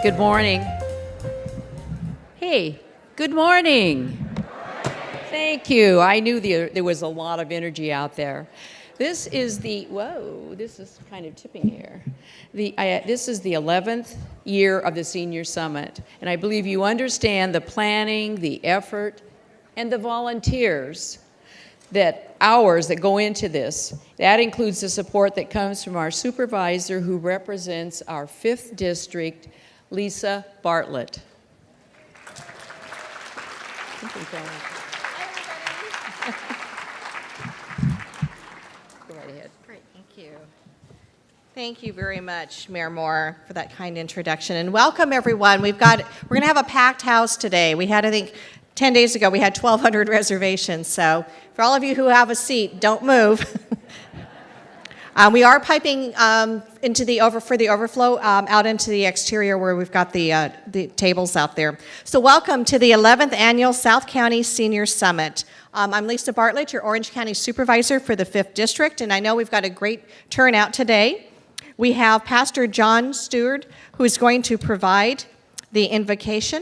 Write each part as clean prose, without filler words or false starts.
Good morning. Hey, good morning. Thank you. I knew there was a lot of energy out there. This is this is kind of tipping here. This is the 11th year of the Senior Summit, and I believe you understand the planning, the effort, and the volunteers hours that go into this. That includes the support that comes from our supervisor who represents our 5th district, Lisa Bartlett. Go right ahead. Great, thank you. Thank you very much, Mayor Moore, for that kind introduction. And welcome, everyone. We're going to have a packed house today. We had, I think, 10 days ago, we had 1,200 reservations. So for all of you who have a seat, don't move. We are piping into the overflow out into the exterior where we've got the tables out there. So welcome to the 11th Annual South County Senior Summit. I'm Lisa Bartlett, your Orange County Supervisor for the 5th District, and I know we've got a great turnout today. We have Pastor John Stewart, who is going to provide the invocation.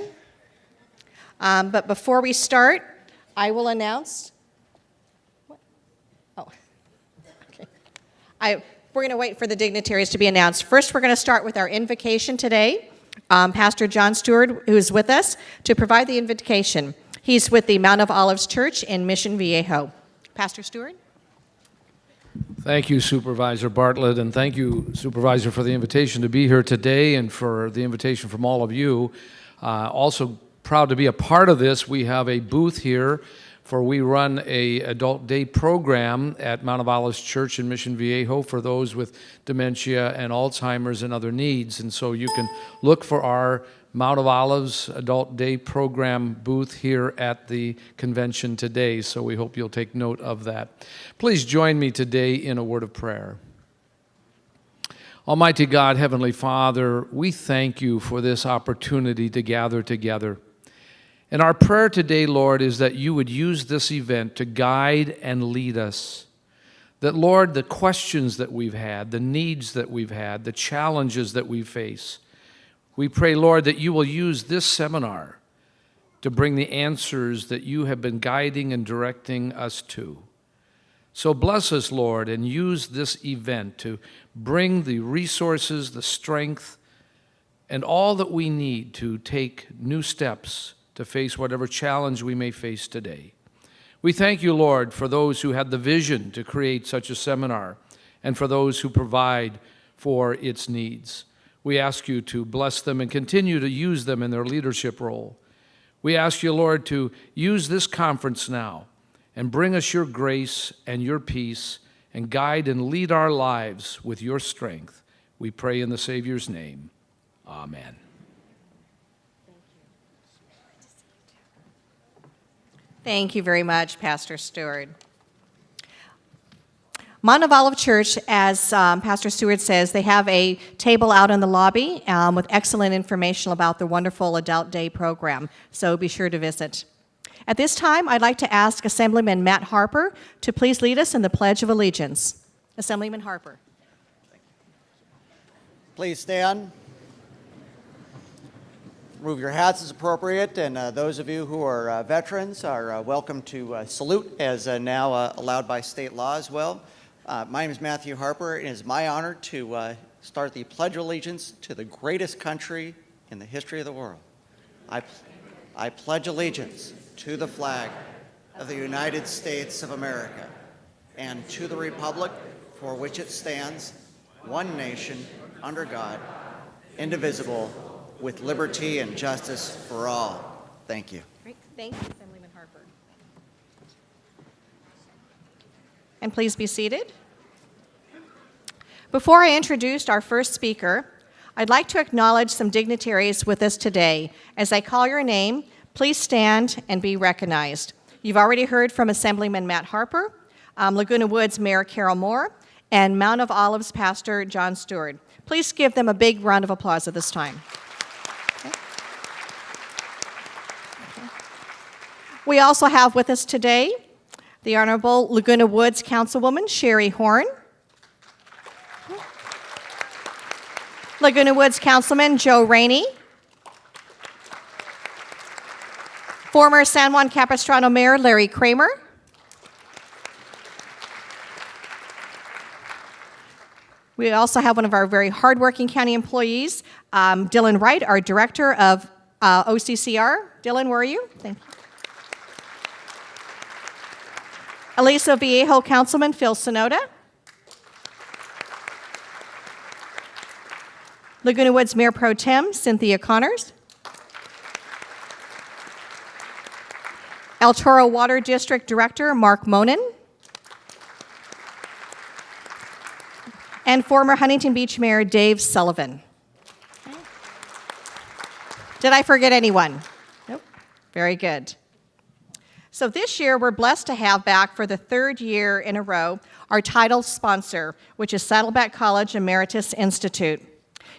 But before we start, I will announce. We're going to wait for the dignitaries to be announced. First, we're going to start with our invocation today. Pastor John Stewart, who is with us, to provide the invocation. He's with the Mount of Olives Church in Mission Viejo. Pastor Stewart? Thank you, Supervisor Bartlett, and thank you, Supervisor, for the invitation to be here today and for the invitation from all of you. Also proud to be a part of this. We have a booth here we run a adult day program at Mount of Olives Church in Mission Viejo for those with dementia and Alzheimer's and other needs. And so you can look for our Mount of Olives adult day program booth here at the convention today. So we hope you'll take note of that. Please join me today in a word of prayer. Almighty God, Heavenly Father, we thank you for this opportunity to gather together. And our prayer today, Lord, is that you would use this event to guide and lead us. That, Lord, the questions that we've had, the needs that we've had, the challenges that we face, we pray, Lord, that you will use this seminar to bring the answers that you have been guiding and directing us to. So bless us, Lord, and use this event to bring the resources, the strength, and all that we need to take new steps to face whatever challenge we may face today. We thank you, Lord, for those who had the vision to create such a seminar and for those who provide for its needs. We ask you to bless them and continue to use them in their leadership role. We ask you, Lord, to use this conference now and bring us your grace and your peace and guide and lead our lives with your strength. We pray in the Savior's name. Amen. Thank you very much, Pastor Stewart. Mount of Olive Church, as Pastor Stewart says, they have a table out in the lobby with excellent information about the wonderful Adult Day program, so be sure to visit. At this time, I'd like to ask Assemblyman Matt Harper to please lead us in the Pledge of Allegiance. Assemblyman Harper. Please stand. Remove your hats as appropriate, and those of you who are veterans are welcome to salute as now allowed by state law as well. My name is Matthew Harper, and it is my honor to start the Pledge of Allegiance to the greatest country in the history of the world. I pledge allegiance to the flag of the United States of America and to the republic for which it stands, one nation, under God, indivisible, with liberty and justice for all. Thank you. Great. Thank you, Assemblyman Harper. And please be seated. Before I introduce our first speaker, I'd like to acknowledge some dignitaries with us today. As I call your name, please stand and be recognized. You've already heard from Assemblyman Matt Harper, Laguna Woods Mayor Carol Moore, and Mount of Olives Pastor John Stewart. Please give them a big round of applause at this time. We also have with us today the Honorable Laguna Woods Councilwoman Sherry Horn, Laguna Woods Councilman Joe Rainey, Former San Juan Capistrano Mayor Larry Kramer. We also have one of our very hardworking county employees, Dylan Wright, our Director of OCCR. Dylan, where are you? Thank you. Aliso Viejo Councilman Phil Sonoda. Laguna Woods Mayor Pro Tem Cynthia Connors. El Toro Water District Director Mark Monin. And former Huntington Beach Mayor Dave Sullivan. Okay. Did I forget anyone? Nope. Very good. So this year, we're blessed to have back for the third year in a row our title sponsor, which is Saddleback College EMERITUS Institute.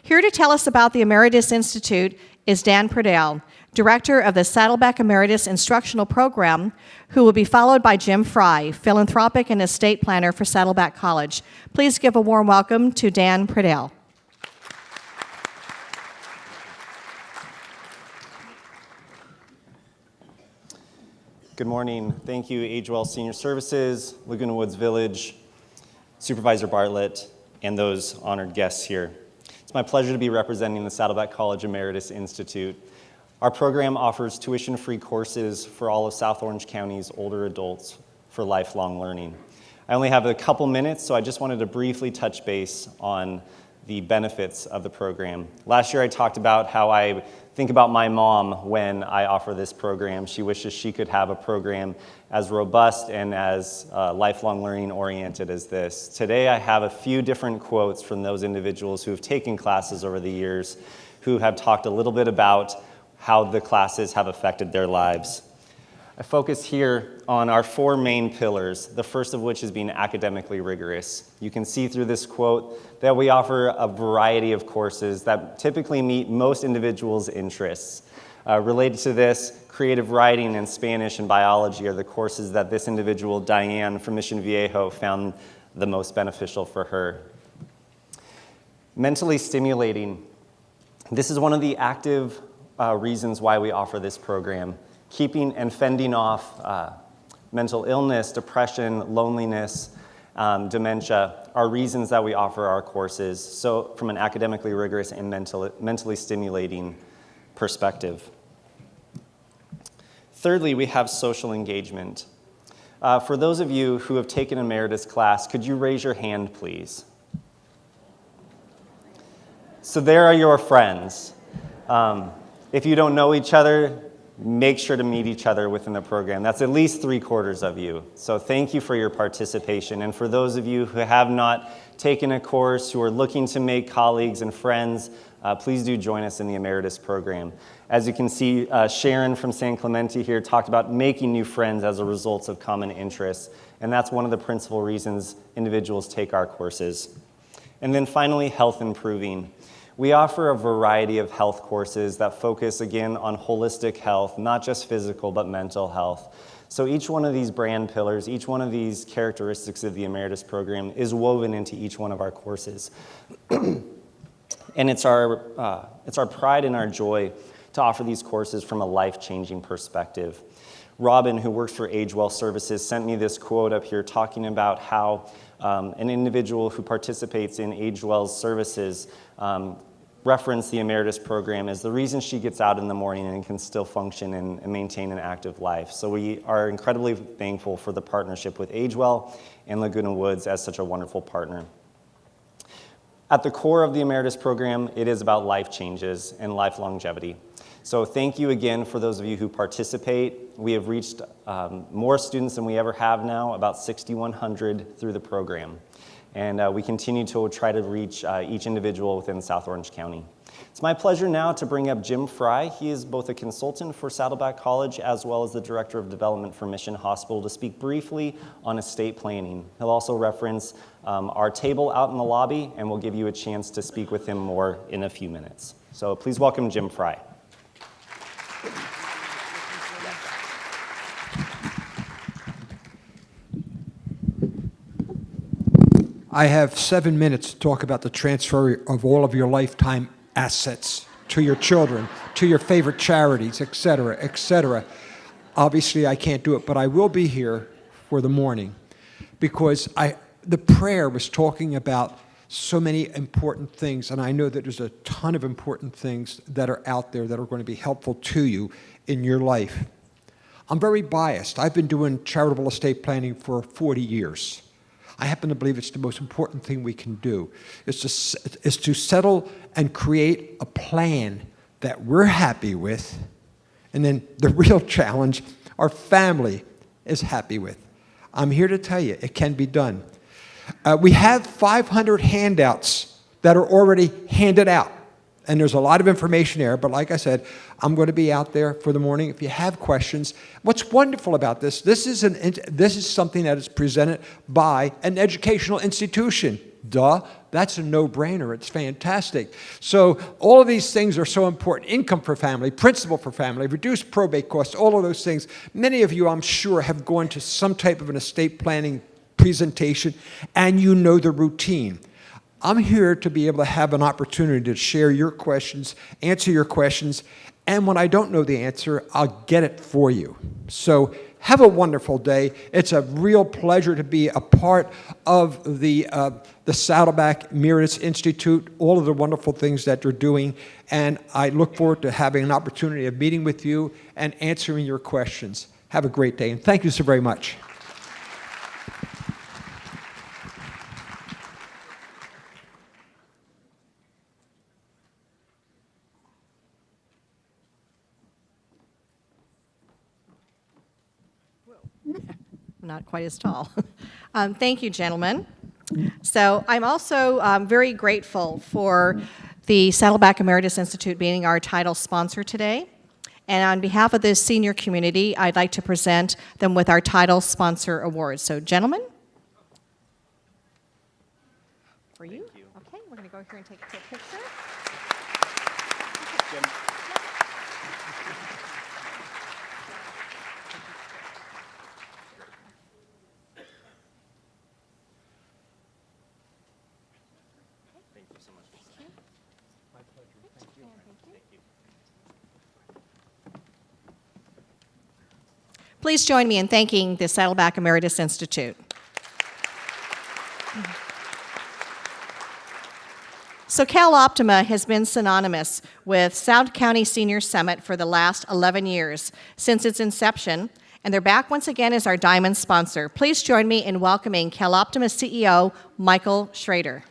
Here to tell us about the EMERITUS Institute is Dan Pradell, Director of the Saddleback Emeritus Instructional Program, who will be followed by Jim Fry, Philanthropic and Estate Planner for Saddleback College. Please give a warm welcome to Dan Pradell. Good morning. Thank you, Agewell Senior Services, Laguna Woods Village, Supervisor Bartlett, and those honored guests here. It's my pleasure to be representing the Saddleback College Emeritus Institute. Our program offers tuition-free courses for all of South Orange County's older adults for lifelong learning. I only have a couple minutes, so I just wanted to briefly touch base on the benefits of the program. Last year I talked about how I think about my mom when I offer this program. She wishes she could have a program as robust and as lifelong learning oriented as this. Today I have a few different quotes from those individuals who have taken classes over the years who have talked a little bit about how the classes have affected their lives. I focus here on our four main pillars, the first of which is being academically rigorous. You can see through this quote that we offer a variety of courses that typically meet most individuals' interests. Related to this, creative writing and Spanish and biology are the courses that this individual, Diane from Mission Viejo, found the most beneficial for her. Mentally stimulating. This is one of the active reasons why we offer this program. Keeping and fending off mental illness, depression, loneliness, dementia are reasons that we offer our courses, so from an academically rigorous and mentally stimulating perspective. Thirdly, we have social engagement. For those of you who have taken an emeritus class, could you raise your hand, please? So there are your friends. If you don't know each other, make sure to meet each other within the program. That's at least 3/4 of you. So thank you for your participation. And for those of you who have not taken a course, who are looking to make colleagues and friends, please do join us in the Emeritus program. As you can see, Sharon from San Clemente here talked about making new friends as a result of common interests. And that's one of the principal reasons individuals take our courses. And then finally, health improving. We offer a variety of health courses that focus, again, on holistic health, not just physical, but mental health. So each one of these brand pillars, each one of these characteristics of the Emeritus program is woven into each one of our courses. And it's our pride and our joy to offer these courses from a life-changing perspective. Robin, who works for Agewell Services, sent me this quote up here talking about how an individual who participates in Agewell's services referenced the Emeritus program as the reason she gets out in the morning and can still function and maintain an active life. So we are incredibly thankful for the partnership with Agewell and Laguna Woods as such a wonderful partner. At the core of the Emeritus program, it is about life changes and life longevity. So thank you again for those of you who participate. We have reached more students than we ever have now, about 6,100 through the program. And we continue to try to reach each individual within South Orange County. It's my pleasure now to bring up Jim Fry. He is both a consultant for Saddleback College as well as the Director of Development for Mission Hospital to speak briefly on estate planning. He'll also reference our table out in the lobby, and we'll give you a chance to speak with him more in a few minutes. So please welcome Jim Fry. I have 7 minutes to talk about the transfer of all of your lifetime assets to your children, to your favorite charities, et cetera, et cetera. Obviously, I can't do it, but I will be here for the morning because the prayer was talking about so many important things, and I know that there's a ton of important things that are out there that are going to be helpful to you in your life. I'm very biased. I've been doing charitable estate planning for 40 years. I happen to believe it's the most important thing we can do, is to settle and create a plan that we're happy with, and then the real challenge, our family is happy with. I'm here to tell you, it can be done. We have 500 handouts that are already handed out, and there's a lot of information there, but like I said, I'm going to be out there for the morning. If you have questions, what's wonderful about this is something that is presented by an educational institution. Duh, that's a no-brainer. It's fantastic. So all of these things are so important. Income for family, principal for family, reduced probate costs, all of those things. Many of you, I'm sure, have gone to some type of an estate planning presentation, and you know the routine. I'm here to be able to have an opportunity to share your questions, answer your questions, and when I don't know the answer, I'll get it for you. So have a wonderful day. It's a real pleasure to be a part of the Saddleback EMERITUS Institute, all of the wonderful things that they're doing, and I look forward to having an opportunity of meeting with you and answering your questions. Have a great day, and thank you so very much. Not quite as tall. Thank you, gentlemen. So I'm also very grateful for the Saddleback EMERITUS Institute being our title sponsor today. And on behalf of the senior community, I'd like to present them with our title sponsor awards. So gentlemen. For you? Okay, we're going to go here and take a quick picture. Please join me in thanking the Saddleback EMERITUS Institute. So CalOptima has been synonymous with South County Senior Summit for the last 11 years since its inception, and they're back once again as our diamond sponsor. Please join me in welcoming CalOptima CEO Michael Schrader.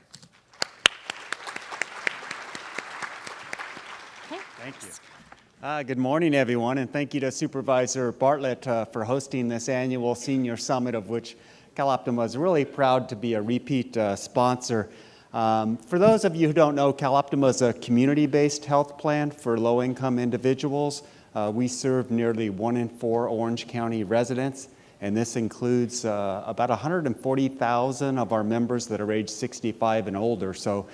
Thank you. Good morning, everyone, and thank you to Supervisor Bartlett for hosting this annual Senior Summit, of which CalOptima is really proud to be a repeat sponsor. For those of you who don't know, CalOptima is a community-based health plan for low-income individuals. We serve nearly 1 in 4 Orange County residents, and this includes about 140,000 of our members that are age 65 and older. So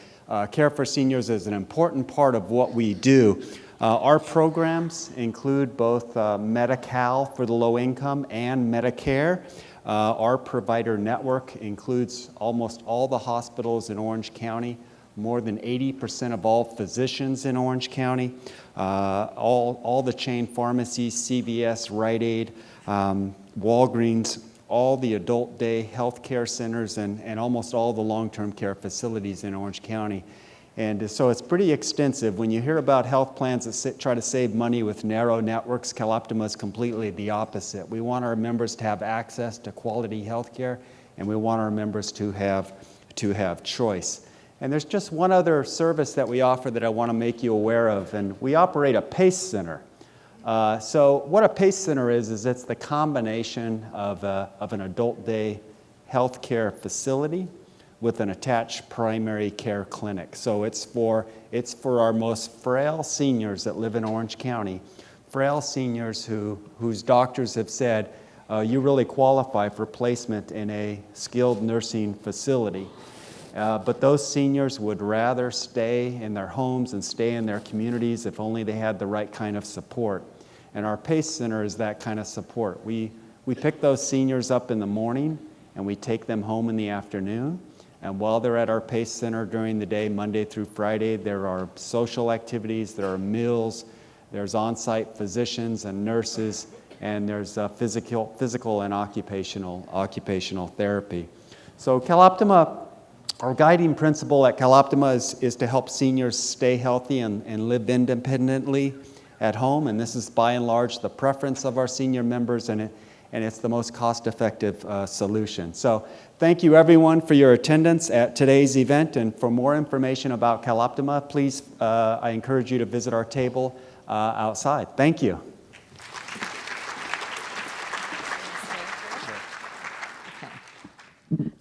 care for seniors is an important part of what we do. Our programs include both Medi-Cal for the low income and Medicare. Our provider network includes almost all the hospitals in Orange County, more than 80% of all physicians in Orange County, all the chain pharmacies, CVS, Rite Aid, Walgreens, all the adult day health care centers, and almost all the long-term care facilities in Orange County. And so it's pretty extensive. When you hear about health plans that try to save money with narrow networks, CalOptima is completely the opposite. We want our members to have access to quality health care, and we want our members to have choice. And there's just one other service that we offer that I want to make you aware of, and we operate a PACE center. So what a PACE center is it's the combination of an adult day health care facility with an attached primary care clinic. So it's for our most frail seniors that live in Orange County, frail seniors whose doctors have said, you really qualify for placement in a skilled nursing facility. But those seniors would rather stay in their homes and stay in their communities if only they had the right kind of support. And our PACE Center is that kind of support. We pick those seniors up in the morning and we take them home in the afternoon. And while they're at our PACE Center during the day, Monday through Friday, there are social activities, there are meals, there's on-site physicians and nurses, and there's physical and occupational therapy. So CalOptima, our guiding principle at CalOptima is to help seniors stay healthy and live independently at home, and this is by and large the preference of our senior members, and it's the most cost-effective solution. So thank you everyone for your attendance at today's event, and for more information about CalOptima, please, I encourage you to visit our table outside. Thank you.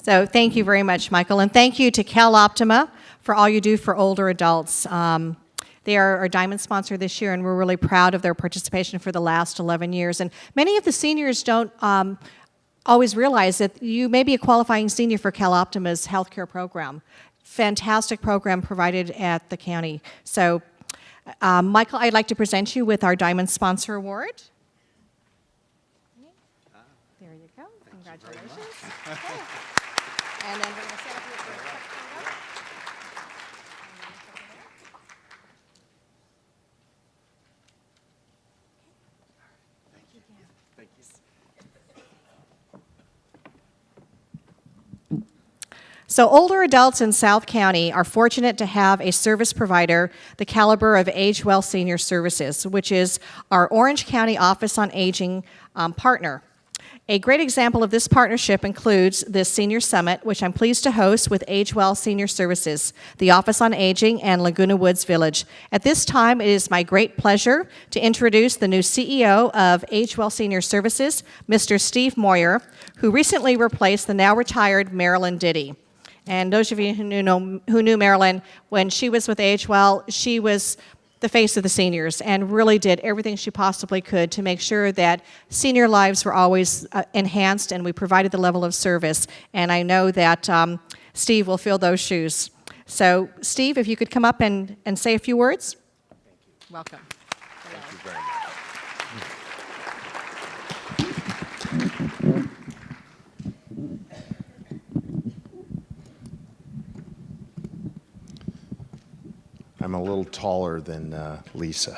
So thank you very much, Michael, and thank you to CalOptima for all you do for older adults. They are our diamond sponsor this year, and we're really proud of their participation for the last 11 years. And many of the seniors don't always realize that you may be a qualifying senior for CalOptima's healthcare program. Fantastic program provided at the county. So, Michael, I'd like to present you with our Diamond Sponsor Award. There you go. Congratulations. Okay. And then we're going to set up your photo. So older adults in South County are fortunate to have a service provider the caliber of Age Well Senior Services, which is our Orange County Office on Aging partner. A great example of this partnership includes this Senior Summit, which I'm pleased to host with Age Well Senior Services, the Office on Aging, and Laguna Woods Village. At this time, it is my great pleasure to introduce the new CEO of Age Well Senior Services, Mr. Steve Moyer, who recently replaced the now retired Marilyn Diddy. And those of you who knew Marilyn, when she was with Age Well, she was the face of the seniors and really did everything she possibly could to make sure that senior lives were always enhanced and we provided the level of service. And I know that Steve will fill those shoes. So, Steve, if you could come up and say a few words. Thank you. Welcome. Thank you very much. I'm a little taller than Lisa.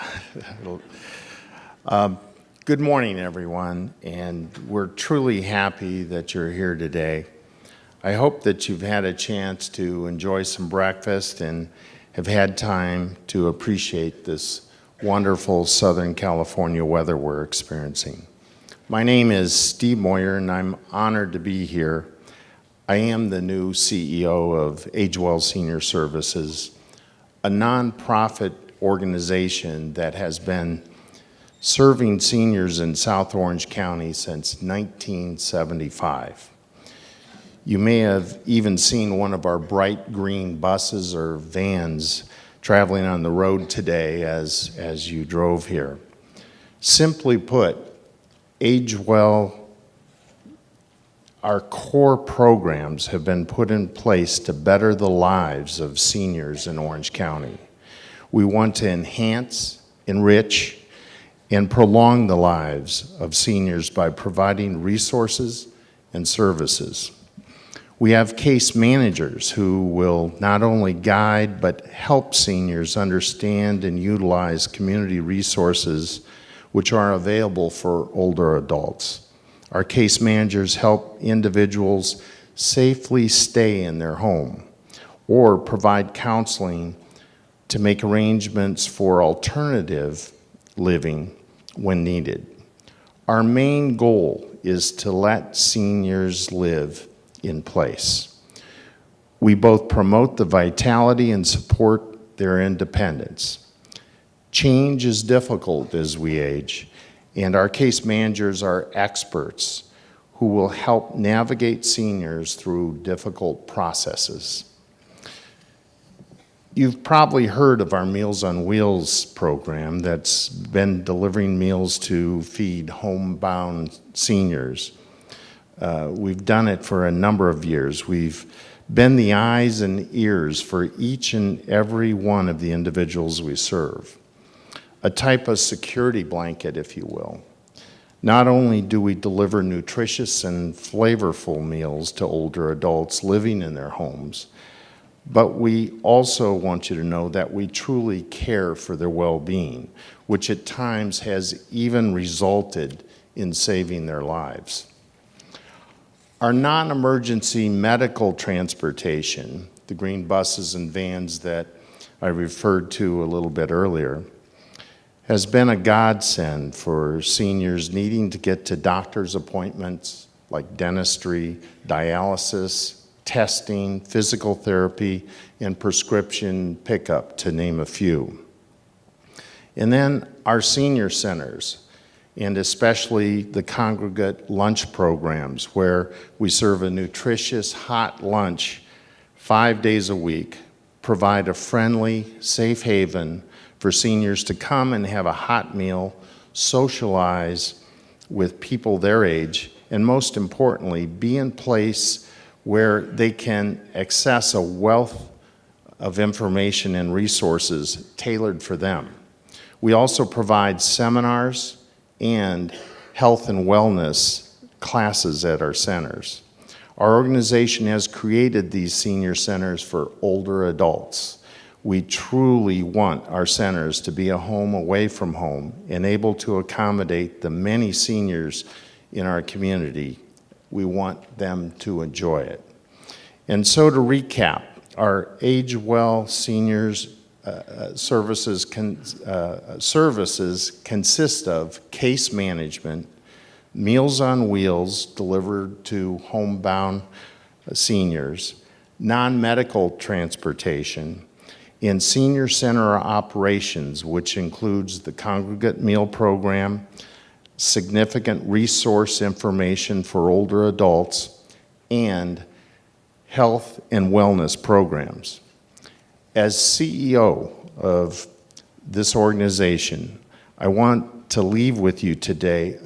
Good morning, everyone, and we're truly happy that you're here today. I hope that you've had a chance to enjoy some breakfast and have had time to appreciate this wonderful Southern California weather we're experiencing. My name is Steve Moyer, and I'm honored to be here. I am the new CEO of Age Well Senior Services, a nonprofit organization that has been serving seniors in South Orange County since 1975. You may have even seen one of our bright green buses or vans traveling on the road today as you drove here. Simply put, Age Well, our core programs have been put in place to better the lives of seniors in Orange County. We want to enhance, enrich, and prolong the lives of seniors by providing resources and services. We have case managers who will not only guide but help seniors understand and utilize community resources which are available for older adults. Our case managers help individuals safely stay in their home or provide counseling to make arrangements for alternative living when needed. Our main goal is to let seniors live in place. We both promote the vitality and support their independence. Change is difficult as we age, and our case managers are experts who will help navigate seniors through difficult processes. You've probably heard of our Meals on Wheels program that's been delivering meals to feed homebound seniors. We've done it for a number of years. We've been the eyes and ears for each and every one of the individuals we serve. A type of security blanket, if you will. Not only do we deliver nutritious and flavorful meals to older adults living in their homes, but we also want you to know that we truly care for their well-being, which at times has even resulted in saving their lives. Our non-emergency medical transportation, the green buses and vans that I referred to a little bit earlier, has been a godsend for seniors needing to get to doctor's appointments like dentistry, dialysis, testing, physical therapy, and prescription pickup, to name a few. And then our senior centers, and especially the congregate lunch programs, where we serve a nutritious hot lunch 5 days a week, provide a friendly, safe haven for seniors to come and have a hot meal, socialize with people their age, and most importantly, be in place where they can access a wealth of information and resources tailored for them. We also provide seminars and health and wellness classes at our centers. Our organization has created these senior centers for older adults. We truly want our centers to be a home away from home and able to accommodate the many seniors in our community. We want them to enjoy it. And so to recap, our Age Well Seniors services consist of case management, Meals on Wheels delivered to homebound seniors, non-medical transportation, and senior center operations, which includes the congregate meal program, significant resource information for older adults, and health and wellness programs. As CEO of this organization, I want to leave with you today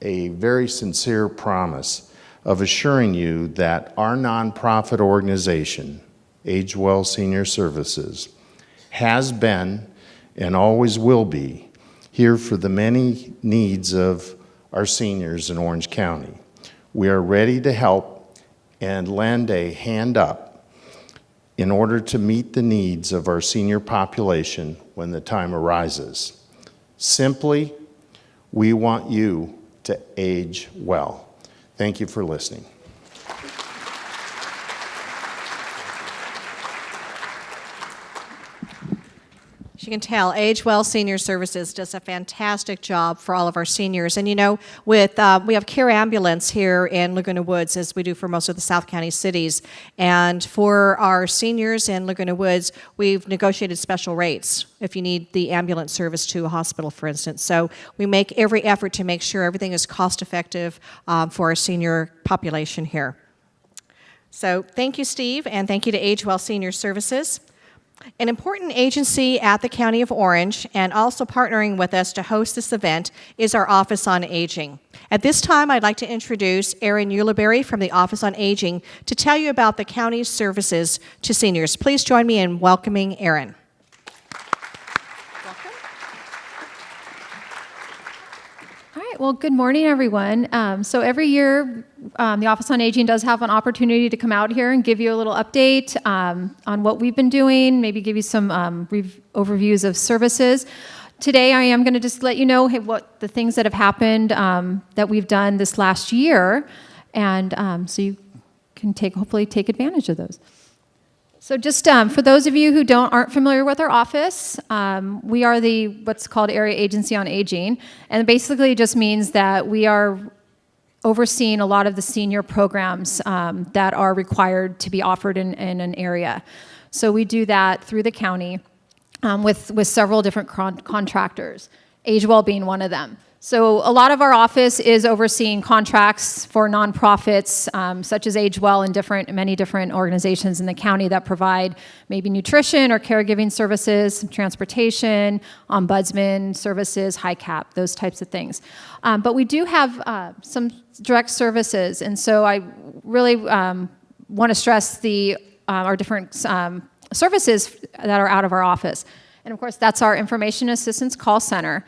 a very sincere promise of assuring you that our nonprofit organization, Age Well Senior Services, has been and always will be here for the many needs of our seniors in Orange County. We are ready to help and lend a hand up in order to meet the needs of our senior population when the time arises. Simply, we want you to age well. Thank you for listening. As you can tell, Age Well Senior Services does a fantastic job for all of our seniors. And you know, we have Care Ambulance here in Laguna Woods, as we do for most of the South County cities. And for our seniors in Laguna Woods, we've negotiated special rates if you need the ambulance service to a hospital, for instance. So we make every effort to make sure everything is cost effective for our senior population here. So thank you, Steve, and thank you to Age Well Senior Services. An important agency at the County of Orange, and also partnering with us to host this event, is our Office on Aging. At this time, I'd like to introduce Erin Ulibarri from the Office on Aging to tell you about the county's services to seniors. Please join me in welcoming Erin. All right, well, good morning, everyone. So every year, the Office on Aging does have an opportunity to come out here and give you a little update on what we've been doing, maybe give you some overviews of services. Today, I am going to just let you know what the things that have happened that we've done this last year, and so you can hopefully take advantage of those. So just for those of you who aren't familiar with our office, we are what's called Area Agency on Aging, and basically it just means that we are overseeing a lot of the senior programs that are required to be offered in an area. So we do that through the county with several different contractors, AgeWell being one of them. So a lot of our office is overseeing contracts for nonprofits such as AgeWell and many different organizations in the county that provide maybe nutrition or caregiving services, transportation, ombudsman services, high cap, those types of things. But we do have some direct services, and so I really want to stress our different services that are out of our office. And of course, that's our Information Assistance Call Center.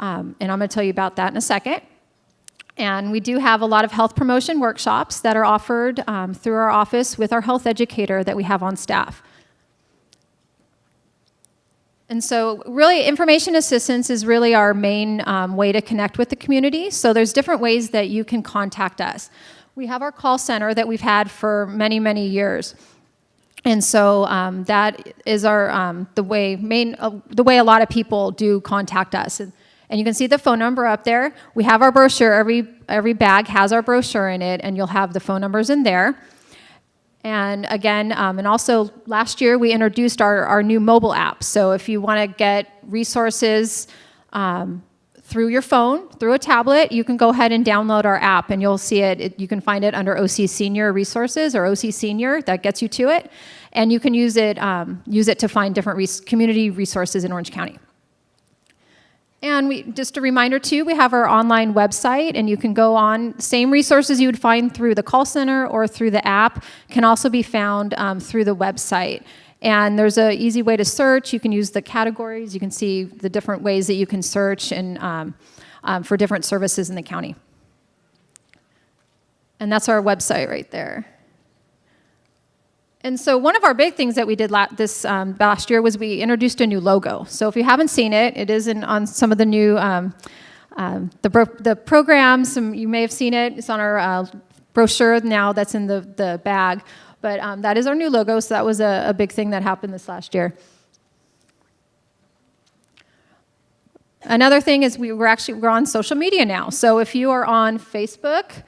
And I'm going to tell you about that in a second. And we do have a lot of health promotion workshops that are offered through our office with our health educator that we have on staff. And so really information assistance is really our main way to connect with the community. So there's different ways that you can contact us. We have our call center that we've had for many, many years. And so that is our the way a lot of people do contact us. And you can see the phone number up there. We have our brochure. Every bag has our brochure in it, and you'll have the phone numbers in there. And again, and also last year we introduced our new mobile app. So if you want to get resources through your phone, through a tablet, you can go ahead and download our app, and you'll see it. You can find it under OC Senior Resources or OC Senior. That gets you to it, and you can use it to find different community resources in Orange County. And just a reminder too, we have our online website, and you can go on, same resources you would find through the call center or through the app can also be found through the website. And there's an easy way to search. You can use the categories. You can see the different ways that you can search and for different services in the county. And that's our website right there. And so one of our big things that we did last year was we introduced a new logo. So if you haven't seen it, it is on some of the new the programs. You may have seen it. It's on our brochure now that's in the bag. But that is our new logo, so that was a big thing that happened this last year. Another thing is we're on social media now. So if you are on Facebook,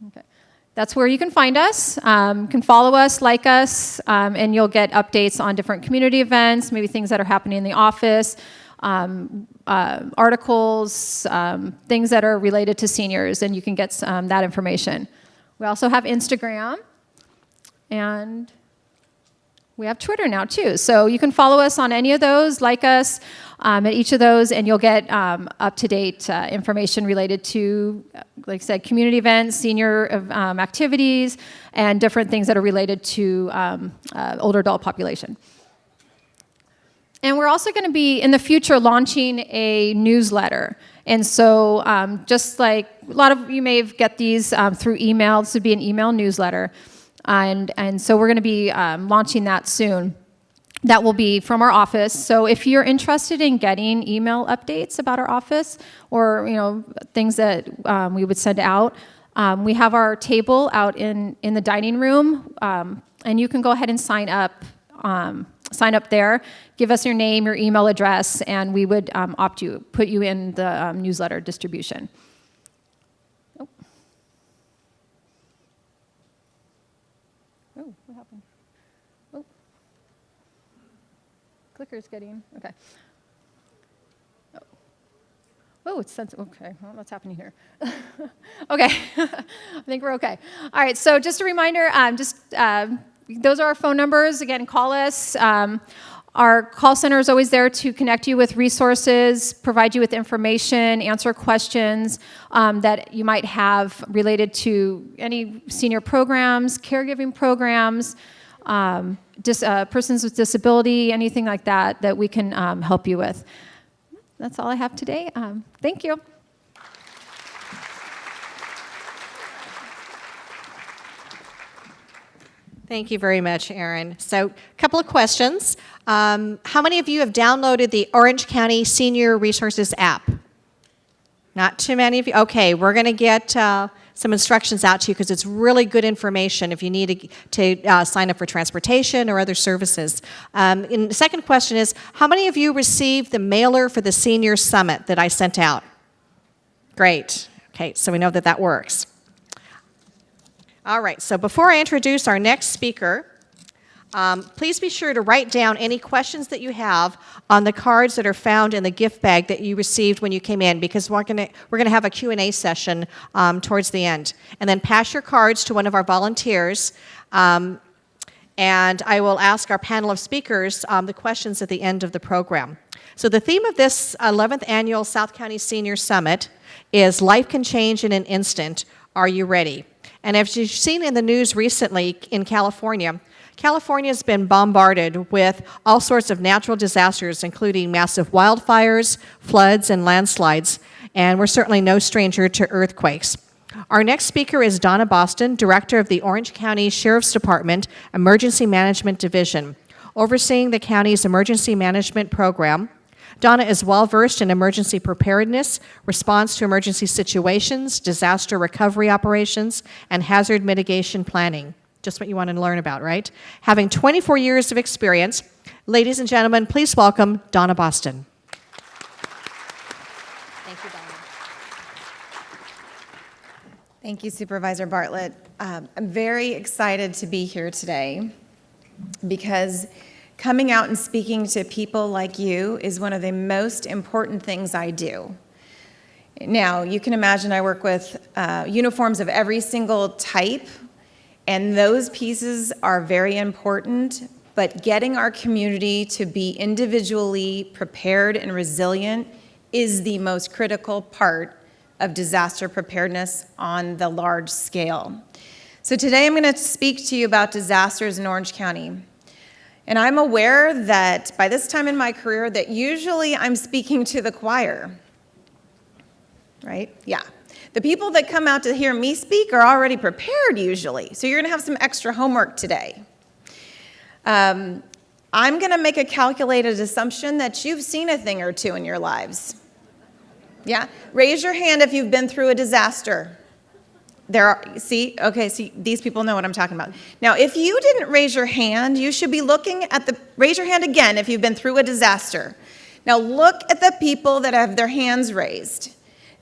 okay, that's where you can find us. You can follow us, like us, and you'll get updates on different community events, maybe things that are happening in the office, articles, things that are related to seniors, and you can get that information. We also have Instagram, and we have Twitter now too. So you can follow us on any of those, like us at each of those, and you'll get up-to-date information related to, like I said, community events, senior activities, and different things that are related to older adult population. And we're also going to be, in the future, launching a newsletter. And so just like a lot of you may get these through email, this would be an email newsletter. And so we're going to be launching that soon. That will be from our office. So if you're interested in getting email updates about our office or things that we would send out, we have our table out in the dining room, and you can go ahead and sign up there, give us your name, your email address, and we would put you in the newsletter distribution. Oh, what happened? Oh, clicker's getting, okay. Oh, it's sensitive. Okay, well, what's happening here? Okay, I think we're okay. All right, so just a reminder, those are our phone numbers. Again, call us. Our call center is always there to connect you with resources, provide you with information, answer questions that you might have related to any senior programs, caregiving programs, persons with disability, anything like that we can help you with. That's all I have today. Thank you. Thank you very much, Erin. So, a couple of questions. How many of you have downloaded the Orange County Senior Resources app? Not too many of you. Okay, we're going to get some instructions out to you because it's really good information if you need to sign up for transportation or other services. And the second question is, how many of you received the mailer for the Senior Summit that I sent out? Great. Okay, so we know that works. All right, so before I introduce our next speaker, please be sure to write down any questions that you have on the cards that are found in the gift bag that you received when you came in, because we're going to have a Q&A session towards the end. And then pass your cards to one of our volunteers, and I will ask our panel of speakers the questions at the end of the program. So the theme of this 11th Annual South County Senior Summit is Life Can Change in an Instant. Are you ready? And as you've seen in the news recently in California has been bombarded with all sorts of natural disasters, including massive wildfires, floods, and landslides, and we're certainly no stranger to earthquakes. Our next speaker is Donna Boston, Director of the Orange County Sheriff's Department Emergency Management Division. overseeing the county's emergency management program. Donna is well-versed in emergency preparedness, response to emergency situations, disaster recovery operations, and hazard mitigation planning. Just what you want to learn about, right? Having 24 years of experience, ladies and gentlemen, please welcome Donna Boston. Thank you, Donna. Thank you, Supervisor Bartlett. I'm very excited to be here today because coming out and speaking to people like you is one of the most important things I do. Now, you can imagine I work with uniforms of every single type, and those pieces are very important, but getting our community to be individually prepared and resilient is the most critical part of disaster preparedness on the large scale. So today I'm going to speak to you about disasters in Orange County. And I'm aware that by this time in my career that usually I'm speaking to the choir, right? Yeah. The people that come out to hear me speak are already prepared usually, so you're going to have some extra homework today. I'm going to make a calculated assumption that you've seen a thing or two in your lives. Yeah? Raise your hand if you've been through a disaster. See, these people know what I'm talking about. Now, if you didn't raise your hand, you should be looking at raise your hand again if you've been through a disaster. Now, look at the people that have their hands raised.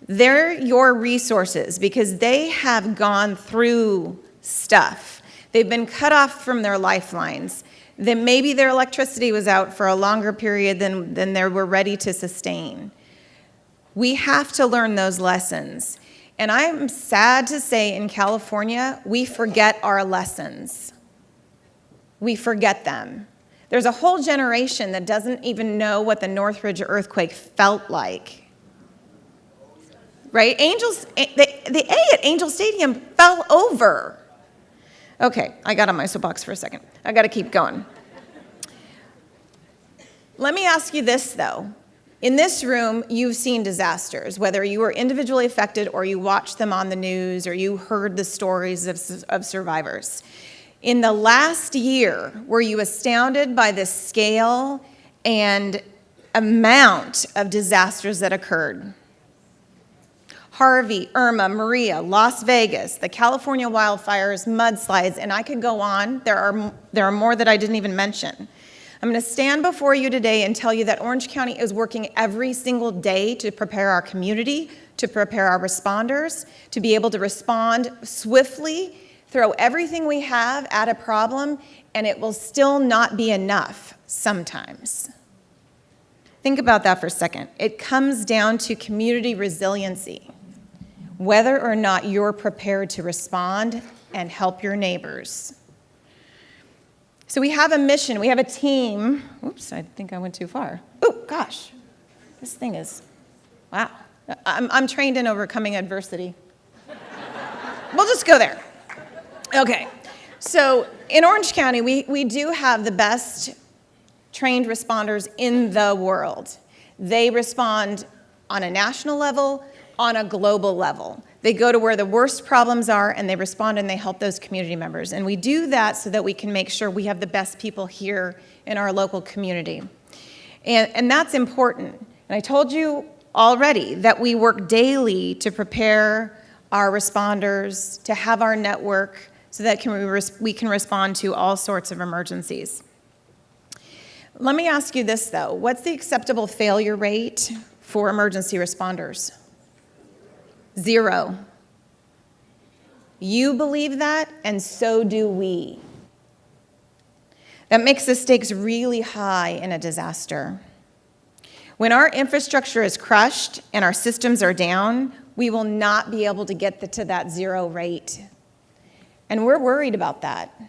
They're your resources because they have gone through stuff. They've been cut off from their lifelines. Then maybe their electricity was out for a longer period than they were ready to sustain. We have to learn those lessons. And I'm sad to say in California, we forget our lessons. We forget them. There's a whole generation that doesn't even know what the Northridge earthquake felt like. Right? The A at Angel Stadium fell over. Okay, I got on my soapbox for a second. I got to keep going. Let me ask you this, though. In this room, you've seen disasters, whether you were individually affected or you watched them on the news or you heard the stories of survivors. In the last year, were you astounded by the scale and amount of disasters that occurred? Harvey, Irma, Maria, Las Vegas, the California wildfires, mudslides, and I could go on. There are more that I didn't even mention. I'm going to stand before you today and tell you that Orange County is working every single day to prepare our community, to prepare our responders, to be able to respond swiftly, throw everything we have at a problem, and it will still not be enough sometimes. Think about that for a second. It comes down to community resiliency, whether or not you're prepared to respond and help your neighbors. So we have a mission, we have a team. Oops, I think I went too far. Oh, gosh, this thing is, wow. I'm trained in overcoming adversity. We'll just go there. Okay, so in Orange County, we do have the best trained responders in the world. They respond on a national level, on a global level. They go to where the worst problems are and they respond and they help those community members. And we do that so that we can make sure we have the best people here in our local community. And that's important. And I told you already that we work daily to prepare our responders, to have our network so that we can respond to all sorts of emergencies. Let me ask you this though, what's the acceptable failure rate for emergency responders? 0. You believe that, and so do we. That makes the stakes really high in a disaster. When our infrastructure is crushed and our systems are down, we will not be able to get to that 0 rate. And we're worried about that.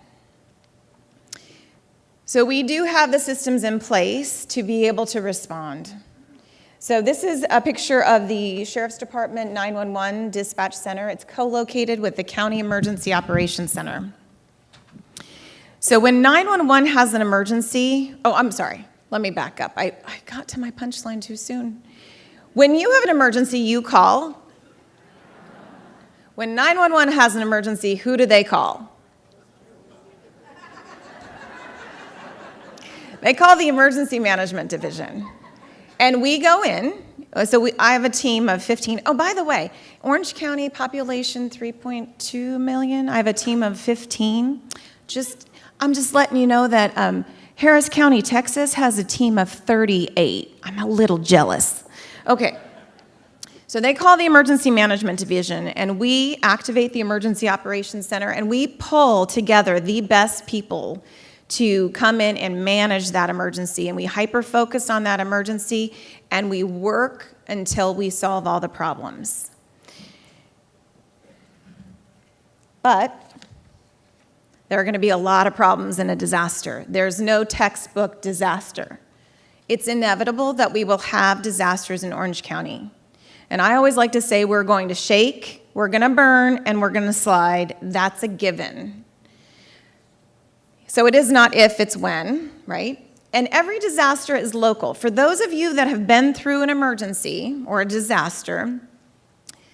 So we do have the systems in place to be able to respond. So this is a picture of the Sheriff's Department 911 Dispatch Center. It's co-located with the County Emergency Operations Center. So when 911 has an emergency, oh, I'm sorry, let me back up. I got to my punchline too soon. When you have an emergency, you call. When 911 has an emergency, who do they call? They call the Emergency Management Division. And we go in, I have a team of 15. Oh, by the way, Orange County population 3.2 million. I have a team of 15. I'm just letting you know that Harris County, Texas has a team of 38. I'm a little jealous. Okay. So they call the Emergency Management Division, and we activate the Emergency Operations Center, and we pull together the best people to come in and manage that emergency. And we hyper-focus on that emergency, and we work until we solve all the problems. But there are going to be a lot of problems in a disaster. There's no textbook disaster. It's inevitable that we will have disasters in Orange County. And I always like to say we're going to shake, we're going to burn, and we're going to slide. That's a given. So it is not if, it's when, right? And every disaster is local. For those of you that have been through an emergency or a disaster,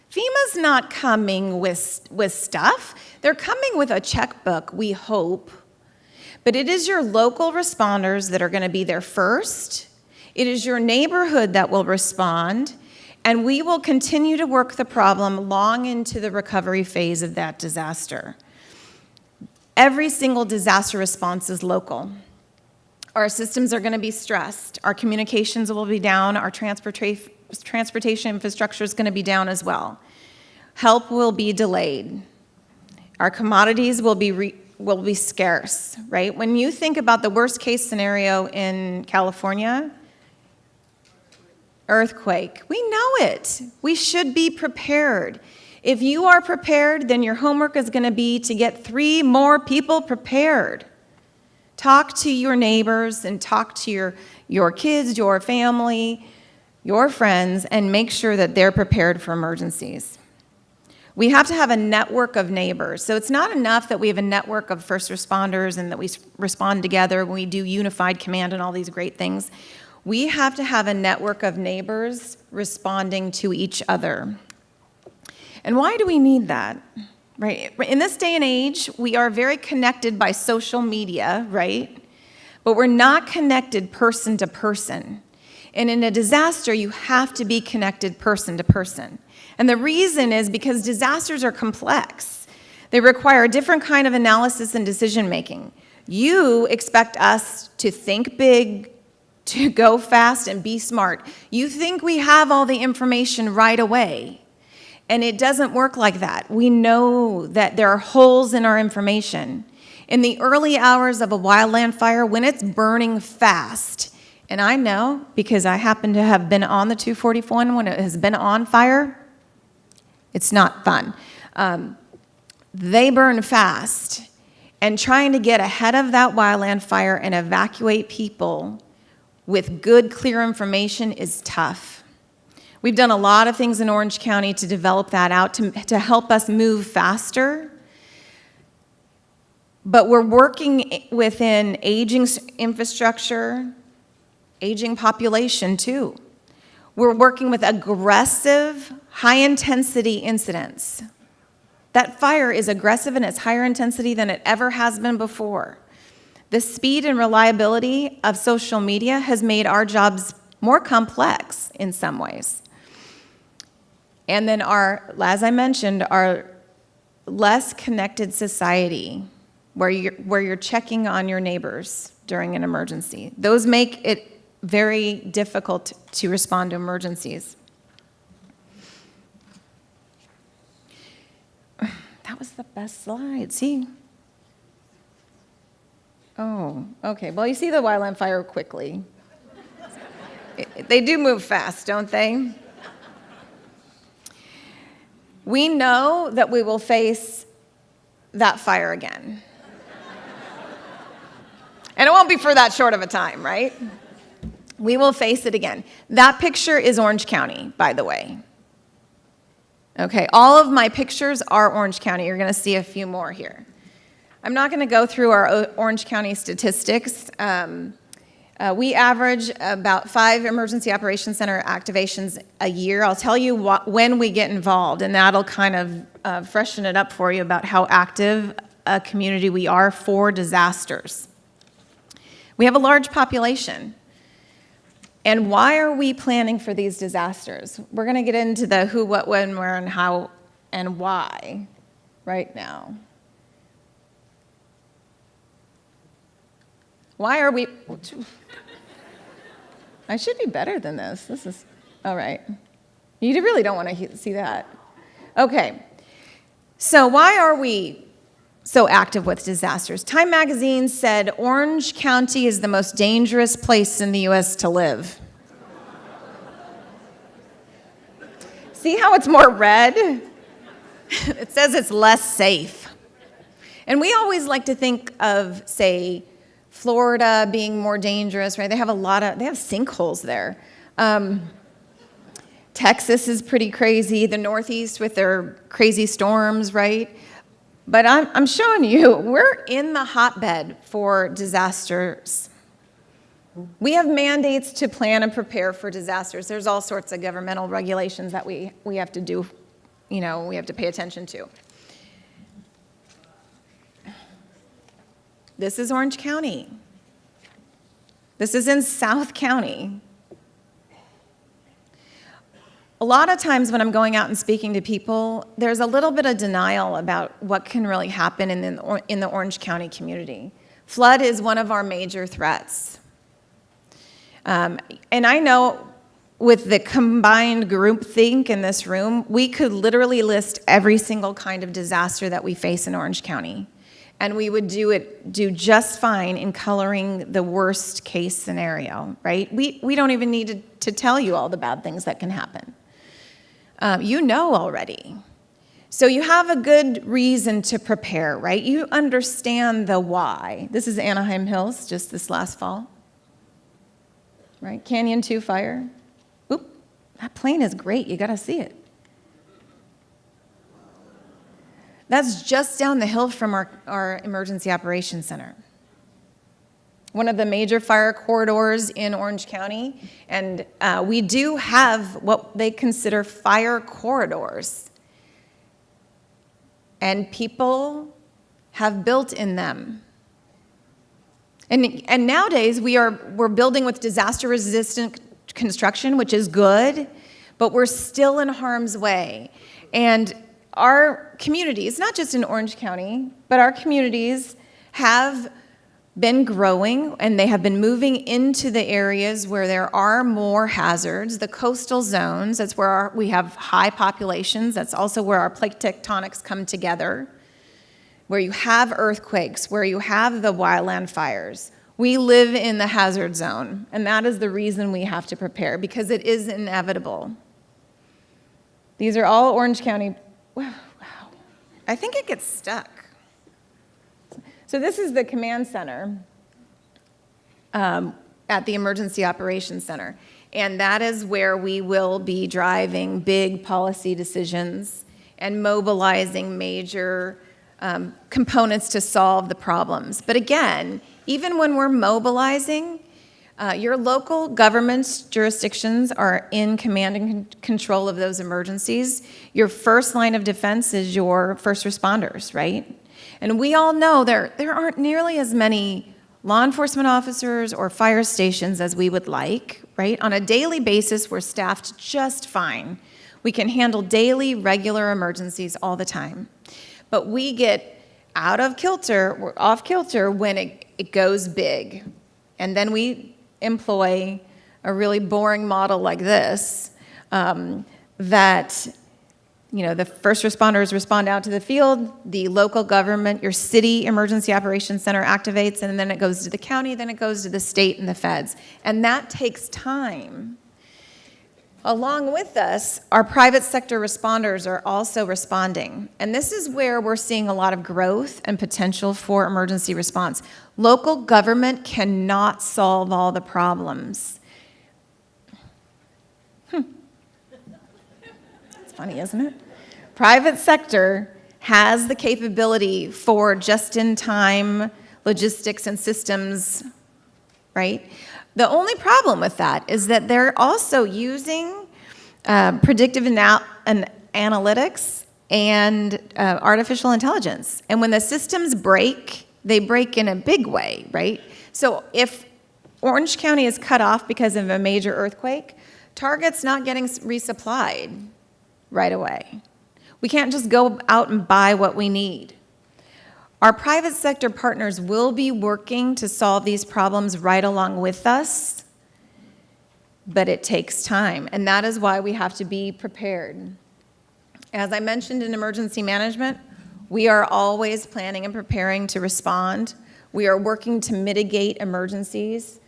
FEMA's not coming with stuff. They're coming with a checkbook, we hope. But it is your local responders that are going to be there first. It is your neighborhood that will respond. And we will continue to work the problem long into the recovery phase of that disaster. Every single disaster response is local. Our systems are going to be stressed. Our communications will be down. Our transportation infrastructure is going to be down as well. Help will be delayed. Our commodities will be scarce, right? When you think about the worst case scenario in California, earthquake, we know it. We should be prepared. If you are prepared, then your homework is going to be to get 3 more people prepared. Talk to your neighbors and talk to your kids, your family, your friends, and make sure that they're prepared for emergencies. We have to have a network of neighbors. So it's not enough that we have a network of first responders and that we respond together when we do unified command and all these great things. We have to have a network of neighbors responding to each other. And why do we need that? Right? In this day and age, we are very connected by social media, right? But we're not connected person to person. And in a disaster, you have to be connected person to person. And the reason is because disasters are complex. They require a different kind of analysis and decision making. You expect us to think big, to go fast and be smart. You think we have all the information right away. And it doesn't work like that. We know that there are holes in our information. In the early hours of a wildland fire, when it's burning fast, and I know because I happen to have been on the 241 when it has been on fire, it's not fun. They burn fast, and trying to get ahead of that wildland fire and evacuate people with good, clear information is tough. We've done a lot of things in Orange County to develop that out, to help us move faster. But we're working within aging infrastructure, aging population too. We're working with aggressive, high-intensity incidents. That fire is aggressive and it's higher intensity than it ever has been before. The speed and reliability of social media has made our jobs more complex in some ways. And then as I mentioned, our less connected society, where you're checking on your neighbors during an emergency. Those make it very difficult to respond to emergencies. That was the best slide, see? Oh, okay, well, you see the wildland fire quickly. They do move fast, don't they? We know that we will face that fire again. And it won't be for that short of a time, right? We will face it again. That picture is Orange County, by the way. Okay, all of my pictures are Orange County. You're going to see a few more here. I'm not going to go through our Orange County statistics. We average about 5 Emergency Operations Center activations a year. I'll tell you when we get involved, and that'll kind of freshen it up for you about how active a community we are for disasters. We have a large population. And why are we planning for these disasters? We're going to get into the who, what, when, where, and how, and why right now. Why are we... I should be better than this. This is... All right. You really don't want to see that. Okay. So why are we so active with disasters? Time magazine said Orange County is the most dangerous place in the U.S. to live. See how it's more red? It says it's less safe. And we always like to think of, say, Florida being more dangerous, right? They have sinkholes there. Texas is pretty crazy, the Northeast with their crazy storms, right? But I'm showing you, we're in the hotbed for disasters. We have mandates to plan and prepare for disasters. There's all sorts of governmental regulations that we have to do, we have to pay attention to. This is Orange County. This is in South County. A lot of times when I'm going out and speaking to people, there's a little bit of denial about what can really happen in the Orange County community. Flood is one of our major threats. And I know with the combined groupthink in this room, we could literally list every single kind of disaster that we face in Orange County. And we would do just fine in coloring the worst case scenario, right? We don't even need to tell you all the bad things that can happen. You know already. So you have a good reason to prepare, right? You understand the why. This is Anaheim Hills, just this last fall. Right? Canyon 2 fire. Oop, that plane is great. You got to see it. That's just down the hill from our Emergency Operations Center. One of the major fire corridors in Orange County, and we do have what they consider fire corridors. And people have built in them. And nowadays we're building with disaster-resistant construction, which is good, but we're still in harm's way. And our communities, not just in Orange County, but our communities have been growing, and they have been moving into the areas where there are more hazards, the coastal zones. That's where we have high populations. That's also where our plate tectonics come together, where you have earthquakes, where you have the wildland fires. We live in the hazard zone, and that is the reason we have to prepare, because it is inevitable. These are all Orange County. Wow. I think it gets stuck. So this is the command center at the Emergency Operations Center. And that is where we will be driving big policy decisions and mobilizing major components to solve the problems. But again, even when we're mobilizing, your local government's jurisdictions are in command and control of those emergencies. Your first line of defense is your first responders, right? And we all know there aren't nearly as many law enforcement officers or fire stations as we would like, right? On a daily basis, we're staffed just fine. We can handle daily, regular emergencies all the time. But we get out of kilter, we're off kilter when it goes big. And then we employ a really boring model like this, that the first responders respond out to the field, the local government, your city emergency operations center activates, and then it goes to the county, then it goes to the state and the feds. And that takes time. Along with us, our private sector responders are also responding. And this is where we're seeing a lot of growth and potential for emergency response. Local government cannot solve all the problems. It's funny, isn't it? Private sector has the capability for just-in-time logistics and systems, right? The only problem with that is that they're also using predictive analytics and artificial intelligence. And when the systems break, they break in a big way, right? So if Orange County is cut off because of a major earthquake, Target's not getting resupplied right away. We can't just go out and buy what we need. Our private sector partners will be working to solve these problems right along with us, but it takes time, and that is why we have to be prepared. As I mentioned in emergency management, we are always planning and preparing to respond. We are working to mitigate emergencies,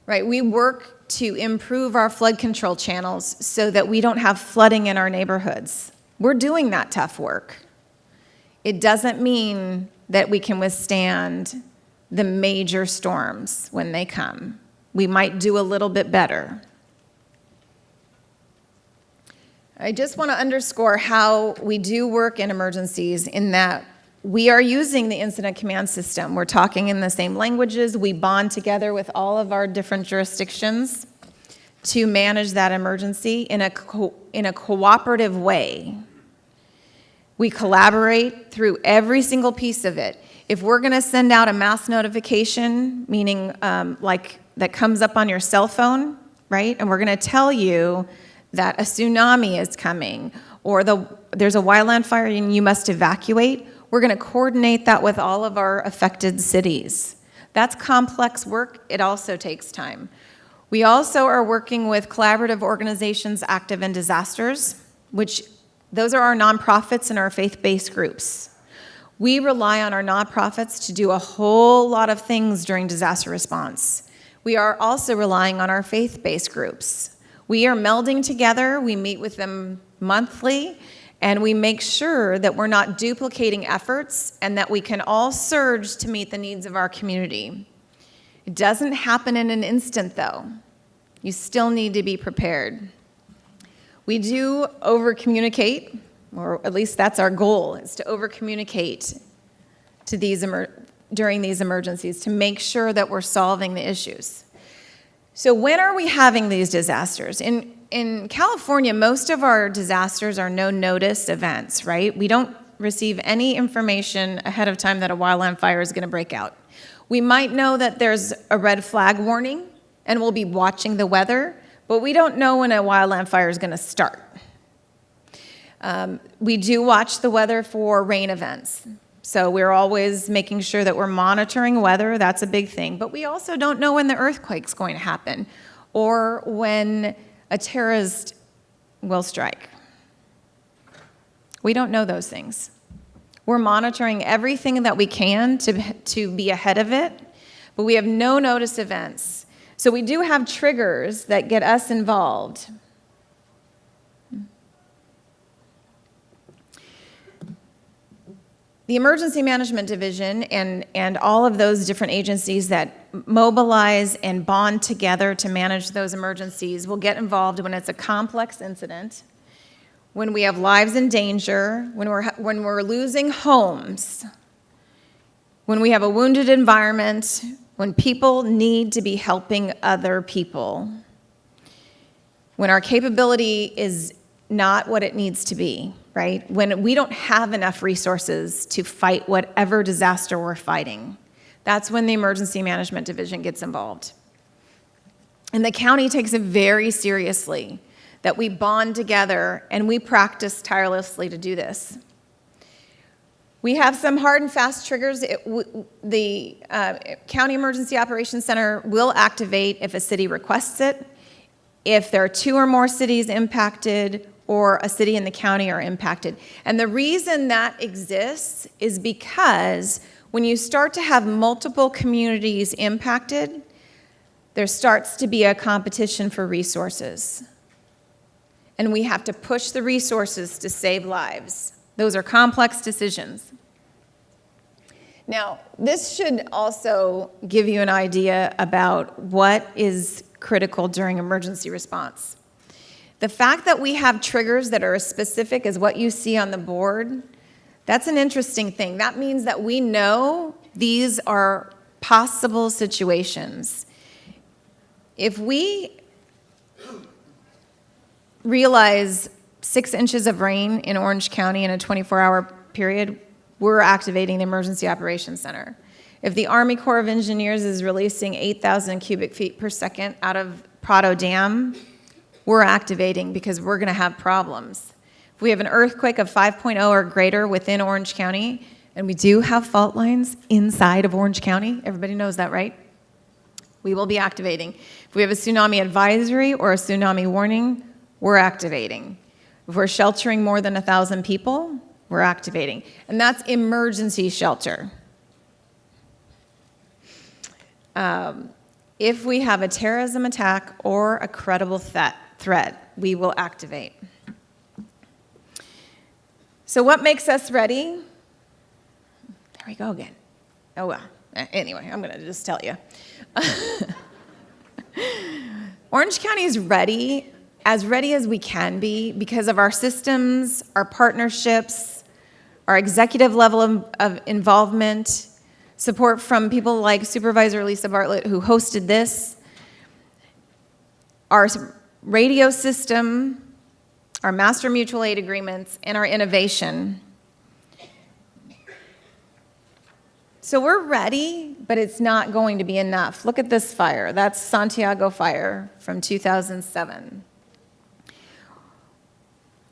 right? We work to improve our flood control channels so that we don't have flooding in our neighborhoods. We're doing that tough work. It doesn't mean that we can withstand the major storms when they come. We might do a little bit better. I just want to underscore how we do work in emergencies in that we are using the incident command system. We're talking in the same languages. We bond together with all of our different jurisdictions to manage that emergency in a cooperative way. We collaborate through every single piece of it. If we're going to send out a mass notification, meaning like that comes up on your cell phone, right? And we're going to tell you that a tsunami is coming, or there's a wildland fire and you must evacuate, we're going to coordinate that with all of our affected cities. That's complex work. It also takes time. We also are working with collaborative organizations active in disasters, which those are our nonprofits and our faith-based groups. We rely on our nonprofits to do a whole lot of things during disaster response. We are also relying on our faith-based groups. We are melding together, we meet with them monthly, and we make sure that we're not duplicating efforts and that we can all surge to meet the needs of our community. It doesn't happen in an instant, though. You still need to be prepared. We do over-communicate, or at least that's our goal, is to over-communicate to during these emergencies to make sure that we're solving the issues. So when are we having these disasters? In California, most of our disasters are no-notice events, right? We don't receive any information ahead of time that a wildland fire is going to break out. We might know that there's a red flag warning, and we'll be watching the weather, but we don't know when a wildland fire is going to start. We do watch the weather for rain events. So we're always making sure that we're monitoring weather. That's a big thing. But we also don't know when the earthquake's going to happen or when a terrorist will strike. We don't know those things. We're monitoring everything that we can to be ahead of it, but we have no notice events. So we do have triggers that get us involved. The Emergency Management Division and all of those different agencies that mobilize and bond together to manage those emergencies will get involved when it's a complex incident, when we have lives in danger, when we're losing homes, when we have a wounded environment, when people need to be helping other people, when our capability is not what it needs to be, right? When we don't have enough resources to fight whatever disaster we're fighting. That's when the Emergency Management Division gets involved. And the county takes it very seriously that we bond together and we practice tirelessly to do this. We have some hard and fast triggers. The County Emergency Operations Center will activate if a city requests it, if there are 2 or more cities impacted, or a city and the county are impacted. And the reason that exists is because when you start to have multiple communities impacted, there starts to be a competition for resources. And we have to push the resources to save lives. Those are complex decisions. Now, this should also give you an idea about what is critical during emergency response. The fact that we have triggers that are as specific as what you see on the board, that's an interesting thing. That means that we know these are possible situations. If we realize 6 inches of rain in Orange County in a 24-hour period, we're activating the Emergency Operations Center. If the Army Corps of Engineers is releasing 8,000 cubic feet per second out of Prado Dam, we're activating because we're going to have problems. If we have an earthquake of 5.0 or greater within Orange County, and we do have fault lines inside of Orange County, everybody knows that, right? We will be activating. If we have a tsunami advisory or a tsunami warning, we're activating. If we're sheltering more than 1,000 people, we're activating. And that's emergency shelter. If we have a terrorism attack or a credible threat, we will activate. So what makes us ready? There we go again. Oh, well. Anyway, I'm going to just tell you. Orange County is ready as we can be because of our systems, our partnerships, our executive level of involvement, support from people like Supervisor Lisa Bartlett, who hosted this, our radio system, our master mutual aid agreements, and our innovation. So we're ready, but it's not going to be enough. Look at this fire. That's Santiago Fire from 2007.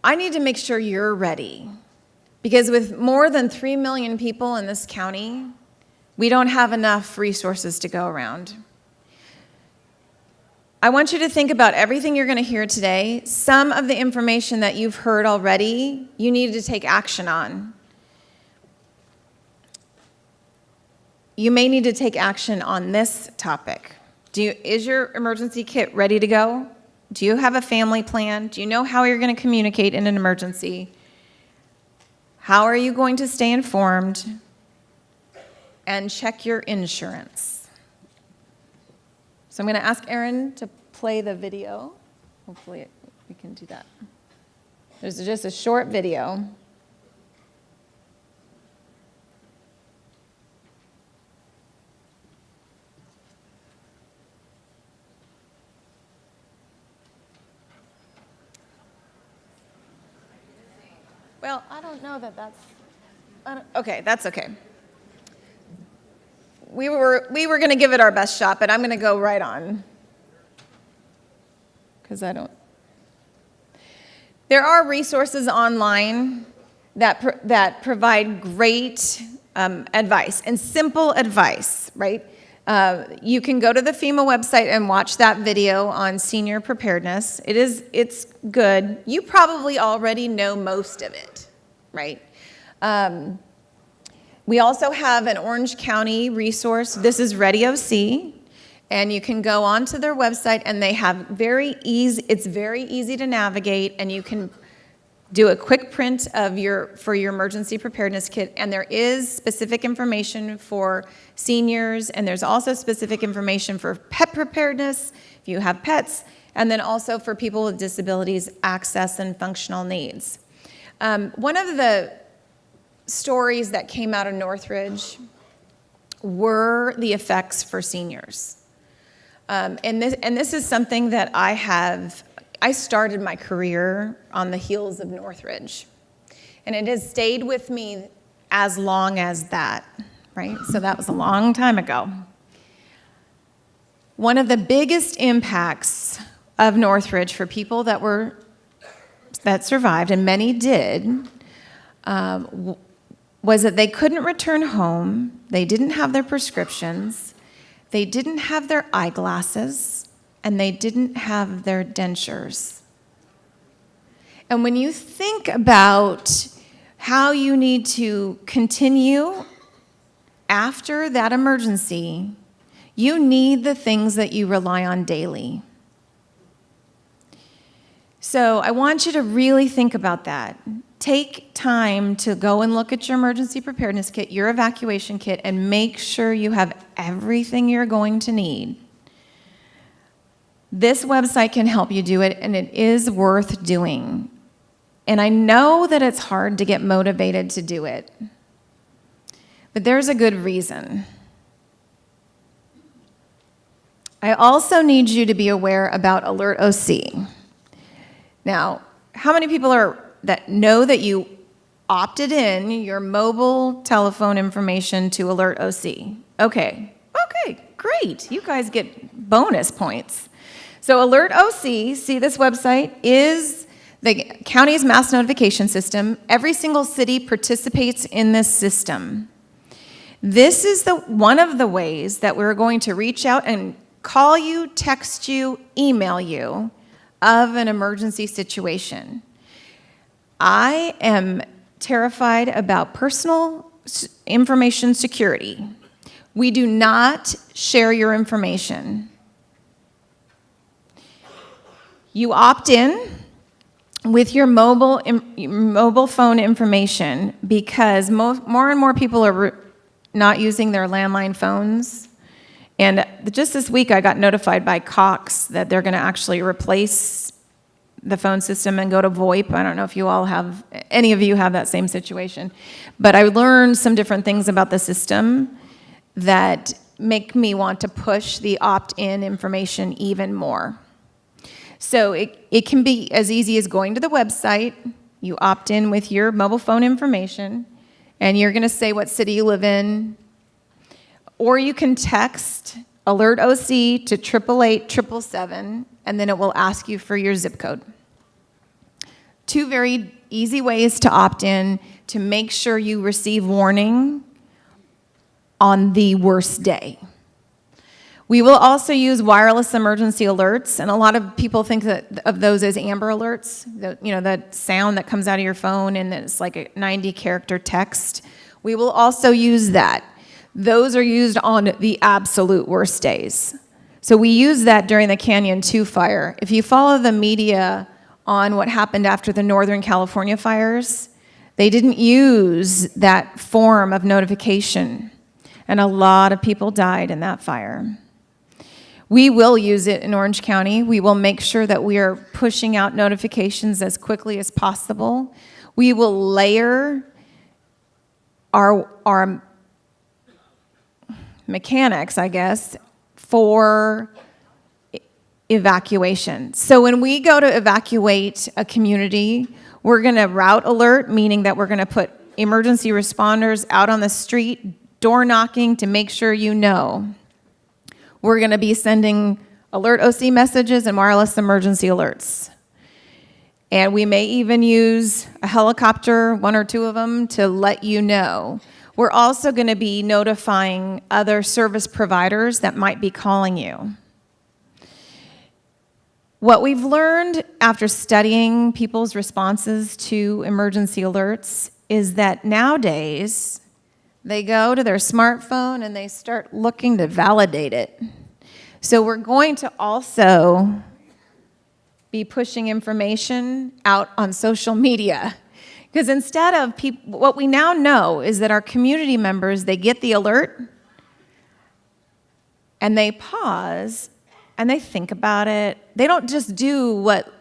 I need to make sure you're ready, because with more than 3 million people in this county, we don't have enough resources to go around. I want you to think about everything you're going to hear today. Some of the information that you've heard already, you need to take action on. You may need to take action on this topic. Is your emergency kit ready to go? Do you have a family plan? Do you know how you're going to communicate in an emergency? How are you going to stay informed? And check your insurance. So I'm going to ask Aaron to play the video. Hopefully we can do that. There's just a short video. Well, I don't know that that's... okay, that's okay. We were going to give it our best shot, but I'm going to go right on. Because I don't... There are resources online that provide great advice, and simple advice, right? You can go to the FEMA website and watch that video on senior preparedness. It's good. You probably already know most of it, right? We also have an Orange County resource. This is Ready OC, and you can go onto their website, and they have it's very easy to navigate, and you can do a quick print for your emergency preparedness kit, and there is specific information for seniors, and there's also specific information for pet preparedness if you have pets, and then also for people with disabilities, access and functional needs. One of the stories that came out of Northridge were the effects for seniors. And this is something that I started my career on the heels of Northridge. And it has stayed with me as long as that, right? So that was a long time ago. One of the biggest impacts of Northridge for people that survived, and many did, was that they couldn't return home, they didn't have their prescriptions, they didn't have their eyeglasses, and they didn't have their dentures. And when you think about how you need to continue after that emergency, you need the things that you rely on daily. So I want you to really think about that. Take time to go and look at your emergency preparedness kit, your evacuation kit, and make sure you have everything you're going to need. This website can help you do it, and it is worth doing. And I know that it's hard to get motivated to do it, but there's a good reason. I also need you to be aware about Alert OC. Now, how many people that know that you opted in your mobile telephone information to Alert OC. Okay, great. You guys get bonus points. So Alert OC, see this website, is the county's mass notification system. Every single city participates in this system. This is one of the ways that we're going to reach out and call you, text you, email you of an emergency situation. I am terrified about personal information security. We do not share your information. You opt in with your mobile phone information because more and more people are not using their landline phones. And just this week, I got notified by Cox that they're going to actually replace the phone system and go to VoIP. I don't know if any of you have that same situation. But I learned some different things about the system that make me want to push the opt-in information even more. So it can be as easy as going to the website, you opt in with your mobile phone information, and you're going to say what city you live in, or you can text Alert OC to 888-777, and then it will ask you for your zip code. Two very easy ways to opt in to make sure you receive warning on the worst day. We will also use wireless emergency alerts, and a lot of people think of those as Amber Alerts, that sound that comes out of your phone and it's like a 90-character text. We will also use that. Those are used on the absolute worst days. So we use that during the Canyon 2 fire. If you follow the media on what happened after the Northern California fires, they didn't use that form of notification, and a lot of people died in that fire. We will use it in Orange County. We will make sure that we are pushing out notifications as quickly as possible. We will layer our mechanics, I guess, for evacuation. So when we go to evacuate a community, we're going to route alert, meaning that we're going to put emergency responders out on the street, door knocking to make sure you know. We're going to be sending Alert OC messages and wireless emergency alerts. And we may even use a helicopter, one or two of them, to let you know. We're also going to be notifying other service providers that might be calling you. What we've learned after studying people's responses to emergency alerts is that nowadays, they go to their smartphone and they start looking to validate it. So we're going to also be pushing information out on social media. Because instead of what we now know is that our community members, they get the alert and they pause and they think about it. They don't just do what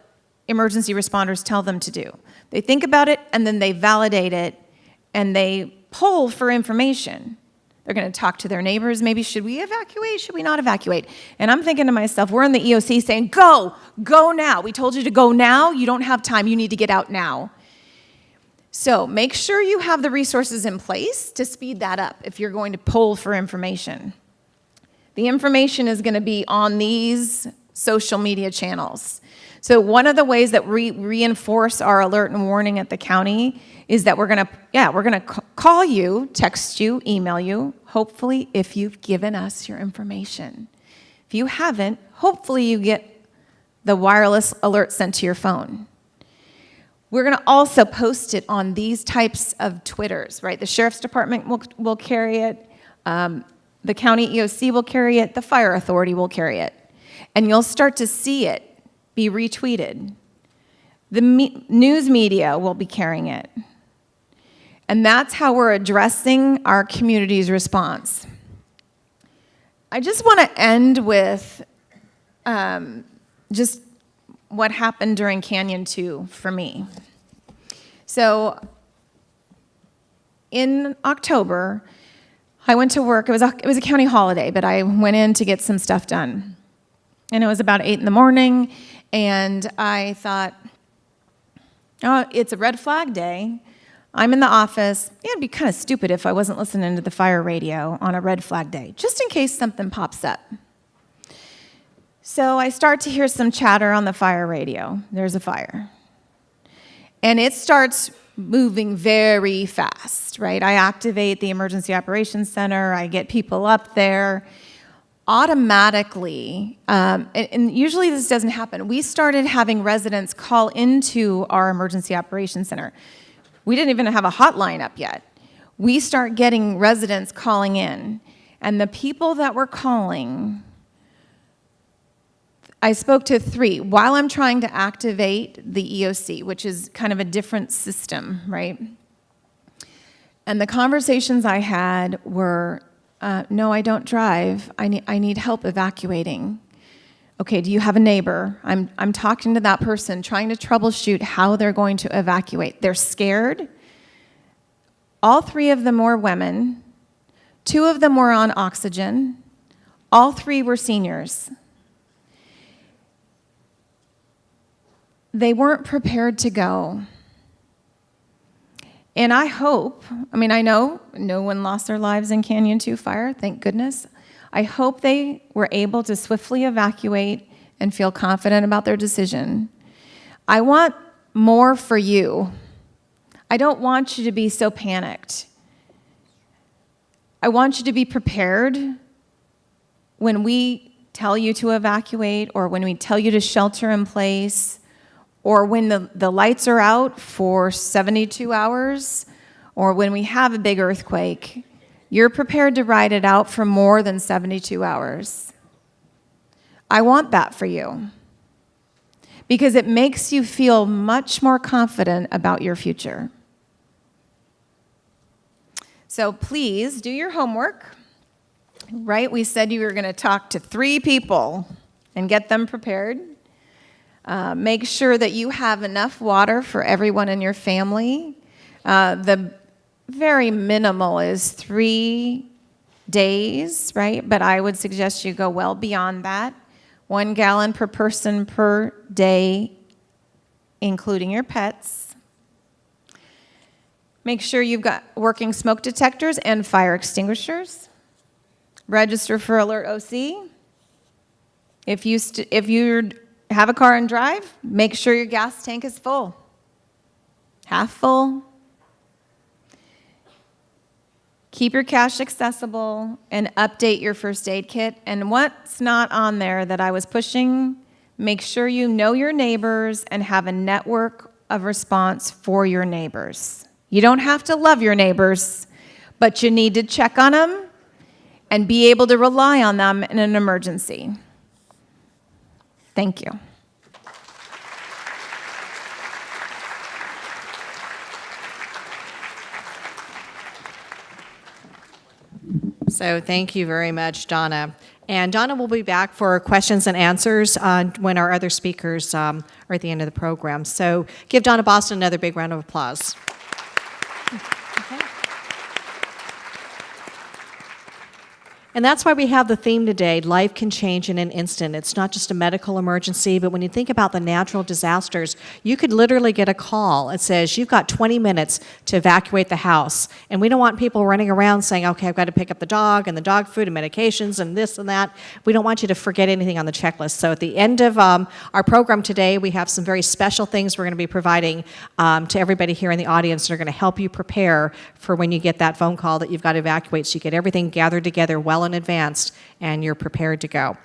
emergency responders tell them to do. They think about it and then they validate it and they poll for information. They're going to talk to their neighbors. Maybe, should we evacuate? Should we not evacuate? And I'm thinking to myself, we're in the EOC saying, go now. We told you to go now. You don't have time. You need to get out now. So make sure you have the resources in place to speed that up if you're going to poll for information. The information is going to be on these social media channels. So one of the ways that we reinforce our alert and warning at the county is that we're going to call you, text you, email you, hopefully if you've given us your information. If you haven't, hopefully you get the wireless alert sent to your phone. We're going to also post it on these types of Twitters, right? The Sheriff's Department will carry it, the county EOC will carry it, the Fire Authority will carry it. And you'll start to see it be retweeted. The news media will be carrying it. And that's how we're addressing our community's response. I just want to end with just what happened during Canyon 2 for me. So in October, I went to work. It was a county holiday, but I went in to get some stuff done. And it was about 8 in the morning, and I thought, oh, it's a red flag day. I'm in the office. Yeah, it'd be kind of stupid if I wasn't listening to the fire radio on a red flag day, just in case something pops up. So I start to hear some chatter on the fire radio. There's a fire. And it starts moving very fast, right? I activate the Emergency Operations Center. I get people up there. Automatically, and usually this doesn't happen, we started having residents call into our Emergency Operations Center. We didn't even have a hotline up yet. We start getting residents calling in. And the people that were calling, I spoke to 3 while I'm trying to activate the EOC, which is kind of a different system, right? And the conversations I had were, no, I don't drive. I need help evacuating. Okay, do you have a neighbor? I'm talking to that person, trying to troubleshoot how they're going to evacuate. They're scared. All 3 of them were women. 2 of them were on oxygen. All 3 were seniors. They weren't prepared to go. And I hope, I know no one lost their lives in Canyon 2 fire, thank goodness. I hope they were able to swiftly evacuate and feel confident about their decision. I want more for you. I don't want you to be so panicked. I want you to be prepared when we tell you to evacuate, or when we tell you to shelter in place, or when the lights are out for 72 hours, or when we have a big earthquake. You're prepared to ride it out for more than 72 hours. I want that for you, because it makes you feel much more confident about your future. So please do your homework, right? We said you were going to talk to 3 people and get them prepared. Make sure that you have enough water for everyone in your family. The very minimal is 3 days, right? But I would suggest you go well beyond that. 1 gallon per person per day, including your pets. Make sure you've got working smoke detectors and fire extinguishers. Register for Alert OC. If you have a car and drive, make sure your gas tank is full. Half full. Keep your cash accessible and update your first aid kit. And what's not on there that I was pushing, make sure you know your neighbors and have a network of response for your neighbors. You don't have to love your neighbors, but you need to check on them and be able to rely on them in an emergency. Thank you. So thank you very much, Donna. And Donna will be back for questions and answers when our other speakers are at the end of the program. So give Donna Boston another big round of applause. Okay. And that's why we have the theme today, life can change in an instant. It's not just a medical emergency, but when you think about the natural disasters, you could literally get a call that says, you've got 20 minutes to evacuate the house. And we don't want people running around saying, okay, I've got to pick up the dog and the dog food and medications and this and that. We don't want you to forget anything on the checklist. So at the end of our program today, we have some very special things we're going to be providing to everybody here in the audience that are going to help you prepare for when you get that phone call that you've got to evacuate, so you get everything gathered together well in advance and you're prepared to go.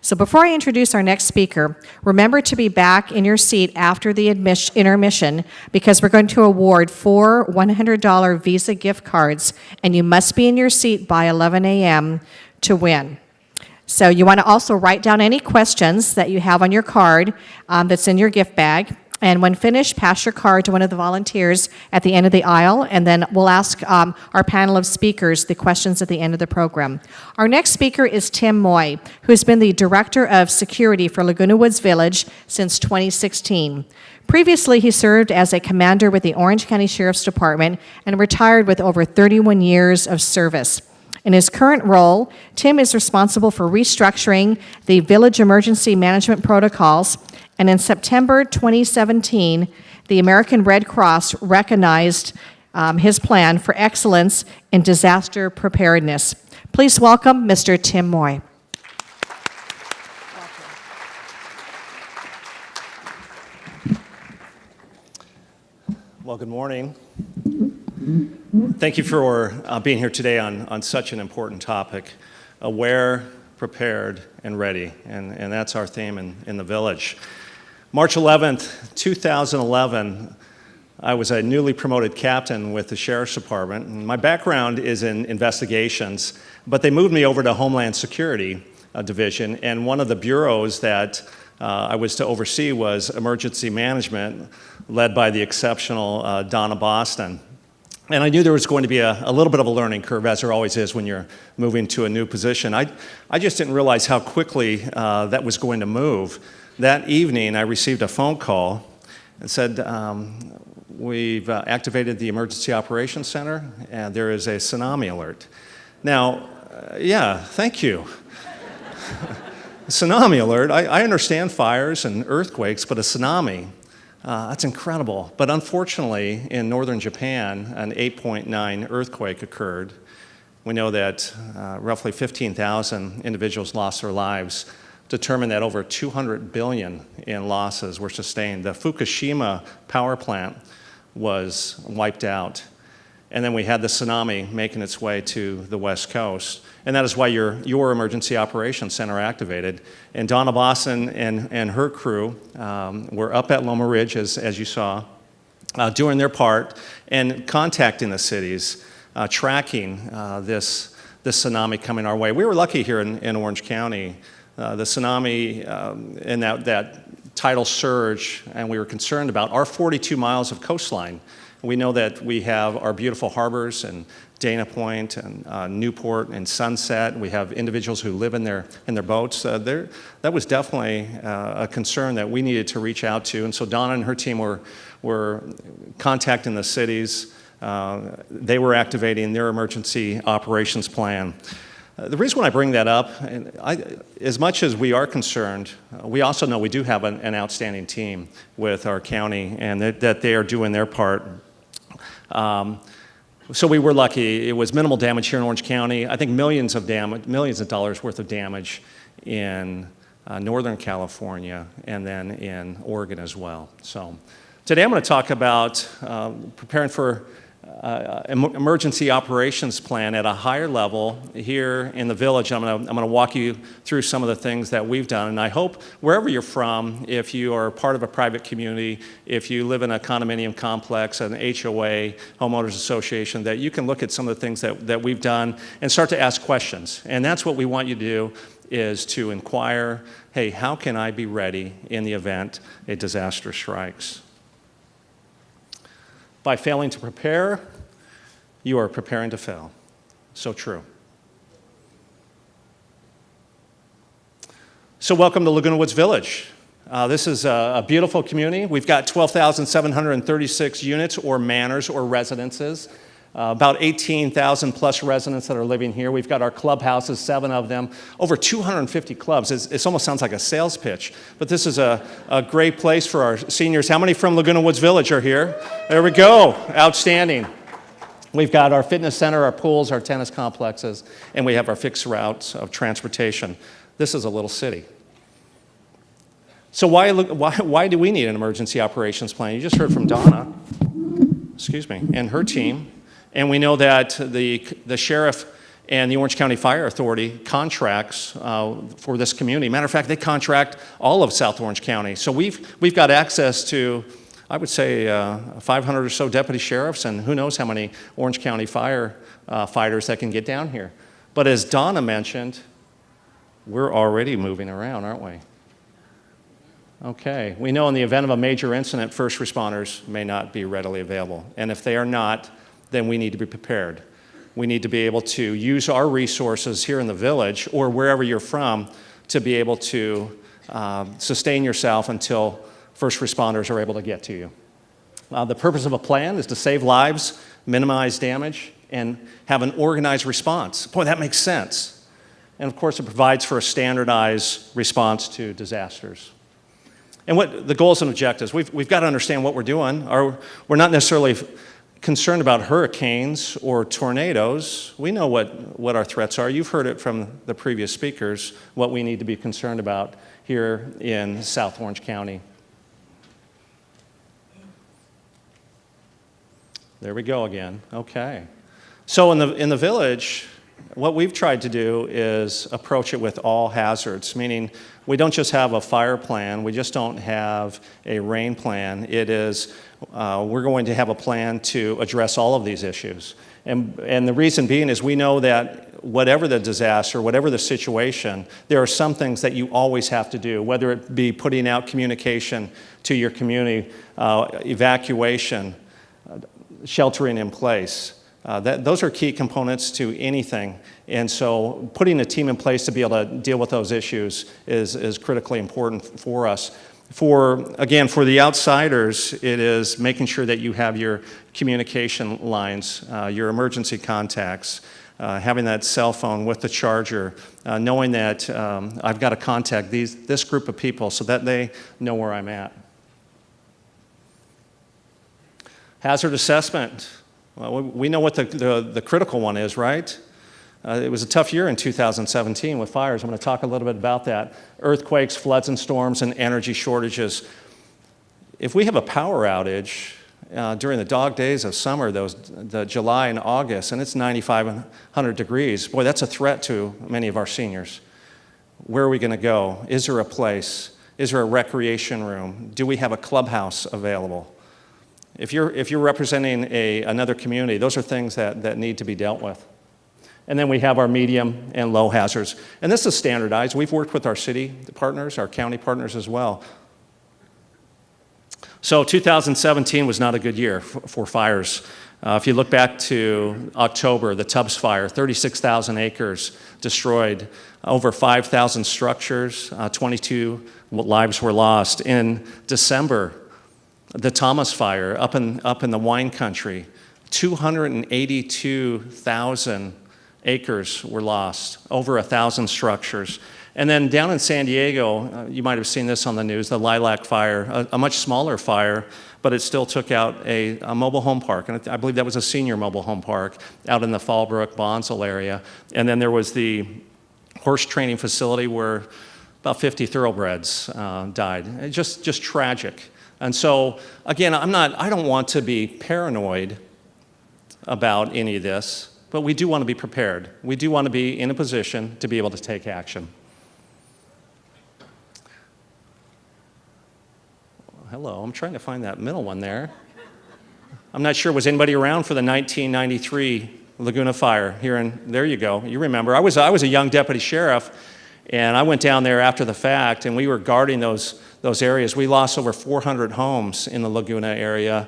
So before I introduce our next speaker, remember to be back in your seat after the intermission, because we're going to award 4 $100 Visa gift cards, and you must be in your seat by 11 a.m. to win. So you want to also write down any questions that you have on your card that's in your gift bag. And when finished, pass your card to one of the volunteers at the end of the aisle, and then we'll ask our panel of speakers the questions at the end of the program. Our next speaker is Tim Moy, who's been the Director of Security for Laguna Woods Village since 2016. Previously, he served as a commander with the Orange County Sheriff's Department and retired with over 31 years of service. In his current role, Tim is responsible for restructuring the village emergency management protocols, and in September 2017, the American Red Cross recognized his plan for excellence in disaster preparedness. Please welcome Mr. Tim Moy. Well, good morning. Thank you for being here today on such an important topic, aware, prepared, and ready. And that's our theme in the village. March 11th, 2011, I was a newly promoted captain with the Sheriff's Department. And my background is in investigations, but they moved me over to Homeland Security Division, and one of the bureaus that I was to oversee was emergency management, led by the exceptional Donna Boston. And I knew there was going to be a little bit of a learning curve, as there always is when you're moving to a new position. I just didn't realize how quickly that was going to move. That evening, I received a phone call and said, we've activated the Emergency Operations Center, and there is a tsunami alert. Now, yeah, thank you. Tsunami alert, I understand fires and earthquakes, but a tsunami, that's incredible. But unfortunately, in northern Japan, an 8.9 earthquake occurred. We know that roughly 15,000 individuals lost their lives, determined that over 200 billion in losses were sustained. The Fukushima power plant was wiped out. And then we had the tsunami making its way to the West Coast. And that is why your Emergency Operations Center activated. And Donna Boston and her crew were up at Loma Ridge, as you saw, doing their part and contacting the cities, tracking this tsunami coming our way. We were lucky here in Orange County. The tsunami and that tidal surge, and we were concerned about our 42 miles of coastline. We know that we have our beautiful harbors and Dana Point and Newport and Sunset. We have individuals who live in their boats. That was definitely a concern that we needed to reach out to. And so Donna and her team were contacting the cities. They were activating their emergency operations plan. The reason why I bring that up, as much as we are concerned, we also know we do have an outstanding team with our county, and that they are doing their part. So we were lucky. It was minimal damage here in Orange County. I think millions of dollars worth of damage in Northern California and then in Oregon as well. So today I'm going to talk about preparing for emergency operations plan at a higher level here in the village. I'm going to walk you through some of the things that we've done, and I hope wherever you're from, if you are part of a private community, if you live in a condominium complex, an HOA, homeowners association, that you can look at some of the things that we've done and start to ask questions. And that's what we want you to do, is to inquire, hey, how can I be ready in the event a disaster strikes? By failing to prepare, you are preparing to fail. So true. So welcome to Laguna Woods Village. This is a beautiful community. We've got 12,736 units or manors or residences. About 18,000 plus residents that are living here. We've got our clubhouses, 7 of them, over 250 clubs. It almost sounds like a sales pitch, but this is a great place for our seniors. How many from Laguna Woods Village are here? There we go, outstanding. We've got our fitness center, our pools, our tennis complexes, and we have our fixed routes of transportation. This is a little city. So why do we need an emergency operations plan? You just heard from Donna, and her team. And we know that the sheriff and the Orange County Fire Authority contracts for this community. Matter of fact, they contract all of South Orange County. So we've got access to, I would say, 500 or so deputy sheriffs, and who knows how many Orange County fire fighters that can get down here. But as Donna mentioned, we're already moving around, aren't we? Okay. We know in the event of a major incident, first responders may not be readily available. And if they are not, then we need to be prepared. We need to be able to use our resources here in the village or wherever you're from to be able to sustain yourself until first responders are able to get to you. The purpose of a plan is to save lives, minimize damage, and have an organized response. Boy, that makes sense. And of course, it provides for a standardized response to disasters. And what the goals and objectives, we've got to understand what we're doing. We're not necessarily concerned about hurricanes or tornadoes, we know what our threats are. You've heard it from the previous speakers, what we need to be concerned about here in South Orange County. There we go again. Okay. So in the village, what we've tried to do is approach it with all hazards, meaning we don't just have a fire plan, we just don't have a rain plan. It is, we're going to have a plan to address all of these issues. And the reason being is we know that whatever the disaster, whatever the situation, there are some things that you always have to do, whether it be putting out communication to your community, evacuation, sheltering in place. Those are key components to anything. And so putting a team in place to be able to deal with those issues is critically important for us. Again, for the outsiders, it is making sure that you have your communication lines, your emergency contacts, having that cell phone with the charger, knowing that I've got to contact this group of people so that they know where I'm at. Hazard assessment. Well, we know what the critical one is, right? It was a tough year in 2017 with fires. I'm going to talk a little bit about that. Earthquakes, floods and storms, and energy shortages. If we have a power outage during the dog days of summer, the July and August, and it's 95 and 100 degrees, boy, that's a threat to many of our seniors. Where are we going to go? Is there a place? Is there a recreation room? Do we have a clubhouse available? If you're representing another community, those are things that need to be dealt with. And then we have our medium and low hazards. And this is standardized. We've worked with our city partners, our county partners as well. So 2017 was not a good year for fires. If you look back to October, the Tubbs fire, 36,000 acres destroyed, over 5,000 structures, 22 lives were lost. In December, the Thomas fire up in the wine country, 282,000 acres were lost, over 1,000 structures. And then down in San Diego, you might have seen this on the news, the Lilac fire, a much smaller fire, but it still took out a mobile home park. And I believe that was a senior mobile home park out in the Fallbrook, Bonsall area. And then there was the horse training facility where about 50 thoroughbreds died. It's just tragic. And so, again, I don't want to be paranoid about any of this, but we do want to be prepared. We do want to be in a position to be able to take action. Hello, I'm trying to find that middle one there. I'm not sure, was anybody around for the 1993 Laguna fire here there you go, you remember. I was a young deputy sheriff, and I went down there after the fact, and we were guarding those areas. We lost over 400 homes in the Laguna area.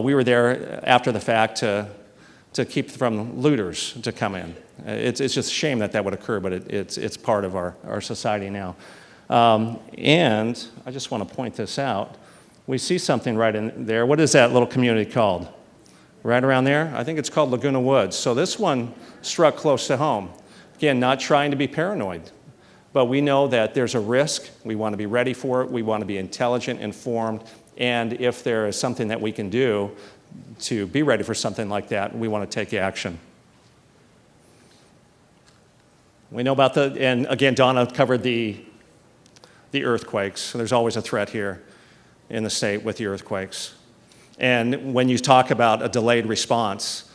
We were there after the fact to keep from looters to come in. It's just a shame that would occur, but it's part of our society now. And I just want to point this out. We see something right in there. What is that little community called? Right around there? I think it's called Laguna Woods. So this one struck close to home. Again, not trying to be paranoid, but we know that there's a risk. We want to be ready for it. We want to be intelligent, informed, and if there is something that we can do to be ready for something like that, we want to take action. We know about and again, Donna covered the earthquakes. So there's always a threat here in the state with the earthquakes. And when you talk about a delayed response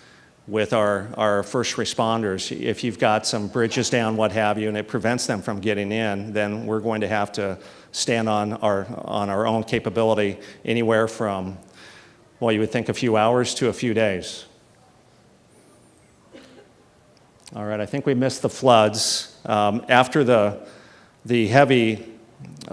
with our first responders, if you've got some bridges down, what have you, and it prevents them from getting in, then we're going to have to stand on our own capability anywhere from, well, you would think a few hours to a few days. All right, I think we missed the floods. After the heavy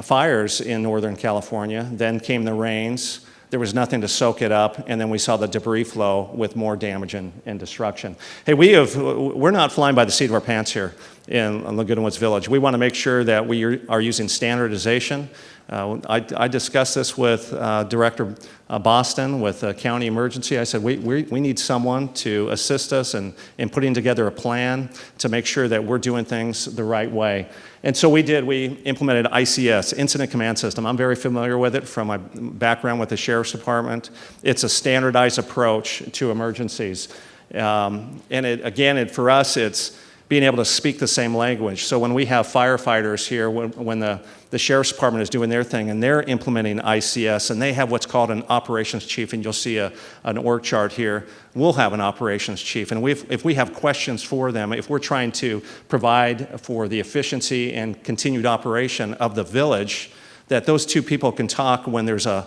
fires in Northern California, then came the rains. There was nothing to soak it up, and then we saw the debris flow with more damage and destruction. Hey, we're not flying by the seat of our pants here in Laguna Woods Village. We want to make sure that we are using standardization. I discussed this with Director Boston, with County Emergency. I said, we need someone to assist us in putting together a plan to make sure that we're doing things the right way. And so we did. We implemented ICS, Incident Command System. I'm very familiar with it from my background with the Sheriff's Department. It's a standardized approach to emergencies. And for us, it's being able to speak the same language. So when we have firefighters here, when the Sheriff's Department is doing their thing and they're implementing ICS and they have what's called an operations chief, and you'll see an org chart here, we'll have an operations chief. And if we have questions for them, if we're trying to provide for the efficiency and continued operation of the village, that those two people can talk when there's a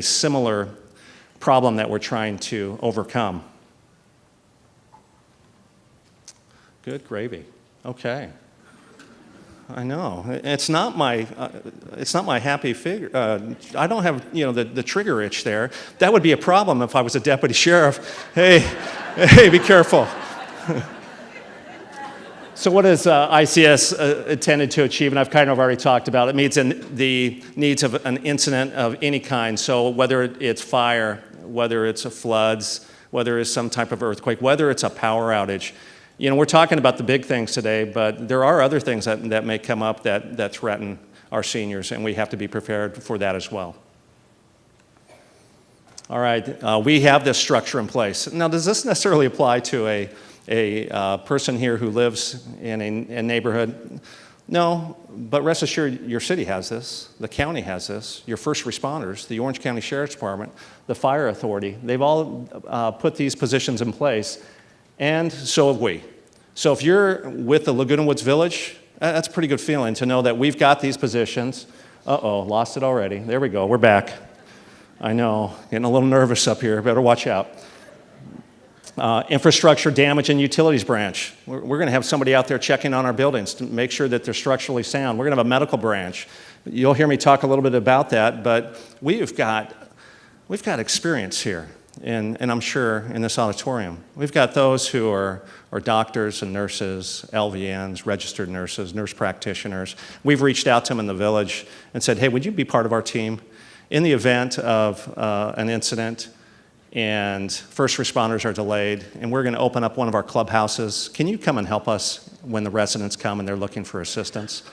similar problem that we're trying to overcome. Good gravy. Okay. I know. It's not my happy figure. I don't have the trigger itch there. That would be a problem if I was a deputy sheriff. Hey, be careful. So what is ICS intended to achieve? And I've kind of already talked about it. It meets the needs of an incident of any kind. So whether it's fire, whether it's floods, whether it's some type of earthquake, whether it's a power outage. We're talking about the big things today, but there are other things that may come up that threaten our seniors, and we have to be prepared for that as well. All right, we have this structure in place. Now, does this necessarily apply to a person here who lives in a neighborhood? No, but rest assured, your city has this, the county has this, your first responders, the Orange County Sheriff's Department, the Fire Authority, they've all put these positions in place. And so have we. So if you're with the Laguna Woods Village, that's a pretty good feeling to know that we've got these positions. Uh-oh, lost it already. There we go, we're back. I know, getting a little nervous up here, better watch out. Infrastructure damage and utilities branch. We're gonna have somebody out there checking on our buildings to make sure that they're structurally sound. We're gonna have a medical branch. You'll hear me talk a little bit about that, but we've got experience here. And I'm sure in this auditorium. We've got those who are doctors and nurses, LVNs, registered nurses, nurse practitioners. We've reached out to them in the village and said, hey, would you be part of our team? In the event of an incident and first responders are delayed, and we're gonna open up one of our clubhouses, can you come and help us when the residents come and they're looking for assistance?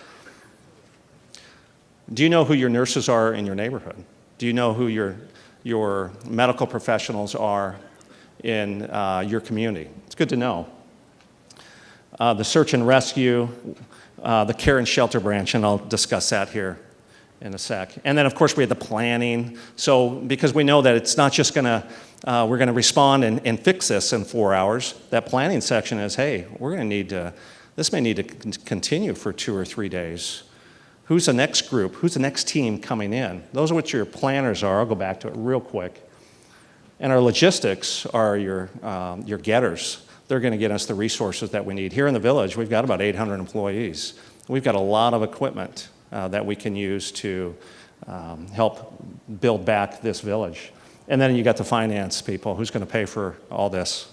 Do you know who your nurses are in your neighborhood? Do you know who your medical professionals are in your community? It's good to know. The search and rescue, the care and shelter branch, and I'll discuss that here in a sec. And then of course we have the planning. So because we know that it's not just we're gonna respond and fix this in 4 hours, that planning section is, hey, this may need to continue for 2 or 3 days. Who's the next group? Who's the next team coming in? Those are what your planners are. I'll go back to it real quick. And our logistics are your getters. They're going to get us the resources that we need. Here in the village, we've got about 800 employees. We've got a lot of equipment that we can use to help build back this village. And then you got the finance people. Who's going to pay for all this?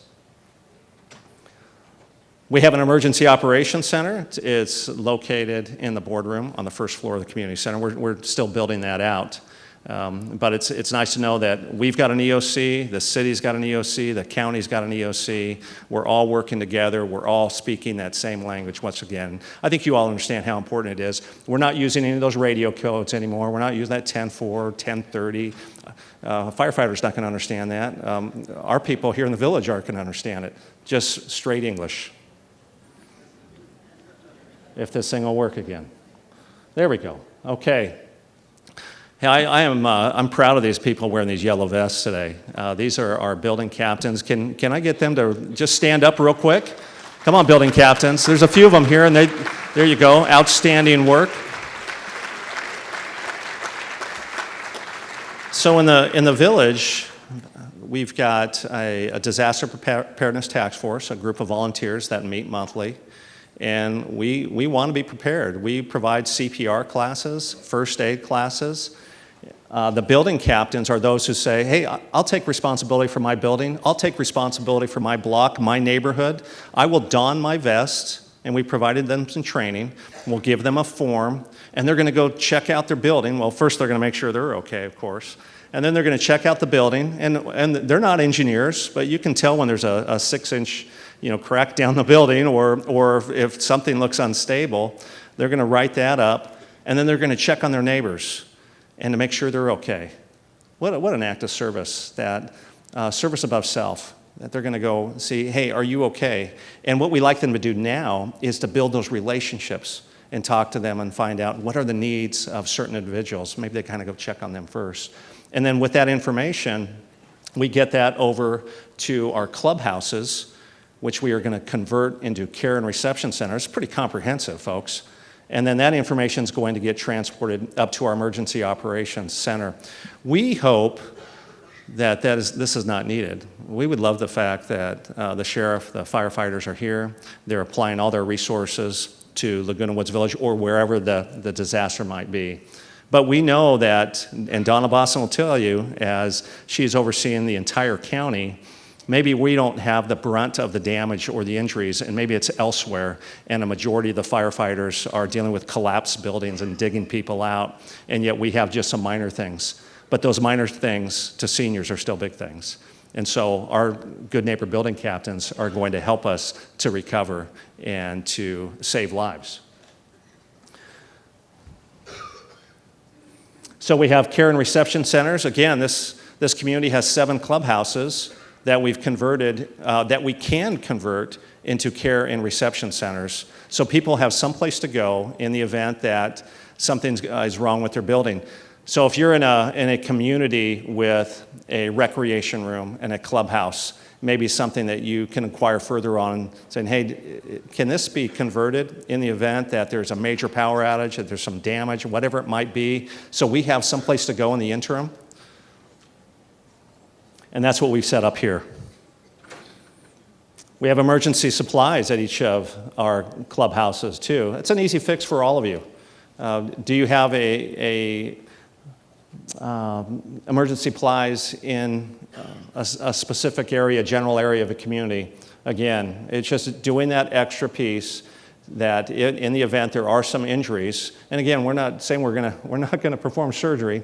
We have an emergency operations center. It's located in the boardroom on the first floor of the community center. We're still building that out. But it's nice to know that we've got an EOC, the city's got an EOC, the county's got an EOC. We're all working together. We're all speaking that same language once again. I think you all understand how important it is. We're not using any of those radio codes anymore. We're not using that 10-4, 10-30. Firefighters not going to understand that. Our people here in the village aren't going to understand it. Just straight English. If this thing will work again. There we go. Okay. Hey, I'm proud of these people wearing these yellow vests today. These are our building captains. Can I get them to just stand up real quick? Come on, building captains. There's a few of them here, and there you go. Outstanding work. So in the village, we've got a disaster preparedness task force, a group of volunteers that meet monthly. And we want to be prepared. We provide CPR classes, first aid classes. The building captains are those who say, hey, I'll take responsibility for my building. I'll take responsibility for my block, my neighborhood. I will don my vest and we provided them some training. We'll give them a form, and they're going to go check out their building. Well, first they're going to make sure they're okay, of course. And then they're going to check out the building, and they're not engineers, but you can tell when there's a 6-inch crack down the building, or if something looks unstable. They're going to write that up, and then they're going to check on their neighbors and to make sure they're okay. What an act of service, that service above self, that they're going to go see, hey, are you okay? And what we like them to do now is to build those relationships and talk to them and find out what are the needs of certain individuals. Maybe they kind of go check on them first. And then with that information, we get that over to our clubhouses, which we are going to convert into care and reception centers. Pretty comprehensive, folks. And then that information is going to get transported up to our emergency operations center. We hope that this is not needed. We would love the fact that the sheriff, the firefighters are here. They're applying all their resources to Laguna Woods Village or wherever the disaster might be. But we know that, and Donna Boston will tell you, as she's overseeing the entire county, maybe we don't have the brunt of the damage or the injuries, and maybe it's elsewhere, and a majority of the firefighters are dealing with collapsed buildings and digging people out, and yet we have just some minor things. But those minor things to seniors are still big things. And so our good neighbor building captains are going to help us to recover and to save lives. So we have care and reception centers. Again, this community has 7 clubhouses that we've converted, that we can convert into care and reception centers. So people have some place to go in the event that something is wrong with their building. So if you're in a community with a recreation room and a clubhouse, maybe something that you can inquire further on, saying, hey, can this be converted in the event that there's a major power outage, that there's some damage, whatever it might be, so we have some place to go in the interim? And that's what we've set up here. We have emergency supplies at each of our clubhouses, too. It's an easy fix for all of you. Do you have emergency supplies in a specific area, general area of a community? Again, it's just doing that extra piece that in the event there are some injuries, and again, we're not saying we're not gonna perform surgery,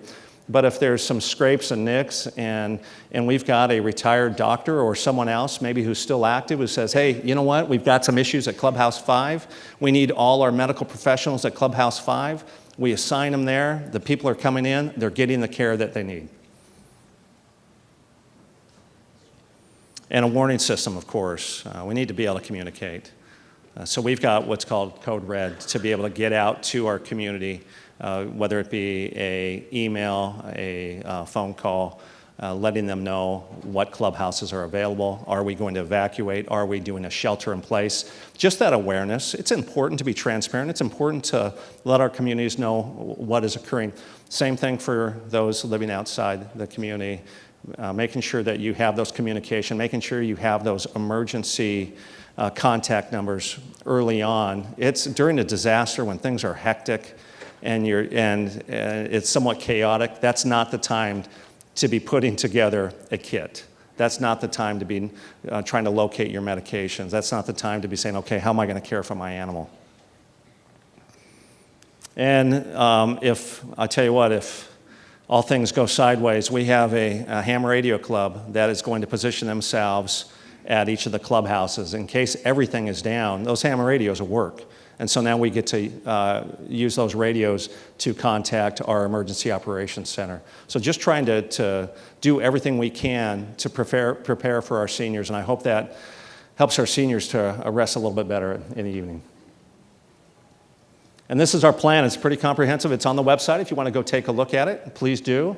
but if there's some scrapes and nicks and we've got a retired doctor or someone else maybe who's still active who says, hey, you know what, we've got some issues at Clubhouse 5, we need all our medical professionals at Clubhouse 5, we assign them there, the people are coming in, they're getting the care that they need. And a warning system, of course. We need to be able to communicate. So we've got what's called Code Red to be able to get out to our community, whether it be an email, a phone call, letting them know what clubhouses are available. Are we going to evacuate? Are we doing a shelter in place? Just that awareness. It's important to be transparent. It's important to let our communities know what is occurring. Same thing for those living outside the community. Making sure that you have those communication, making sure you have those emergency contact numbers early on. It's during a disaster when things are hectic and it's somewhat chaotic. That's not the time to be putting together a kit. That's not the time to be trying to locate your medications. That's not the time to be saying, okay, how am I going to care for my animal? And if all things go sideways, we have a ham radio club that is going to position themselves at each of the clubhouses. In case everything is down, those ham radios will work. And so now we get to use those radios to contact our emergency operations center. So just trying to do everything we can to prepare for our seniors, and I hope that helps our seniors to rest a little bit better in the evening. And this is our plan. It's pretty comprehensive. It's on the website. If you want to go take a look at it, please do.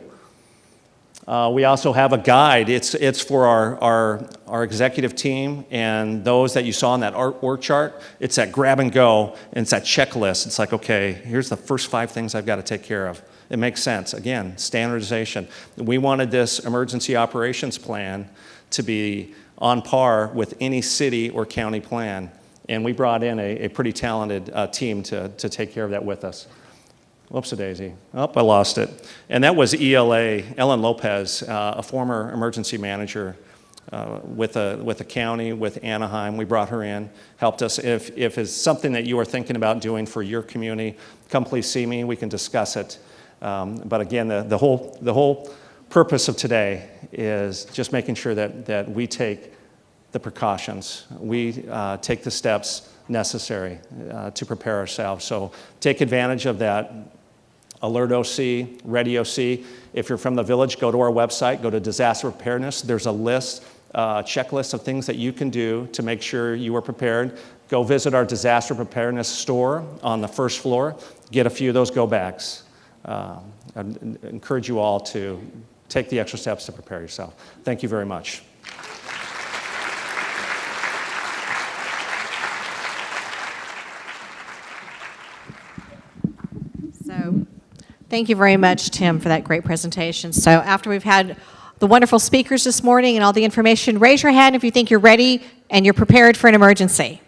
We also have a guide. It's for our executive team and those that you saw on that org chart. It's that grab and go, and it's that checklist. It's like, okay, here's the first 5 things I've got to take care of. It makes sense. Again, standardization. We wanted this emergency operations plan to be on par with any city or county plan. And we brought in a pretty talented team to take care of that with us. Whoops-a-daisy. Oh, I lost it. And that was ELA, Ellen Lopez, a former emergency manager with the county, with Anaheim. We brought her in, helped us. If it's something that you are thinking about doing for your community, come please see me. We can discuss it. But again, the whole purpose of today is just making sure that we take the precautions. We take the steps necessary to prepare ourselves. So take advantage of that Alert OC, Ready OC. If you're from the village, go to our website, go to disaster preparedness. There's a list, checklist of things that you can do to make sure you are prepared. Go visit our disaster preparedness store on the first floor. Get a few of those go bags. I encourage you all to take the extra steps to prepare yourself. Thank you very much. So, thank you very much, Tim, for that great presentation. So after we've had the wonderful speakers this morning and all the information, raise your hand if you think you're ready and you're prepared for an emergency.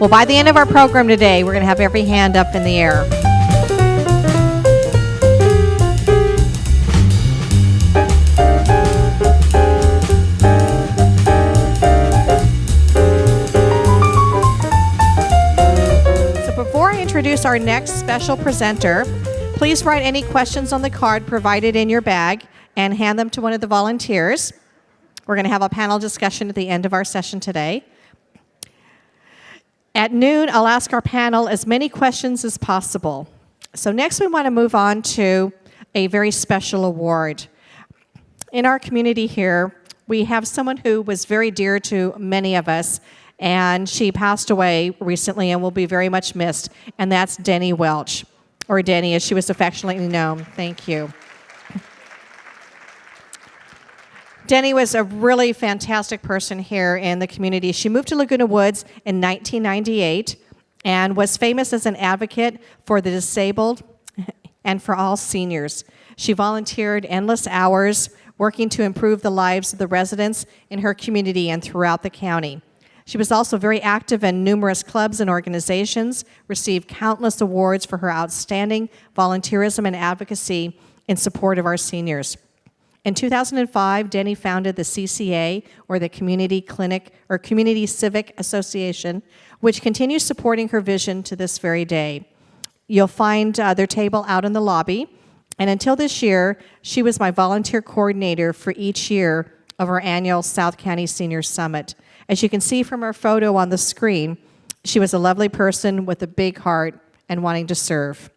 Well, by the end of our program today, we're going to have every hand up in the air. Introduce our next special presenter. Please write any questions on the card provided in your bag and hand them to one of the volunteers. We're going to have a panel discussion at the end of our session today. At noon, I'll ask our panel as many questions as possible. So next we want to move on to a very special award. In our community here, we have someone who was very dear to many of us, and she passed away recently and will be very much missed, and that's Denny Welch, or Denny as she was affectionately known. Thank you. Denny was a really fantastic person here in the community. She moved to Laguna Woods in 1998 and was famous as an advocate for the disabled and for all seniors. She volunteered endless hours working to improve the lives of the residents in her community and throughout the county. She was also very active in numerous clubs and organizations, received countless awards for her outstanding volunteerism and advocacy in support of our seniors. In 2005, Denny founded the CCA, or the Community Clinic, or Community Civic Association, which continues supporting her vision to this very day. You'll find their table out in the lobby, and until this year, she was my volunteer coordinator for each year of our annual South County Senior Summit. As you can see from her photo on the screen, she was a lovely person with a big heart and wanting to serve.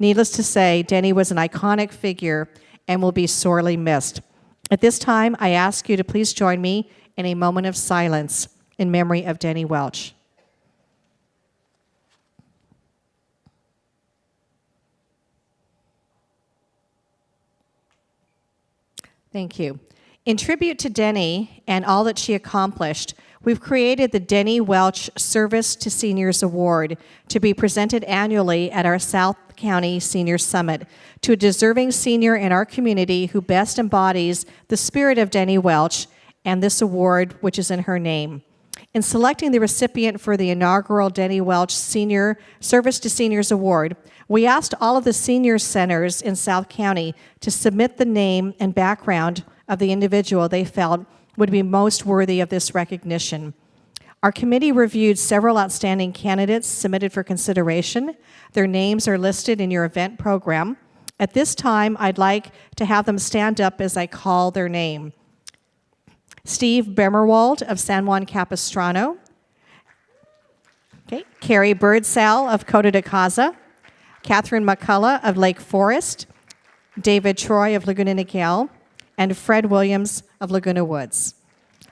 Needless to say, Denny was an iconic figure and will be sorely missed. At this time, I ask you to please join me in a moment of silence in memory of Denny Welch. Thank you. In tribute to Denny and all that she accomplished, we've created the Denny Welch Service to Seniors Award to be presented annually at our South County Senior Summit to a deserving senior in our community who best embodies the spirit of Denny Welch and this award, which is in her name. In selecting the recipient for the inaugural Denny Welch Senior Service to Seniors Award, we asked all of the senior centers in South County to submit the name and background of the individual they felt would be most worthy of this recognition. Our committee reviewed several outstanding candidates submitted for consideration. Their names are listed in your event program. At this time, I'd like to have them stand up as I call their name. Steve Bemerwald of San Juan Capistrano. Okay. Carrie Birdsall of Coto de Caza. Catherine McCullough of Lake Forest. David Troy of Laguna Niguel. And Fred Williams of Laguna Woods.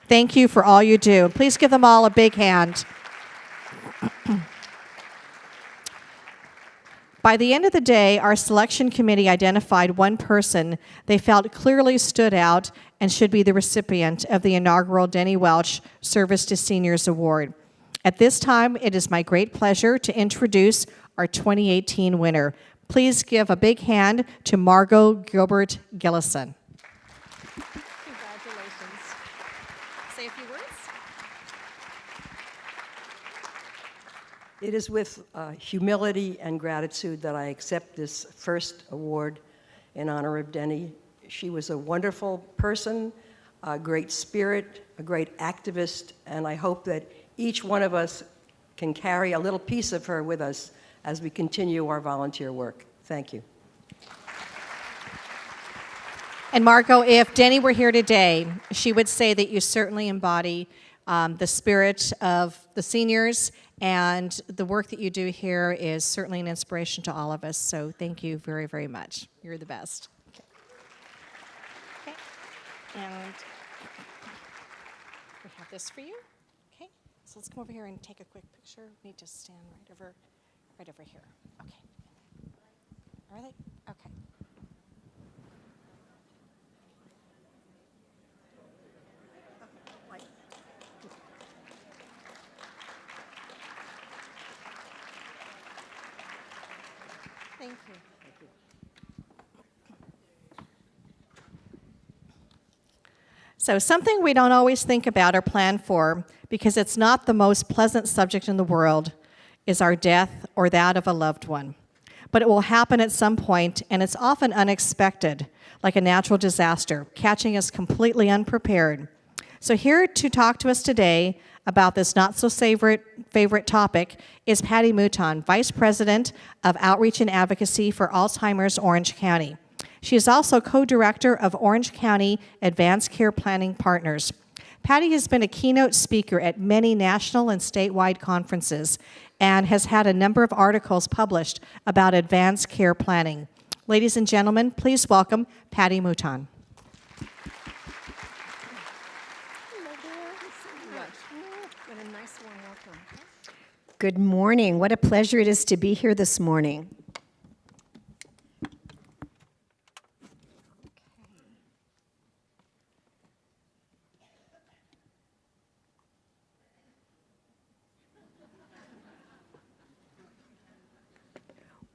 Thank you for all you do. Please give them all a big hand. By the end of the day, our selection committee identified one person they felt clearly stood out and should be the recipient of the inaugural Denny Welch Service to Seniors Award. At this time, it is my great pleasure to introduce our 2018 winner. Please give a big hand to Margot Gilbert Gillison. Congratulations. Say a few words. It is with humility and gratitude that I accept this first award in honor of Denny. She was a wonderful person, a great spirit, a great activist, and I hope that each one of us can carry a little piece of her with us as we continue our volunteer work. Thank you. And Marco, if Denny were here today, she would say that you certainly embody the spirit of the seniors, and the work that you do here is certainly an inspiration to all of us. So thank you very, very much. You're the best. Okay. And we have this for you. Okay. So let's come over here and take a quick picture. We need to stand right over here. Okay. Are they? Okay. Thank you. So something we don't always think about or plan for, because it's not the most pleasant subject in the world, is our death or that of a loved one. But it will happen at some point, and it's often unexpected, like a natural disaster, catching us completely unprepared. So here to talk to us today about this not-so-favorite topic is Patty Mouton, Vice President of Outreach and Advocacy for Alzheimer's Orange County. She is also co-director of Orange County Advanced Care Planning Partners. Patty has been a keynote speaker at many national and statewide conferences and has had a number of articles published about advanced care planning. Ladies and gentlemen, please welcome Patty Mouton. Good morning. What a pleasure it is to be here this morning.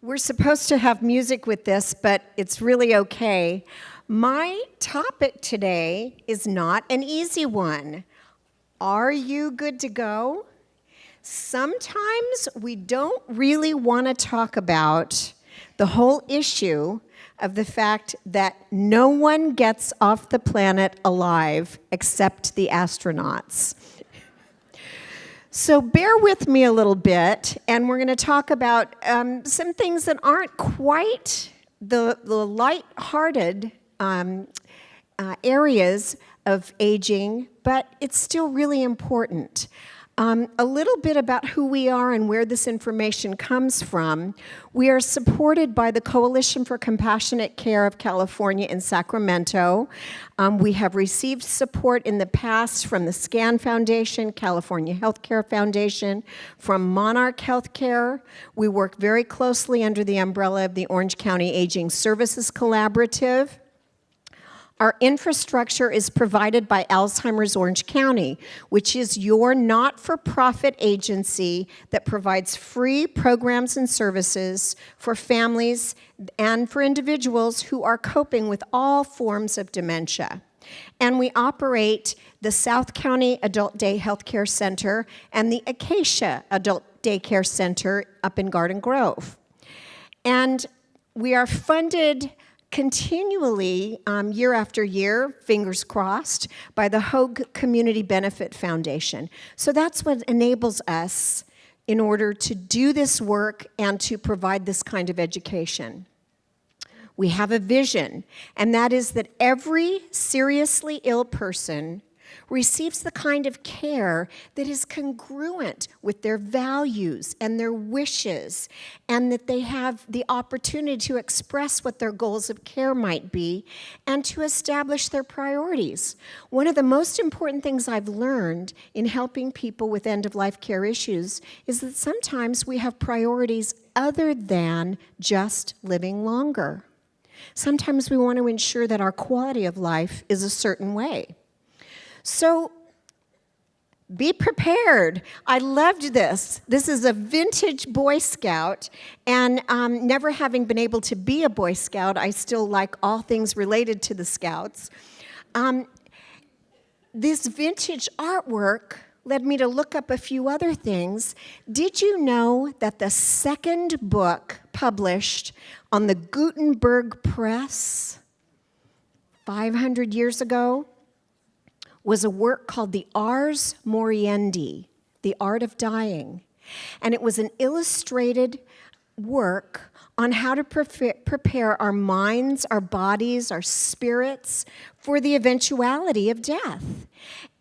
We're supposed to have music with this, but it's really okay. My topic today is not an easy one. Are you good to go? Sometimes we don't really want to talk about the whole issue of the fact that no one gets off the planet alive except the astronauts. So bear with me a little bit, and we're going to talk about some things that aren't quite the light-hearted areas of aging, but it's still really important. A little bit about who we are and where this information comes from. We are supported by the Coalition for Compassionate Care of California in Sacramento. We have received support in the past from the SCAN Foundation, California Healthcare Foundation, from Monarch Healthcare. We work very closely under the umbrella of the Orange County Aging Services Collaborative. Our infrastructure is provided by Alzheimer's Orange County, which is your not-for-profit agency that provides free programs and services for families and for individuals who are coping with all forms of dementia. And we operate the South County Adult Day Healthcare Center and the Acacia Adult Daycare Center up in Garden Grove. And we are funded continually, year after year, fingers crossed, by the Hogue Community Benefit Foundation. So that's what enables us in order to do this work and to provide this kind of education. We have a vision, and that is that every seriously ill person receives the kind of care that is congruent with their values and their wishes, and that they have the opportunity to express what their goals of care might be and to establish their priorities. One of the most important things I've learned in helping people with end-of-life care issues is that sometimes we have priorities other than just living longer. Sometimes we want to ensure that our quality of life is a certain way. So be prepared. I loved this. This is a vintage Boy Scout, and never having been able to be a Boy Scout, I still like all things related to the Scouts. This vintage artwork led me to look up a few other things. Did you know that the second book published on the Gutenberg press 500 years ago was a work called the Ars Moriendi, The Art of Dying. And it was an illustrated work on how to prepare our minds, our bodies, our spirits for the eventuality of death.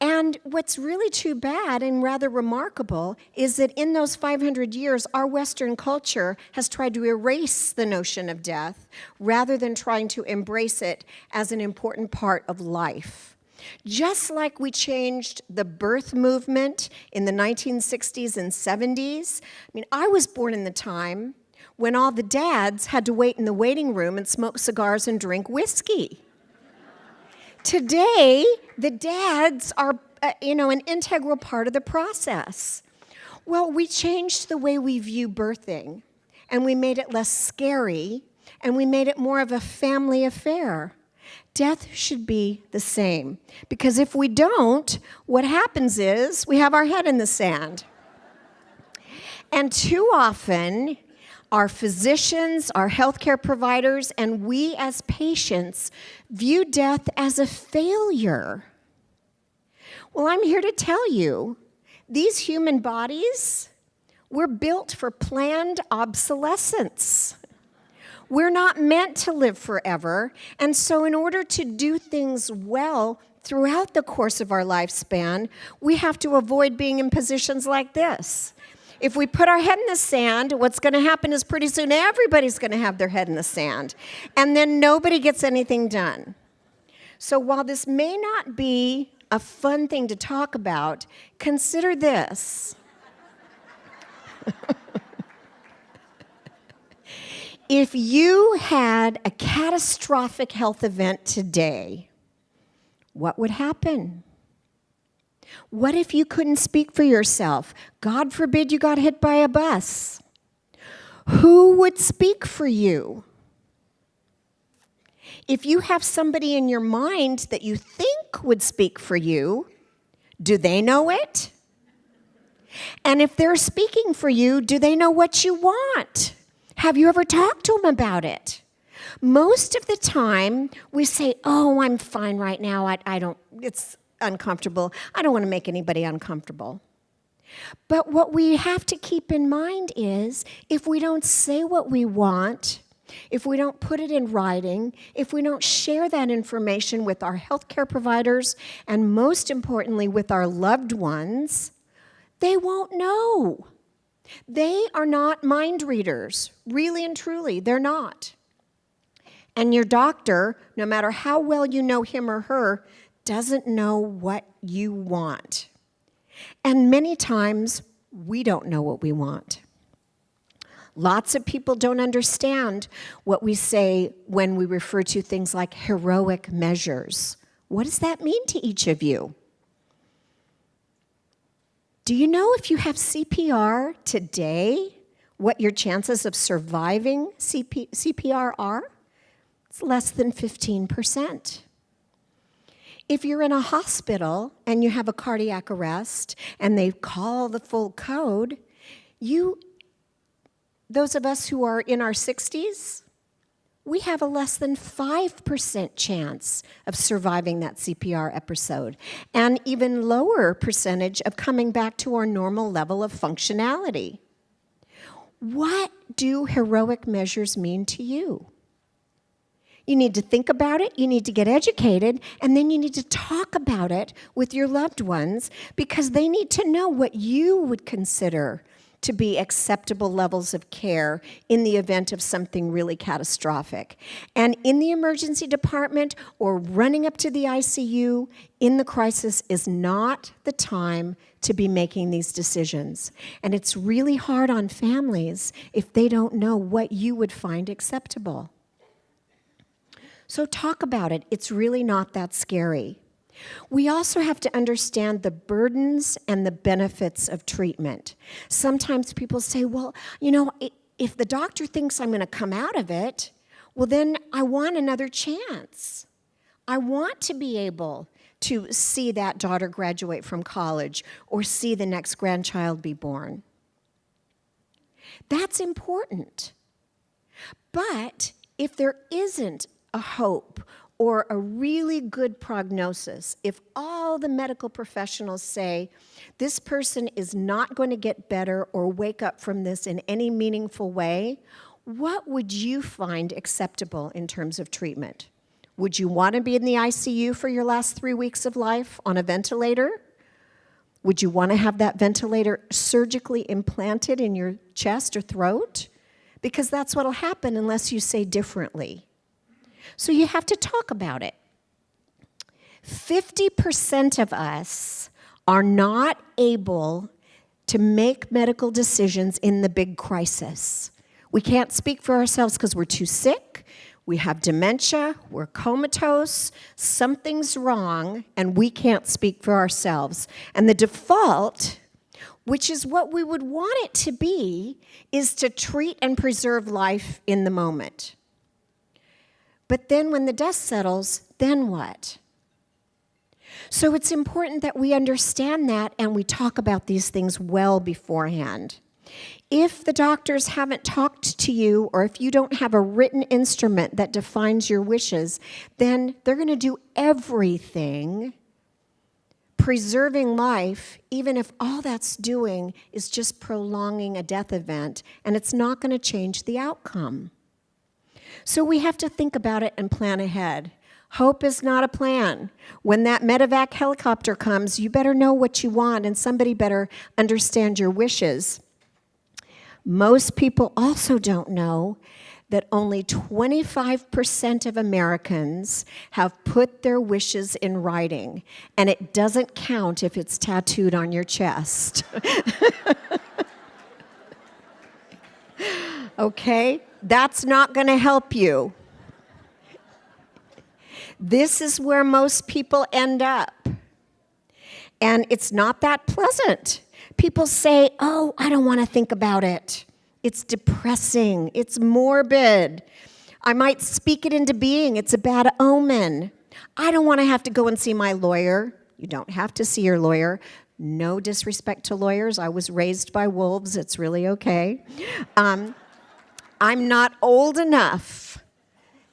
And what's really too bad and rather remarkable is that in those 500 years, our Western culture has tried to erase the notion of death rather than trying to embrace it as an important part of life. Just like we changed the birth movement in the 1960s and 70s. I mean, I was born in the time when all the dads had to wait in the waiting room and smoke cigars and drink whiskey. Today, the dads are, an integral part of the process. Well, we changed the way we view birthing, and we made it less scary, and we made it more of a family affair. Death should be the same, because if we don't, what happens is we have our head in the sand. And too often, our physicians, our healthcare providers, and we as patients view death as a failure. Well, I'm here to tell you, these human bodies were built for planned obsolescence. We're not meant to live forever, and so in order to do things well throughout the course of our lifespan, we have to avoid being in positions like this. If we put our head in the sand, what's going to happen is pretty soon everybody's going to have their head in the sand, and then nobody gets anything done. So while this may not be a fun thing to talk about, consider this. If you had a catastrophic health event today, what would happen? What if you couldn't speak for yourself? God forbid you got hit by a bus. Who would speak for you? If you have somebody in your mind that you think would speak for you, do they know it? And if they're speaking for you, do they know what you want? Have you ever talked to them about it? Most of the time, we say, oh, I'm fine right now. I don't, it's uncomfortable. I don't want to make anybody uncomfortable. But what we have to keep in mind is if we don't say what we want, if we don't put it in writing, if we don't share that information with our healthcare providers, and most importantly with our loved ones, they won't know. They are not mind readers, really and truly, they're not. And your doctor, no matter how well you know him or her, doesn't know what you want. And many times, we don't know what we want. Lots of people don't understand what we say when we refer to things like heroic measures. What does that mean to each of you? Do you know if you have CPR today, what your chances of surviving CPR are? It's less than 15%. If you're in a hospital and you have a cardiac arrest and they call the full code, those of us who are in our 60s, we have a less than 5% chance of surviving that CPR episode, and even lower percentage of coming back to our normal level of functionality. What do heroic measures mean to you? You need to think about it, you need to get educated, and then you need to talk about it with your loved ones because they need to know what you would consider to be acceptable levels of care in the event of something really catastrophic. And in the emergency department or running up to the ICU in the crisis is not the time to be making these decisions. And it's really hard on families if they don't know what you would find acceptable. So talk about it. It's really not that scary. We also have to understand the burdens and the benefits of treatment. Sometimes people say, well, if the doctor thinks I'm going to come out of it, well, then I want another chance. I want to be able to see that daughter graduate from college or see the next grandchild be born. That's important. But if there isn't a hope or a really good prognosis, if all the medical professionals say this person is not going to get better or wake up from this in any meaningful way, what would you find acceptable in terms of treatment? Would you want to be in the ICU for your last 3 weeks of life on a ventilator? Would you want to have that ventilator surgically implanted in your chest or throat? Because that's what will happen unless you say differently. So you have to talk about it. 50% of us are not able to make medical decisions in the big crisis. We can't speak for ourselves because we're too sick, we have dementia, we're comatose, something's wrong, and we can't speak for ourselves. And the default, which is what we would want it to be, is to treat and preserve life in the moment. But then when the dust settles, then what? So it's important that we understand that and we talk about these things well beforehand. If the doctors haven't talked to you, or if you don't have a written instrument that defines your wishes, then they're going to do everything preserving life, even if all that's doing is just prolonging a death event, and it's not going to change the outcome. So we have to think about it and plan ahead. Hope is not a plan. When that medevac helicopter comes, you better know what you want, and somebody better understand your wishes. Most people also don't know that only 25% of Americans have put their wishes in writing, and it doesn't count if it's tattooed on your chest. Okay? That's not going to help you. This is where most people end up. And it's not that pleasant. People say, oh, I don't want to think about it. It's depressing. It's morbid. I might speak it into being. It's a bad omen. I don't want to have to go and see my lawyer. You don't have to see your lawyer. No disrespect to lawyers. I was raised by wolves. It's really okay. I'm not old enough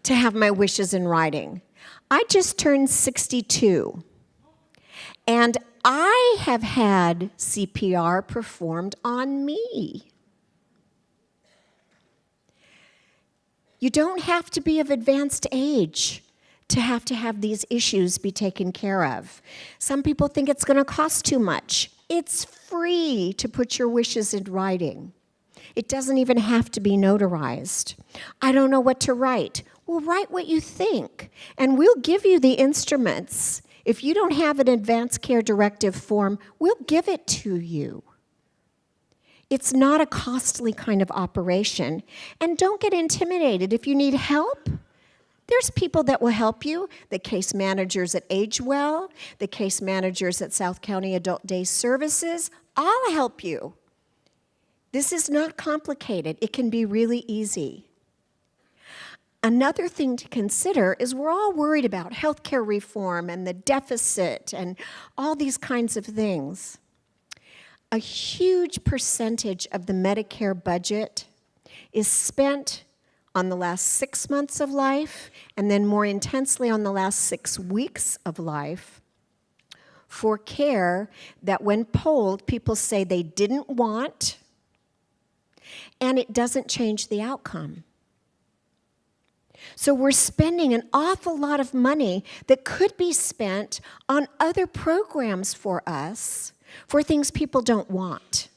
to have my wishes in writing. I just turned 62. And I have had CPR performed on me. You don't have to be of advanced age to have these issues be taken care of. Some people think it's going to cost too much. It's free to put your wishes in writing. It doesn't even have to be notarized. I don't know what to write. Well, write what you think, and we'll give you the instruments. If you don't have an advanced care directive form, we'll give it to you. It's not a costly kind of operation. And don't get intimidated. If you need help, there's people that will help you. The case managers at AgeWell, the case managers at South County Adult Day Services, I'll help you. This is not complicated. It can be really easy. Another thing to consider is we're all worried about healthcare reform and the deficit and all these kinds of things. A huge percentage of the Medicare budget is spent on the last 6 months of life, and then more intensely on the last 6 weeks of life, for care that when polled, people say they didn't want, and it doesn't change the outcome. So we're spending an awful lot of money that could be spent on other programs for us, for things people don't want.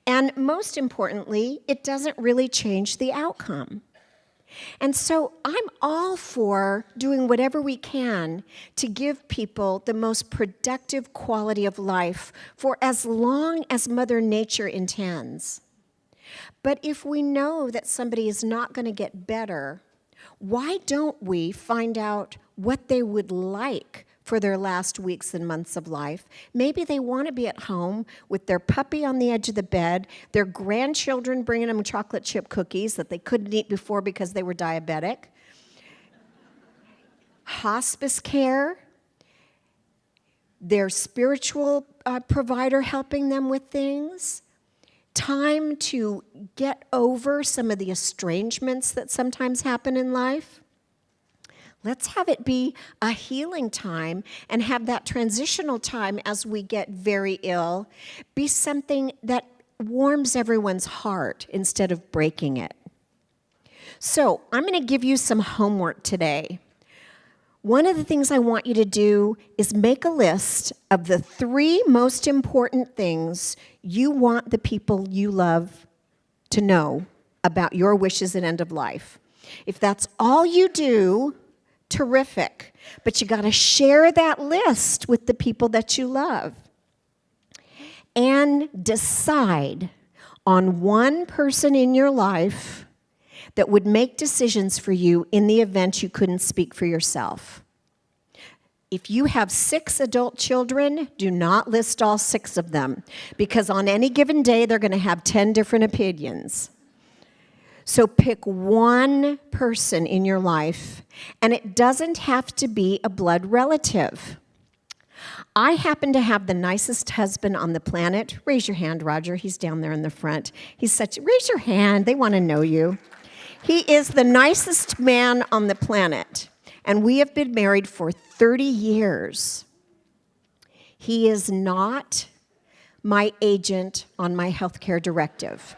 And most importantly, it doesn't really change the outcome. And so I'm all for doing whatever we can to give people the most productive quality of life for as long as Mother Nature intends. But if we know that somebody is not going to get better, why don't we find out what they would like for their last weeks and months of life? Maybe they want to be at home with their puppy on the edge of the bed, their grandchildren bringing them chocolate chip cookies that they couldn't eat before because they were diabetic. Hospice care, their spiritual provider helping them with things. Time to get over some of the estrangements that sometimes happen in life. Let's have it be a healing time and have that transitional time as we get very ill be something that warms everyone's heart instead of breaking it. So I'm going to give you some homework today. One of the things I want you to do is make a list of the 3 most important things you want the people you love to know about your wishes and end of life. If that's all you do, terrific. But you got to share that list with the people that you love. And decide on one person in your life that would make decisions for you in the event you couldn't speak for yourself. If you have 6 adult children, do not list all 6 of them, because on any given day, they're going to have 10 different opinions. So pick one person in your life, and it doesn't have to be a blood relative. I happen to have the nicest husband on the planet. Raise your hand, Roger. He's down there in the front. Raise your hand. They want to know you. He is the nicest man on the planet, and we have been married for 30 years. He is not my agent on my healthcare directive.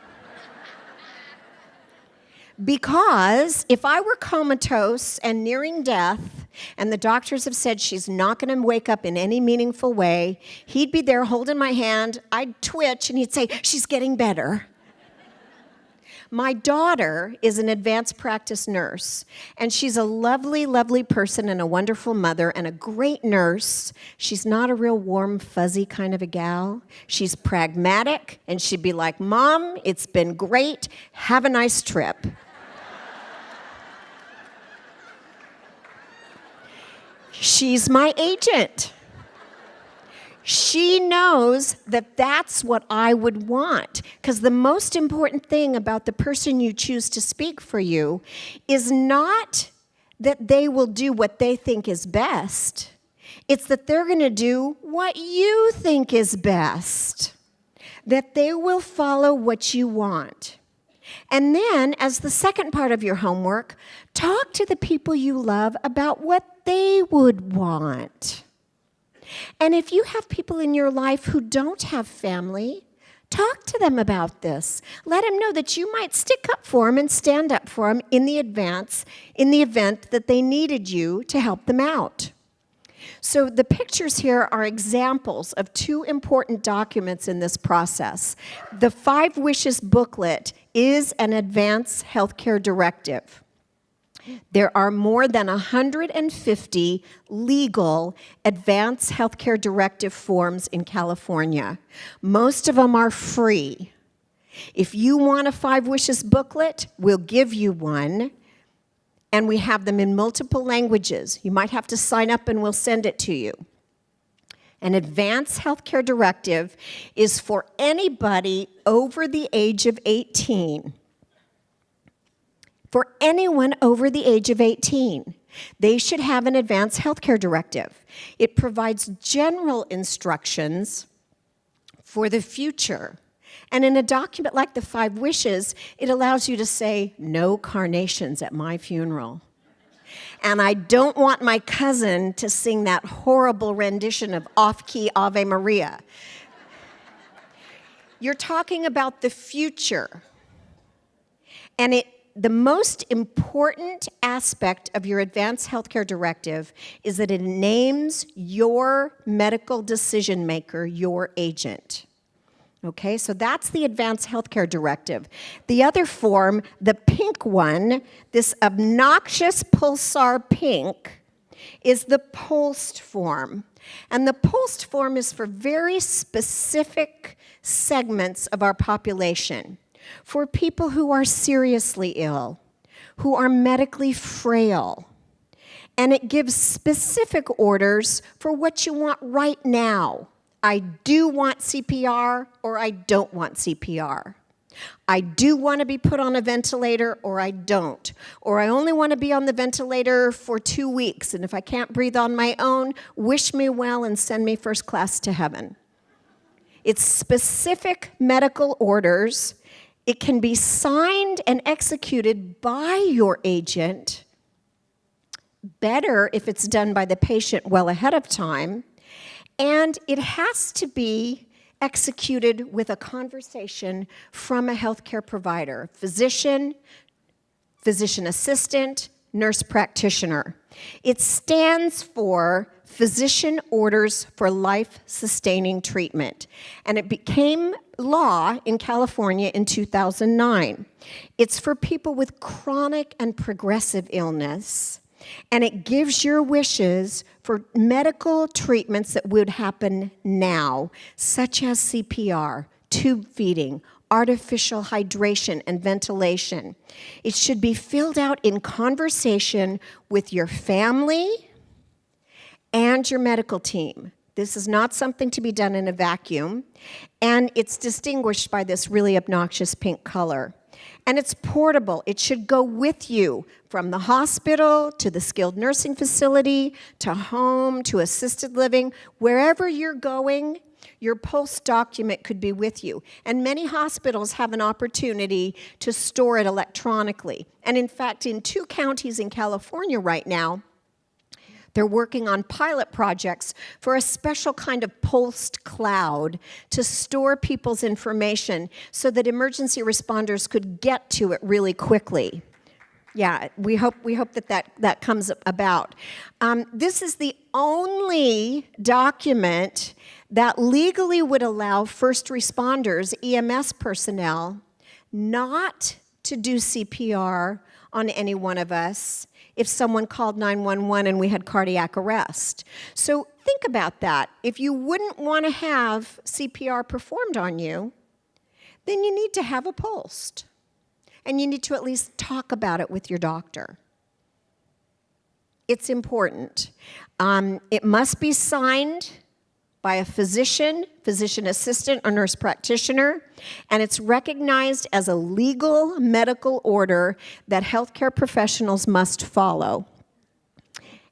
Because if I were comatose and nearing death, and the doctors have said she's not going to wake up in any meaningful way, he'd be there holding my hand, I'd twitch, and he'd say, "She's getting better." My daughter is an advanced practice nurse, and she's a lovely, lovely person and a wonderful mother and a great nurse. She's not a real warm, fuzzy kind of a gal. She's pragmatic, and she'd be like, "Mom, it's been great. Have a nice trip." She's my agent. She knows that that's what I would want, because the most important thing about the person you choose to speak for you is not that they will do what they think is best. It's that they're going to do what you think is best, that they will follow what you want. And then, as the second part of your homework, talk to the people you love about what they would want. And if you have people in your life who don't have family, talk to them about this. Let them know that you might stick up for them and stand up for them in the event that they needed you to help them out. So the pictures here are examples of 2 important documents in this process. The 5 Wishes booklet is an advanced healthcare directive. There are more than 150 legal advanced healthcare directive forms in California. Most of them are free. If you want a 5 Wishes booklet, we'll give you one, and we have them in multiple languages. You might have to sign up and we'll send it to you. An advanced healthcare directive is for anybody over the age of 18. For anyone over the age of 18, they should have an advanced healthcare directive. It provides general instructions for the future. And in a document like the 5 Wishes, it allows you to say, "No carnations at my funeral." And I don't want my cousin to sing that horrible rendition of off-key Ave Maria. You're talking about the future. And the most important aspect of your advanced healthcare directive is that it names your medical decision maker your agent. Okay, so that's the advanced healthcare directive. The other form, the pink one, this obnoxious pulsar pink, is the POLST form. And the POLST form is for very specific segments of our population. For people who are seriously ill, who are medically frail. And it gives specific orders for what you want right now. I do want CPR, or I don't want CPR. I do want to be put on a ventilator, or I don't. Or I only want to be on the ventilator for 2 weeks, and if I can't breathe on my own, wish me well and send me first class to heaven. It's specific medical orders. It can be signed and executed by your agent, better if it's done by the patient well ahead of time, and it has to be executed with a conversation from a healthcare provider, physician, physician assistant, nurse practitioner. It stands for Physician Orders for Life-Sustaining Treatment, and it became law in California in 2009. It's for people with chronic and progressive illness, and it gives your wishes for medical treatments that would happen now, such as CPR, tube feeding, artificial hydration and ventilation. It should be filled out in conversation with your family and your medical team. This is not something to be done in a vacuum, and it's distinguished by this really obnoxious pink color. And it's portable. It should go with you from the hospital to the skilled nursing facility to home to assisted living. Wherever you're going, your pulse document could be with you. And many hospitals have an opportunity to store it electronically. And in fact, in 2 counties in California right now, they're working on pilot projects for a special kind of pulsed cloud to store people's information so that emergency responders could get to it really quickly. Yeah, we hope that comes about. This is the only document that legally would allow first responders, EMS personnel, not to do CPR on any one of us if someone called 911 and we had cardiac arrest. So think about that. If you wouldn't want to have CPR performed on you, then you need to have a pulse. And you need to at least talk about it with your doctor. It's important. It must be signed by a physician, physician assistant, or nurse practitioner, and it's recognized as a legal medical order that healthcare professionals must follow.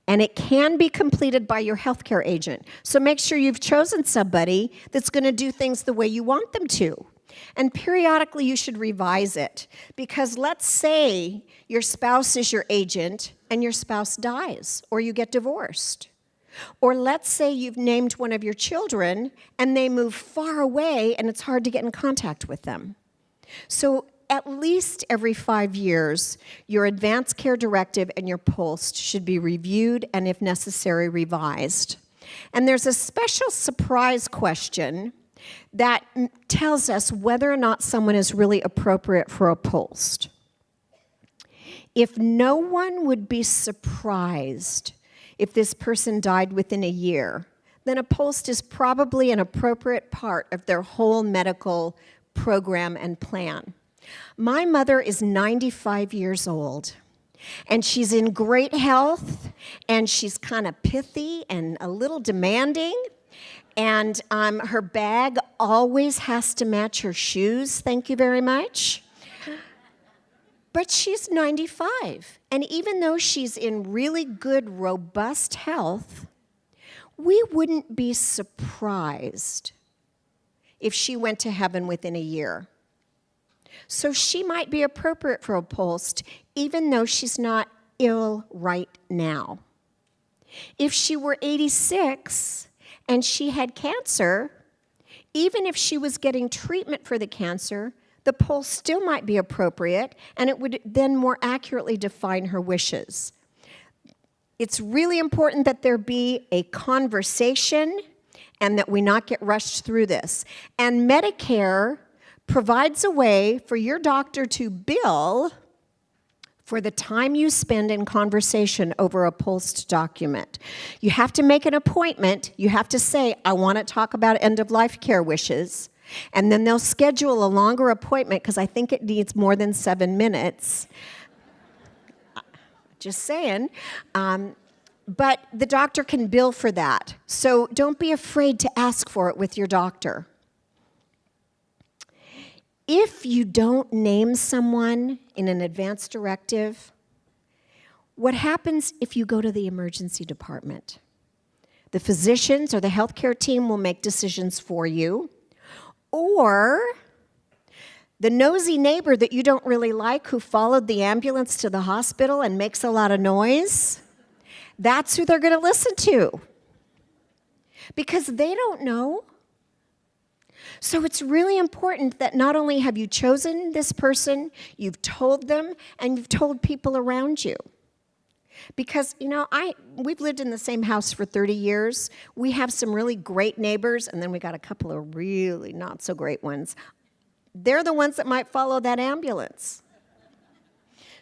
And it can be completed by your healthcare agent. So make sure you've chosen somebody that's going to do things the way you want them to. And periodically you should revise it, because let's say your spouse is your agent and your spouse dies or you get divorced. Or let's say you've named one of your children and they move far away and it's hard to get in contact with them. So at least every 5 years, your advanced care directive and your pulse should be reviewed and, if necessary, revised. And there's a special surprise question that tells us whether or not someone is really appropriate for a pulse. If no one would be surprised if this person died within a year, then a pulse is probably an appropriate part of their whole medical program and plan. My mother is 95 years old, and she's in great health, and she's kind of pithy and a little demanding, and her bag always has to match her shoes, thank you very much. But she's 95, and even though she's in really good, robust health, we wouldn't be surprised if she went to heaven within a year. So she might be appropriate for a pulse, even though she's not ill right now. If she were 86 and she had cancer, even if she was getting treatment for the cancer, the pulse still might be appropriate, and it would then more accurately define her wishes. It's really important that there be a conversation and that we not get rushed through this. And Medicare provides a way for your doctor to bill for the time you spend in conversation over a pulsed document. You have to make an appointment. You have to say, I want to talk about end-of-life care wishes. And then they'll schedule a longer appointment because I think it needs more than 7 minutes. Just saying. But the doctor can bill for that. So don't be afraid to ask for it with your doctor. If you don't name someone in an advance directive, what happens if you go to the emergency department? The physicians or the healthcare team will make decisions for you. Or the nosy neighbor that you don't really like who followed the ambulance to the hospital and makes a lot of noise, That's who they're going to listen to because they don't know. So it's really important that not only have you chosen this person, you've told them, and you've told people around you. Because, we've lived in the same house for 30 years. We have some really great neighbors, and then we got a couple of really not so great ones. They're the ones that might follow that ambulance.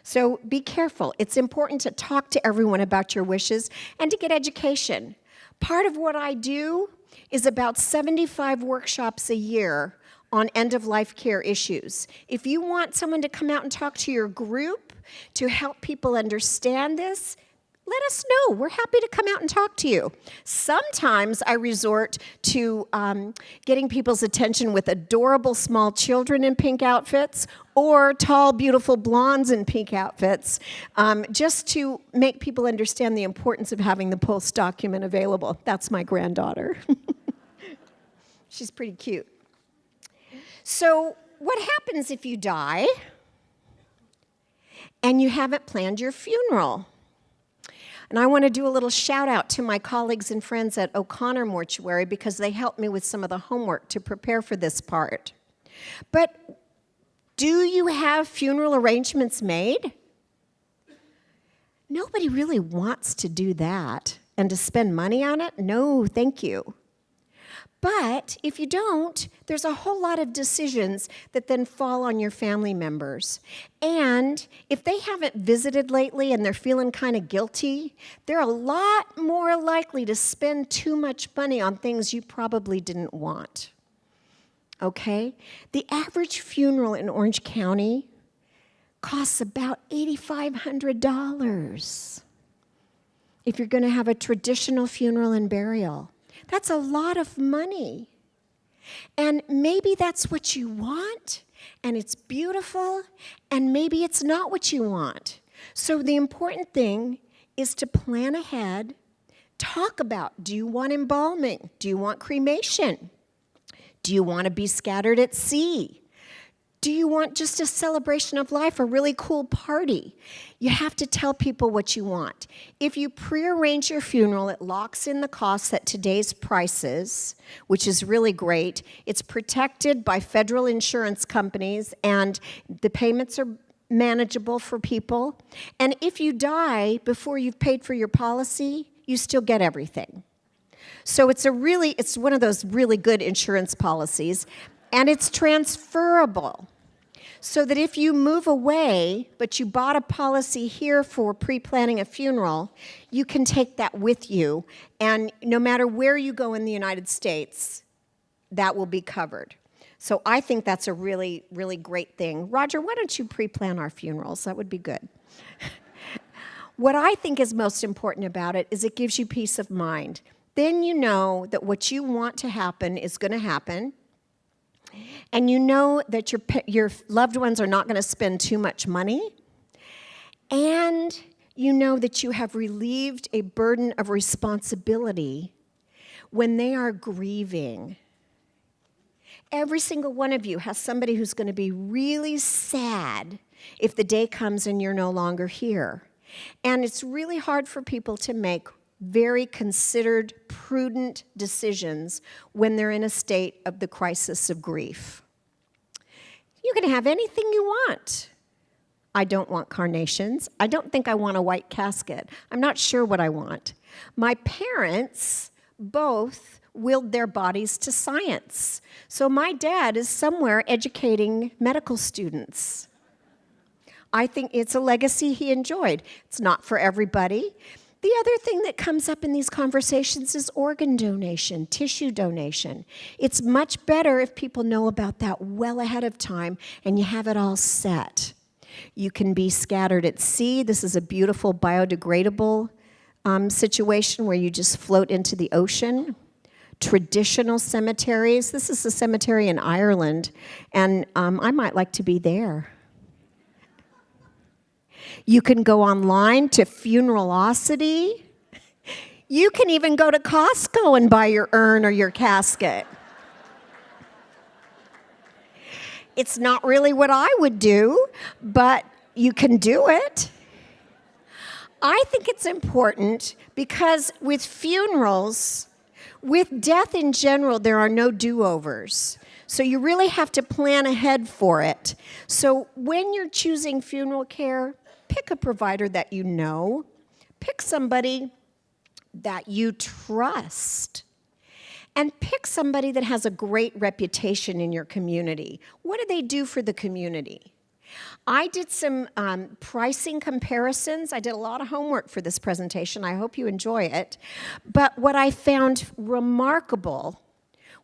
So be careful. It's important to talk to everyone about your wishes and to get education. Part of what I do is about 75 workshops a year on end-of-life care issues. If you want someone to come out and talk to your group to help people understand this, let us know. We're happy to come out and talk to you. Sometimes I resort to getting people's attention with adorable small children in pink outfits or tall, beautiful blondes in pink outfits, just to make people understand the importance of having the POST document available. That's my granddaughter. She's pretty cute. So what happens if you die and you haven't planned your funeral? And I want to do a little shout out to my colleagues and friends at O'Connor Mortuary because they helped me with some of the homework to prepare for this part. But do you have funeral arrangements made? Nobody really wants to do that and to spend money on it. No, thank you. But if you don't, there's a whole lot of decisions that then fall on your family members. And if they haven't visited lately and they're feeling kind of guilty, they're a lot more likely to spend too much money on things you probably didn't want. Okay? The average funeral in Orange County costs about $8,500 if you're going to have a traditional funeral and burial. That's a lot of money. And maybe that's what you want, and it's beautiful, and maybe it's not what you want. So the important thing is to plan ahead, talk about, do you want embalming? Do you want cremation? Do you want to be scattered at sea? Do you want just a celebration of life, a really cool party? You have to tell people what you want. If you prearrange your funeral, it locks in the costs at today's prices, which is really great. It's protected by federal insurance companies, and the payments are manageable for people. And if you die before you've paid for your policy, you still get everything. So it's one of those really good insurance policies. And it's transferable, so that if you move away, but you bought a policy here for pre-planning a funeral, you can take that with you, and no matter where you go in the United States, that will be covered. So I think that's a really, really great thing. Roger, why don't you pre-plan our funerals? That would be good. What I think is most important about it is it gives you peace of mind. Then you know that what you want to happen is going to happen. And you know that your loved ones are not going to spend too much money. And you know that you have relieved a burden of responsibility when they are grieving. Every single one of you has somebody who's going to be really sad if the day comes and you're no longer here. And it's really hard for people to make very considered, prudent decisions when they're in a state of the crisis of grief. You can have anything you want. I don't want carnations. I don't think I want a white casket. I'm not sure what I want. My parents both willed their bodies to science. So my dad is somewhere educating medical students. I think it's a legacy he enjoyed. It's not for everybody. The other thing that comes up in these conversations is organ donation, tissue donation. It's much better if people know about that well ahead of time and you have it all set. You can be scattered at sea. This is a beautiful biodegradable situation where you just float into the ocean. Traditional cemeteries. This is a cemetery in Ireland, and I might like to be there. You can go online to Funeralocity. You can even go to Costco and buy your urn or your casket. It's not really what I would do, but you can do it. I think it's important because with funerals, with death in general, there are no do-overs. So you really have to plan ahead for it. So when you're choosing funeral care, pick a provider that you know. Pick somebody that you trust. And pick somebody that has a great reputation in your community. What do they do for the community? I did some pricing comparisons. I did a lot of homework for this presentation. I hope you enjoy it. But what I found remarkable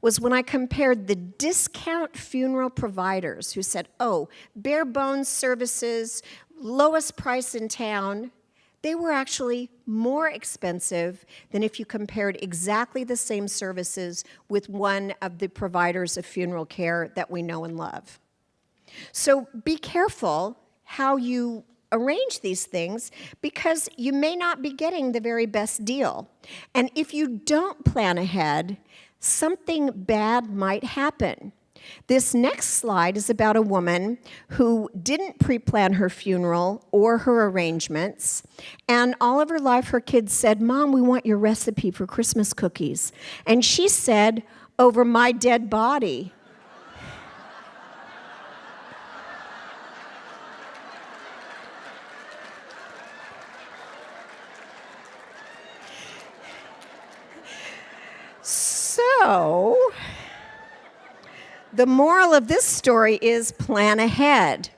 was when I compared the discount funeral providers who said, oh, bare bones services, lowest price in town, they were actually more expensive than if you compared exactly the same services with one of the providers of funeral care that we know and love. So be careful how you arrange these things because you may not be getting the very best deal. And if you don't plan ahead, something bad might happen. This next slide is about a woman who didn't pre-plan her funeral or her arrangements, and all of her life her kids said, Mom, we want your recipe for Christmas cookies. And she said, over my dead body. So, the moral of this story is plan ahead.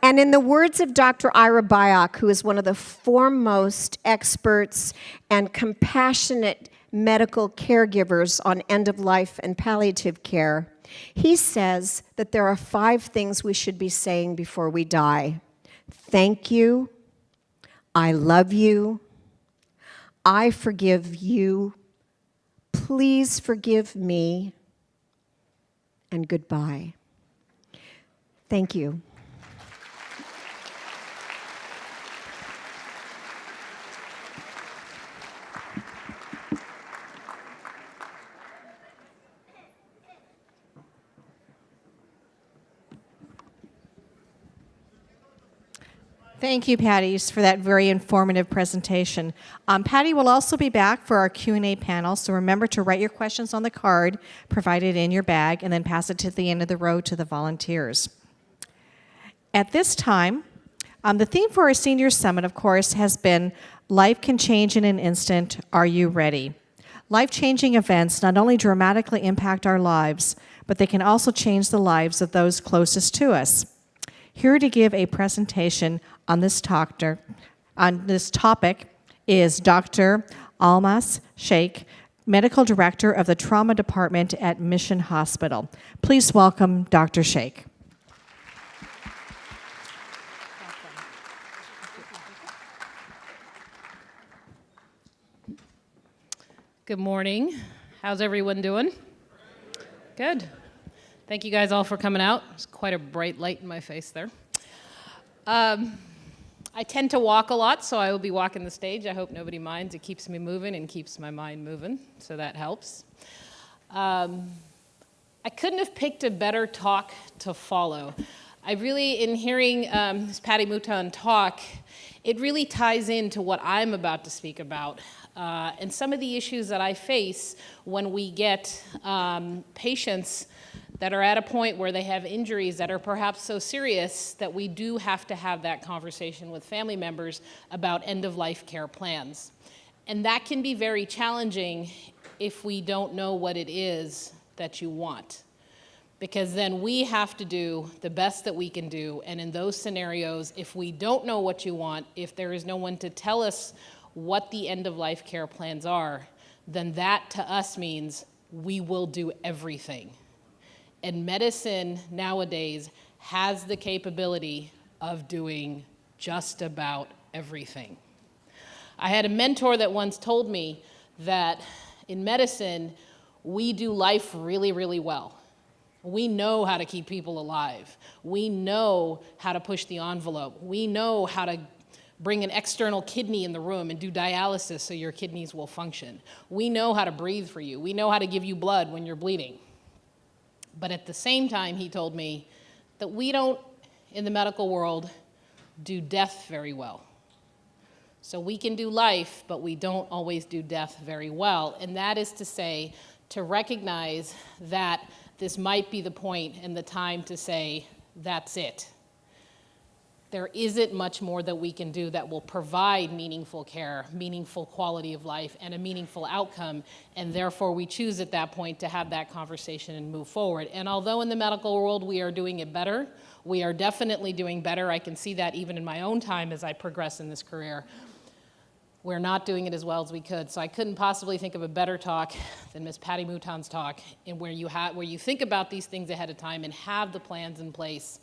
And in the words of Dr. Ira Byock, who is one of the foremost experts and compassionate medical caregivers on end-of-life and palliative care, he says that there are 5 things we should be saying before we die. Thank you. I love you. I forgive you. Please forgive me. And goodbye. Thank you. Thank you, Patty, for that very informative presentation. Patty will also be back for our Q&A panel, so remember to write your questions on the card provided in your bag and then pass it to the end of the row to the volunteers. At this time, the theme for our Senior Summit, of course, has been Life Can Change in an Instant, Are You Ready? Life-changing events not only dramatically impact our lives, but they can also change the lives of those closest to us. Here to give a presentation on this topic is Dr. Almas Sheikh, Medical Director of the Trauma Department at Mission Hospital. Please welcome Dr. Sheikh. Good morning. How's everyone doing? Good. Thank you guys all for coming out. It's quite a bright light in my face there. I tend to walk a lot, so I will be walking the stage. I hope nobody minds. It keeps me moving and keeps my mind moving, so that helps. I couldn't have picked a better talk to follow. I really, in hearing Patty Mouton talk, it really ties into what I'm about to speak about. And some of the issues that I face when we get patients that are at a point where they have injuries that are perhaps so serious that we do have to have that conversation with family members about end-of-life care plans. And that can be very challenging if we don't know what it is that you want. Because then we have to do the best that we can do. And in those scenarios, if we don't know what you want, if there is no one to tell us what the end-of-life care plans are, then that to us means we will do everything. And medicine nowadays has the capability of doing just about everything. I had a mentor that once told me that in medicine, we do life really, really well. We know how to keep people alive. We know how to push the envelope. We know how to bring an external kidney in the room and do dialysis so your kidneys will function. We know how to breathe for you. We know how to give you blood when you're bleeding. But at the same time, he told me that we don't, in the medical world, do death very well. So we can do life, but we don't always do death very well. And that is to say, to recognize that this might be the point and the time to say, that's it. There isn't much more that we can do that will provide meaningful care, meaningful quality of life, and a meaningful outcome, and therefore we choose at that point to have that conversation and move forward. And although in the medical world we are doing it better, we are definitely doing better. I can see that even in my own time as I progress in this career. We're not doing it as well as we could. So I couldn't possibly think of a better talk than Ms. Patty Mouton's talk, and where you think about these things ahead of time and have the plans in place,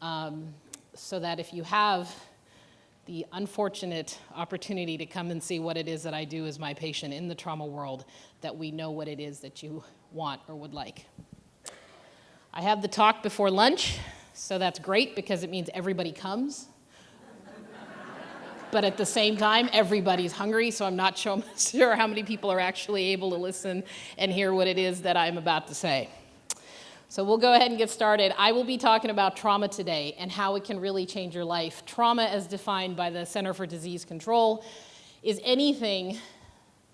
so that if you have the unfortunate opportunity to come and see what it is that I do as my patient in the trauma world, that we know what it is that you want or would like. I have the talk before lunch, so that's great because it means everybody comes. But at the same time, everybody's hungry, so I'm not sure how many people are actually able to listen and hear what it is that I'm about to say. So we'll go ahead and get started. I will be talking about trauma today and how it can really change your life. Trauma, as defined by the Center for Disease Control, is anything,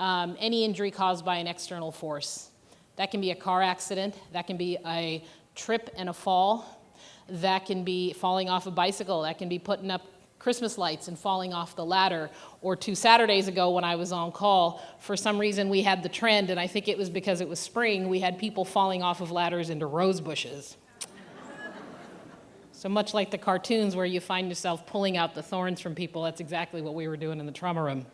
any injury caused by an external force. That can be a car accident, that can be a trip and a fall, that can be falling off a bicycle, that can be putting up Christmas lights and falling off the ladder. Or 2 Saturdays ago when I was on call, for some reason we had the trend, and I think it was because it was spring, we had people falling off of ladders into rose bushes. So much like the cartoons where you find yourself pulling out the thorns from people, that's exactly what we were doing in the trauma room.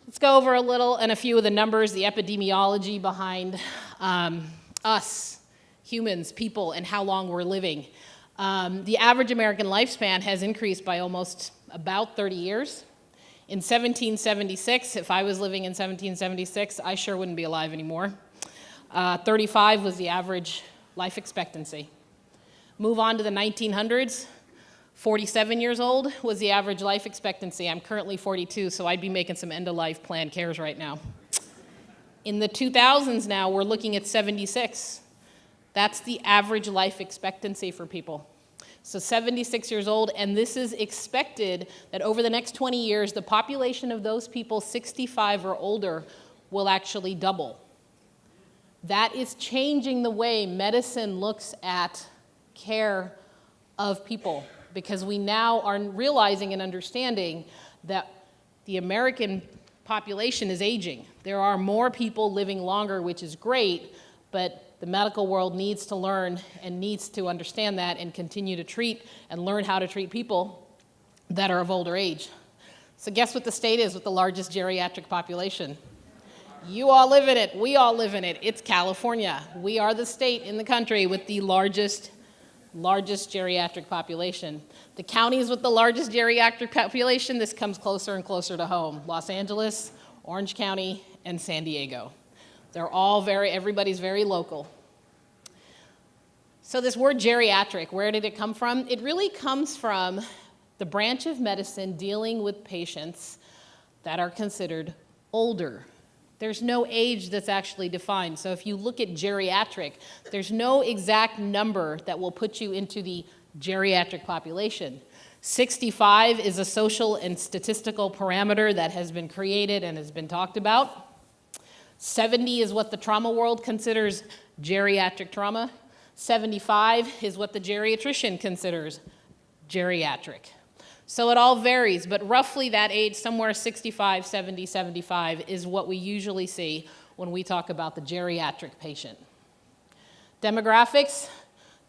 Let's go over a few of the numbers, the epidemiology behind us, humans, people, and how long we're living. The average American lifespan has increased by almost about 30 years. In 1776, if I was living in 1776, I sure wouldn't be alive anymore. 35 was the average life expectancy. Move on to the 1900s, 47 years old was the average life expectancy. I'm currently 42, so I'd be making some end-of-life planned cares right now. In the 2000s now, we're looking at 76. That's the average life expectancy for people. So 76 years old, and this is expected that over the next 20 years, the population of those people 65 or older will actually double. That is changing the way medicine looks at care of people, because we now are realizing and understanding that the American population is aging. There are more people living longer, which is great, but the medical world needs to learn and needs to understand that and continue to treat and learn how to treat people that are of older age. So guess what the state is with the largest geriatric population? You all live in it. We all live in it. It's California. We are the state in the country with the largest geriatric population. The counties with the largest geriatric population, this comes closer and closer to home. Los Angeles, Orange County, and San Diego. They're all everybody's very local. So this word geriatric, where did it come from? It really comes from the branch of medicine dealing with patients that are considered older. There's no age that's actually defined. So if you look at geriatric, there's no exact number that will put you into the geriatric population. 65 is a social and statistical parameter that has been created and has been talked about. 70 is what the trauma world considers geriatric trauma. 75 is what the geriatrician considers geriatric. So it all varies, but roughly that age, somewhere 65, 70, 75, is what we usually see when we talk about the geriatric patient. Demographics,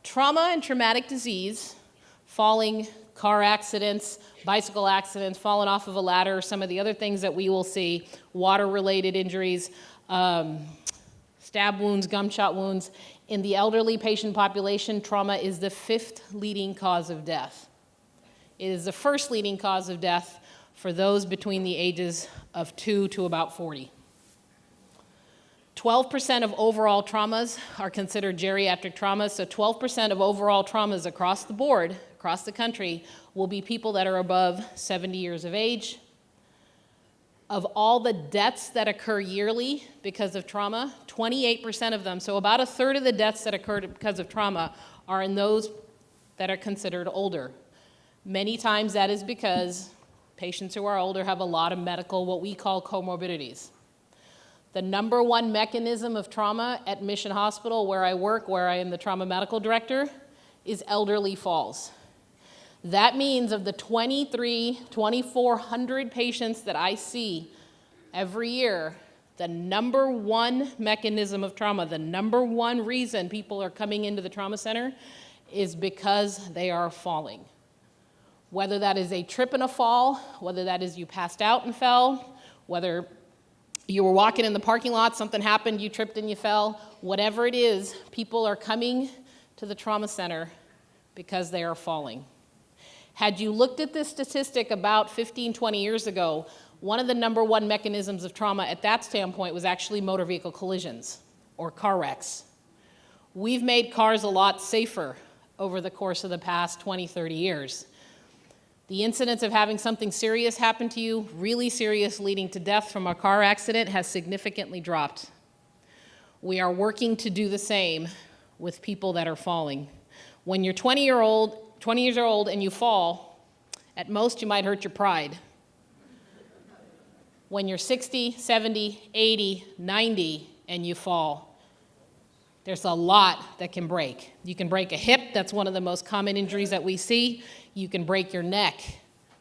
trauma and traumatic disease, falling, car accidents, bicycle accidents, falling off of a ladder, some of the other things that we will see, water-related injuries, stab wounds, gunshot wounds. In the elderly patient population, trauma is the 5th leading cause of death. It is the first leading cause of death for those between the ages of 2 to about 40. 12% of overall traumas are considered geriatric traumas, so 12% of overall traumas across the board, across the country, will be people that are above 70 years of age. Of all the deaths that occur yearly because of trauma, 28% of them, so about a third of the deaths that occur because of trauma, are in those that are considered older. Many times that is because patients who are older have a lot of medical, what we call comorbidities. The number one mechanism of trauma at Mission Hospital, where I work, where I am the trauma medical director, is elderly falls. That means of the 2,400 patients that I see every year, the number one mechanism of trauma, the number one reason people are coming into the trauma center is because they are falling. Whether that is a trip and a fall, whether that is you passed out and fell, whether you were walking in the parking lot, something happened, you tripped and you fell, whatever it is, people are coming to the trauma center because they are falling. Had you looked at this statistic about 15, 20 years ago, one of the number one mechanisms of trauma at that standpoint was actually motor vehicle collisions or car wrecks. We've made cars a lot safer over the course of the past 20, 30 years. The incidence of having something serious happen to you, really serious, leading to death from a car accident, has significantly dropped. We are working to do the same with people that are falling. When you're 20 years old and you fall, at most you might hurt your pride. When you're 60, 70, 80, 90 and you fall, there's a lot that can break. You can break a hip, that's one of the most common injuries that we see. You can break your neck.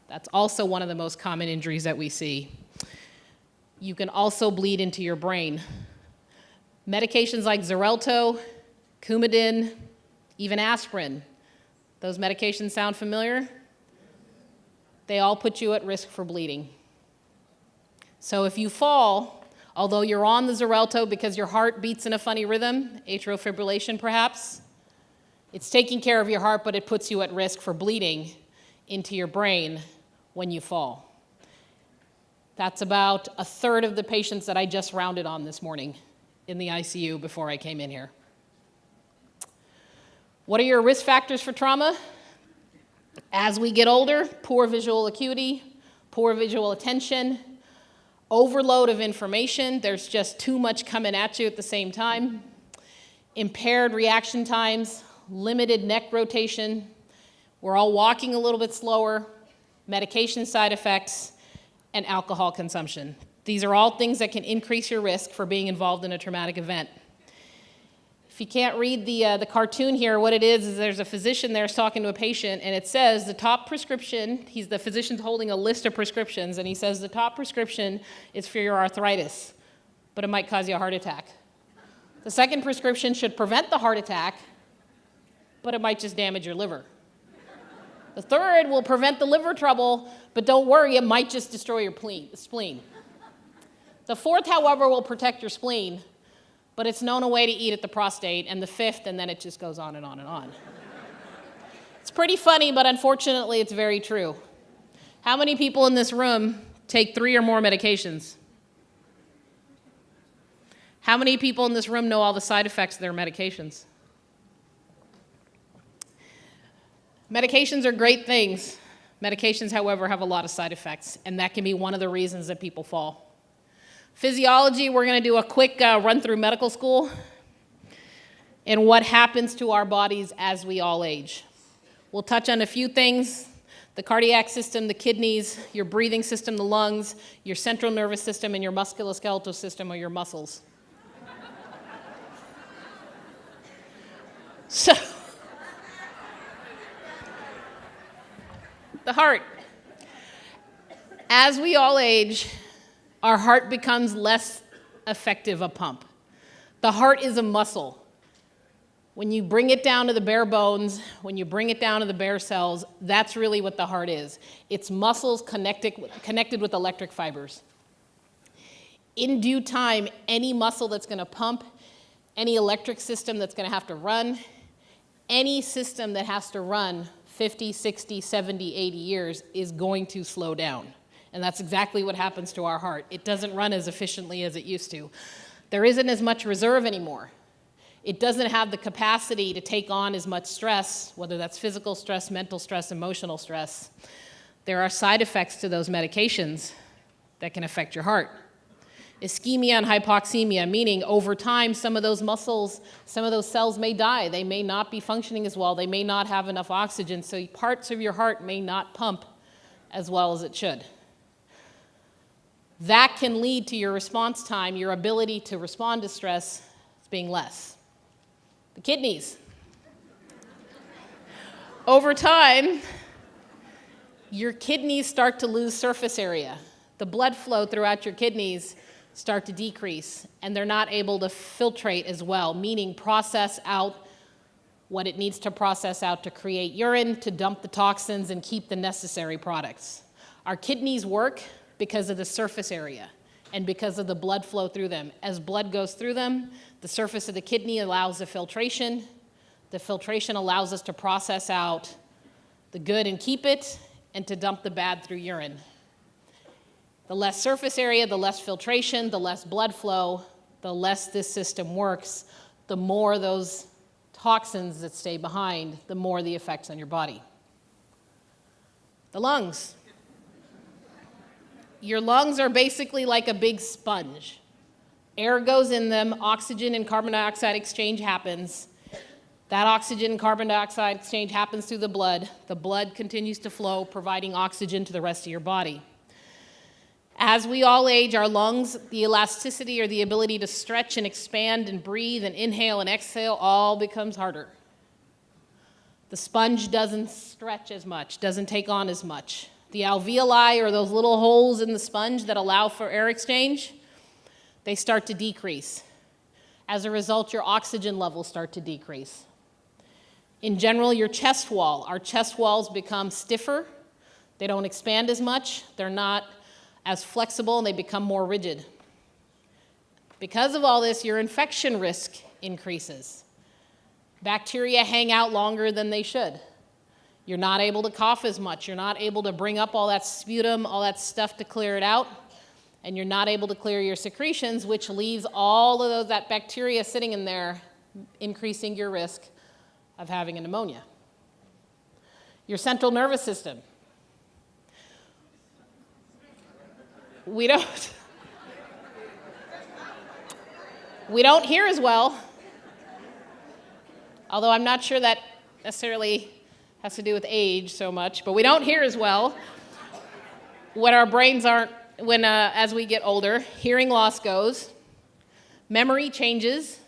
That's also one of the most common injuries that we see. You can also bleed into your brain. Medications like Xarelto, Coumadin, even aspirin, those medications sound familiar? They all put you at risk for bleeding. So if you fall, although you're on the Xarelto because your heart beats in a funny rhythm, atrial fibrillation perhaps, it's taking care of your heart, but it puts you at risk for bleeding into your brain when you fall. That's about a third of the patients that I just rounded on this morning in the ICU before I came in here. What are your risk factors for trauma? As we get older, poor visual acuity, poor visual attention, overload of information, there's just too much coming at you at the same time, impaired reaction times, limited neck rotation, we're all walking a little bit slower, medication side effects, and alcohol consumption. These are all things that can increase your risk for being involved in a traumatic event. If you can't read the cartoon here, what it is there's a physician there talking to a patient, and it says the top prescription, the physician's holding a list of prescriptions, and he says the top prescription is for your arthritis, but it might cause you a heart attack. The second prescription should prevent the heart attack, but it might just damage your liver. The third will prevent the liver trouble, but don't worry, it might just destroy your spleen. The fourth, however, will protect your spleen, but it's known a way to eat at the prostate, and the fifth, and then it just goes on and on and on. It's pretty funny, but unfortunately, it's very true. How many people in this room take 3 or more medications? How many people in this room know all the side effects of their medications? Medications are great things. Medications, however, have a lot of side effects, and that can be one of the reasons that people fall. Physiology, we're going to do a quick run through medical school and what happens to our bodies as we all age. We'll touch on a few things: the cardiac system, the kidneys, your breathing system, the lungs, your central nervous system, and your musculoskeletal system, or your muscles. So, the heart. As we all age, our heart becomes less effective a pump. The heart is a muscle. When you bring it down to the bare bones, when you bring it down to the bare cells, that's really what the heart is. It's muscles connected with electric fibers. In due time, any muscle that's going to pump, any electric system that's going to have to run, any system that has to run 50, 60, 70, 80 years is going to slow down. And that's exactly what happens to our heart. It doesn't run as efficiently as it used to. There isn't as much reserve anymore. It doesn't have the capacity to take on as much stress, whether that's physical stress, mental stress, emotional stress. There are side effects to those medications that can affect your heart. Ischemia and hypoxemia, meaning over time, some of those muscles, some of those cells may die. They may not be functioning as well. They may not have enough oxygen, so parts of your heart may not pump as well as it should. That can lead to your response time, your ability to respond to stress, being less. The kidneys. Over time, your kidneys start to lose surface area. The blood flow throughout your kidneys start to decrease, and they're not able to filtrate as well, meaning process out what it needs to process out to create urine, to dump the toxins, and keep the necessary products. Our kidneys work because of the surface area and because of the blood flow through them. As blood goes through them, the surface of the kidney allows the filtration. The filtration allows us to process out the good and keep it, and to dump the bad through urine. The less surface area, the less filtration, the less blood flow, the less this system works, the more those toxins that stay behind, the more the effects on your body. The lungs. Your lungs are basically like a big sponge. Air goes in them, oxygen and carbon dioxide exchange happens. That oxygen and carbon dioxide exchange happens through the blood. The blood continues to flow, providing oxygen to the rest of your body. As we all age, our lungs, the elasticity or the ability to stretch and expand and breathe and inhale and exhale all becomes harder. The sponge doesn't stretch as much, doesn't take on as much. The alveoli, or those little holes in the sponge that allow for air exchange, they start to decrease. As a result, your oxygen levels start to decrease. In general, your chest wall, our chest walls become stiffer. They don't expand as much. They're not as flexible, and they become more rigid. Because of all this, your infection risk increases. Bacteria hang out longer than they should. You're not able to cough as much. You're not able to bring up all that sputum, all that stuff to clear it out. And you're not able to clear your secretions, which leaves all of that bacteria sitting in there, increasing your risk of having a pneumonia. Your central nervous system. We don't hear as well, although I'm not sure that necessarily has to do with age so much, but we don't hear as well when our brains aren't, as we get older. Hearing loss goes, memory changes.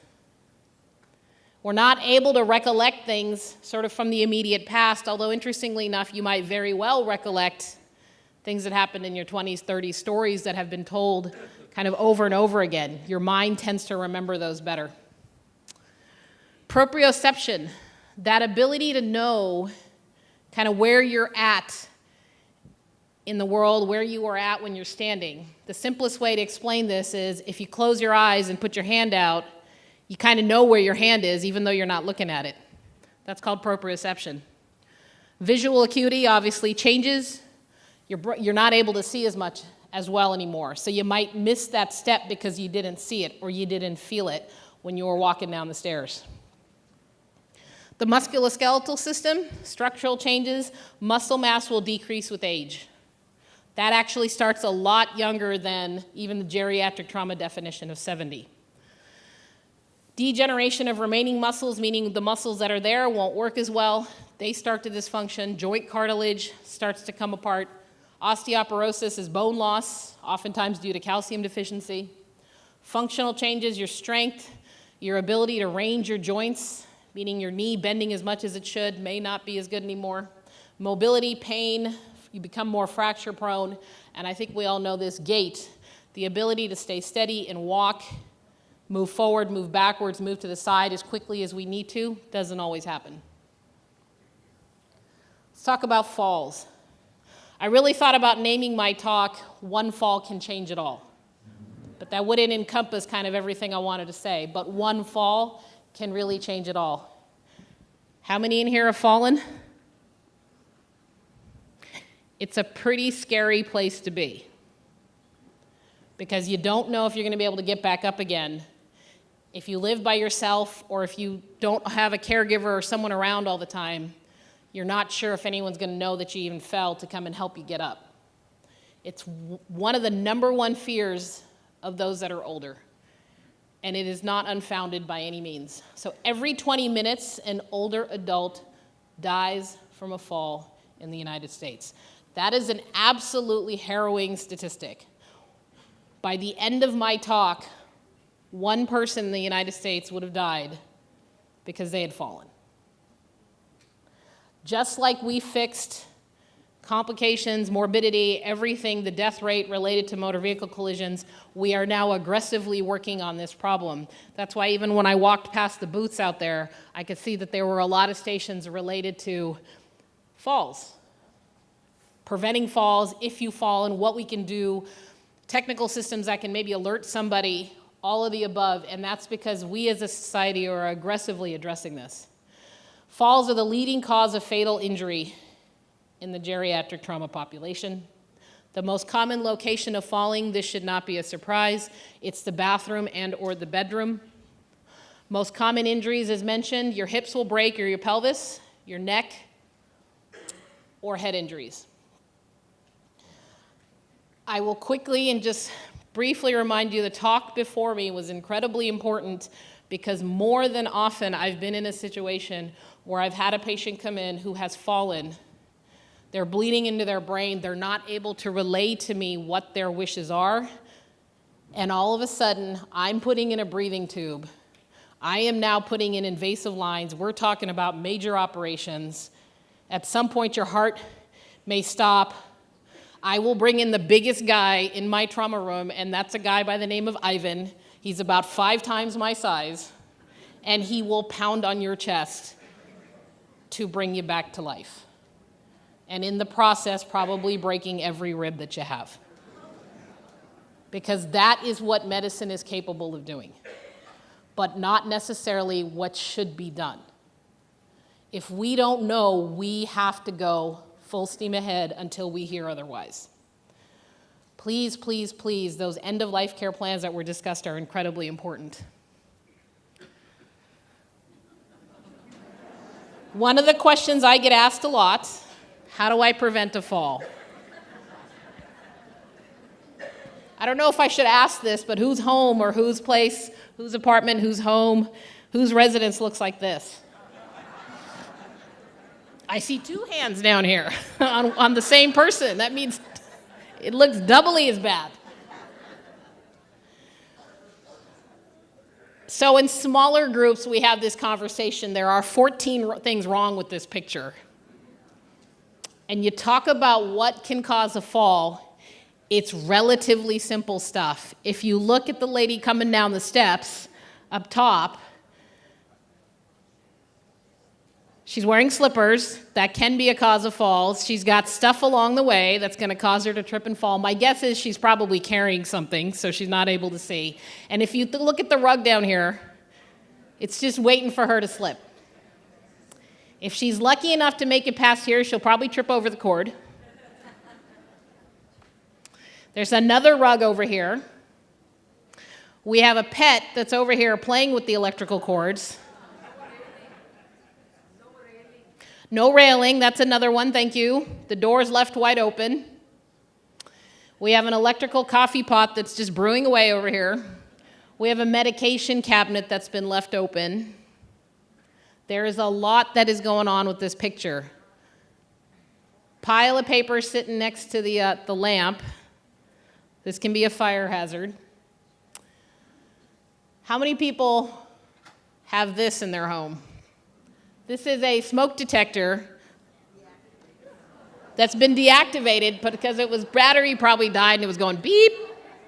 We're not able to recollect things sort of from the immediate past, although interestingly enough, you might very well recollect things that happened in your 20s, 30s, stories that have been told kind of over and over again. Your mind tends to remember those better. Proprioception, that ability to know kind of where you're at in the world, where you are at when you're standing. The simplest way to explain this is if you close your eyes and put your hand out, you kind of know where your hand is even though you're not looking at it. That's called proprioception. Visual acuity obviously changes. You're not able to see as much as well anymore. So you might miss that step because you didn't see it or you didn't feel it when you were walking down the stairs. The musculoskeletal system, structural changes, muscle mass will decrease with age. That actually starts a lot younger than even the geriatric trauma definition of 70. Degeneration of remaining muscles, meaning the muscles that are there won't work as well. They start to dysfunction. Joint cartilage starts to come apart. Osteoporosis is bone loss, oftentimes due to calcium deficiency. Functional changes, your strength, your ability to range your joints, meaning your knee bending as much as it should, may not be as good anymore. Mobility, pain, you become more fracture prone, and I think we all know this. Gait, the ability to stay steady and walk, move forward, move backwards, move to the side as quickly as we need to, doesn't always happen. Let's talk about falls. I really thought about naming my talk, One Fall Can Change It All. But that wouldn't encompass kind of everything I wanted to say. But one fall can really change it all. How many in here have fallen? It's a pretty scary place to be. Because you don't know if you're going to be able to get back up again. If you live by yourself or if you don't have a caregiver or someone around all the time, you're not sure if anyone's going to know that you even fell to come and help you get up. It's one of the number one fears of those that are older, and it is not unfounded by any means. So every 20 minutes, an older adult dies from a fall in the United States. That is an absolutely harrowing statistic. By the end of my talk, one person in the United States would have died because they had fallen. Just like we fixed complications, morbidity, everything, the death rate related to motor vehicle collisions, we are now aggressively working on this problem. That's why even when I walked past the booths out there, I could see that there were a lot of stations related to falls, preventing falls if you fall, and what we can do, technical systems that can maybe alert somebody, all of the above, and that's because we as a society are aggressively addressing this. Falls are the leading cause of fatal injury in the geriatric trauma population. The most common location of falling, this should not be a surprise, it's the bathroom and or the bedroom. Most common injuries, as mentioned, your hips will break or your pelvis, your neck, or head injuries. I will quickly and just briefly remind you the talk before me was incredibly important because more than often I've been in a situation where I've had a patient come in who has fallen. They're bleeding into their brain. They're not able to relay to me what their wishes are. And all of a sudden, I'm putting in a breathing tube. I am now putting in invasive lines. We're talking about major operations. At some point, your heart may stop. I will bring in the biggest guy in my trauma room, and that's a guy by the name of Ivan. He's about 5 times my size, and he will pound on your chest to bring you back to life. And in the process, probably breaking every rib that you have. Because that is what medicine is capable of doing, but not necessarily what should be done. If we don't know, we have to go full steam ahead until we hear otherwise. Please, please, please, those end-of-life care plans that were discussed are incredibly important. One of the questions I get asked a lot, how do I prevent a fall? I don't know if I should ask this, but whose home or whose place, whose apartment, whose home, whose residence looks like this? I see 2 hands down here on the same person. That means it looks doubly as bad. So in smaller groups, we have this conversation. There are 14 things wrong with this picture. And you talk about what can cause a fall, it's relatively simple stuff. If you look at the lady coming down the steps up top, she's wearing slippers. That can be a cause of falls. She's got stuff along the way that's going to cause her to trip and fall. My guess is she's probably carrying something, so she's not able to see. And if you look at the rug down here, it's just waiting for her to slip. If she's lucky enough to make it past here, she'll probably trip over the cord. There's another rug over here. We have a pet that's over here playing with the electrical cords. No railing, that's another one, thank you. The door's left wide open. We have an electrical coffee pot that's just brewing away over here. We have a medication cabinet that's been left open. There is a lot that is going on with this picture. Pile of paper sitting next to the lamp. This can be a fire hazard. How many people have this in their home? This is a smoke detector that's been deactivated, but because it was battery probably died and it was going beep,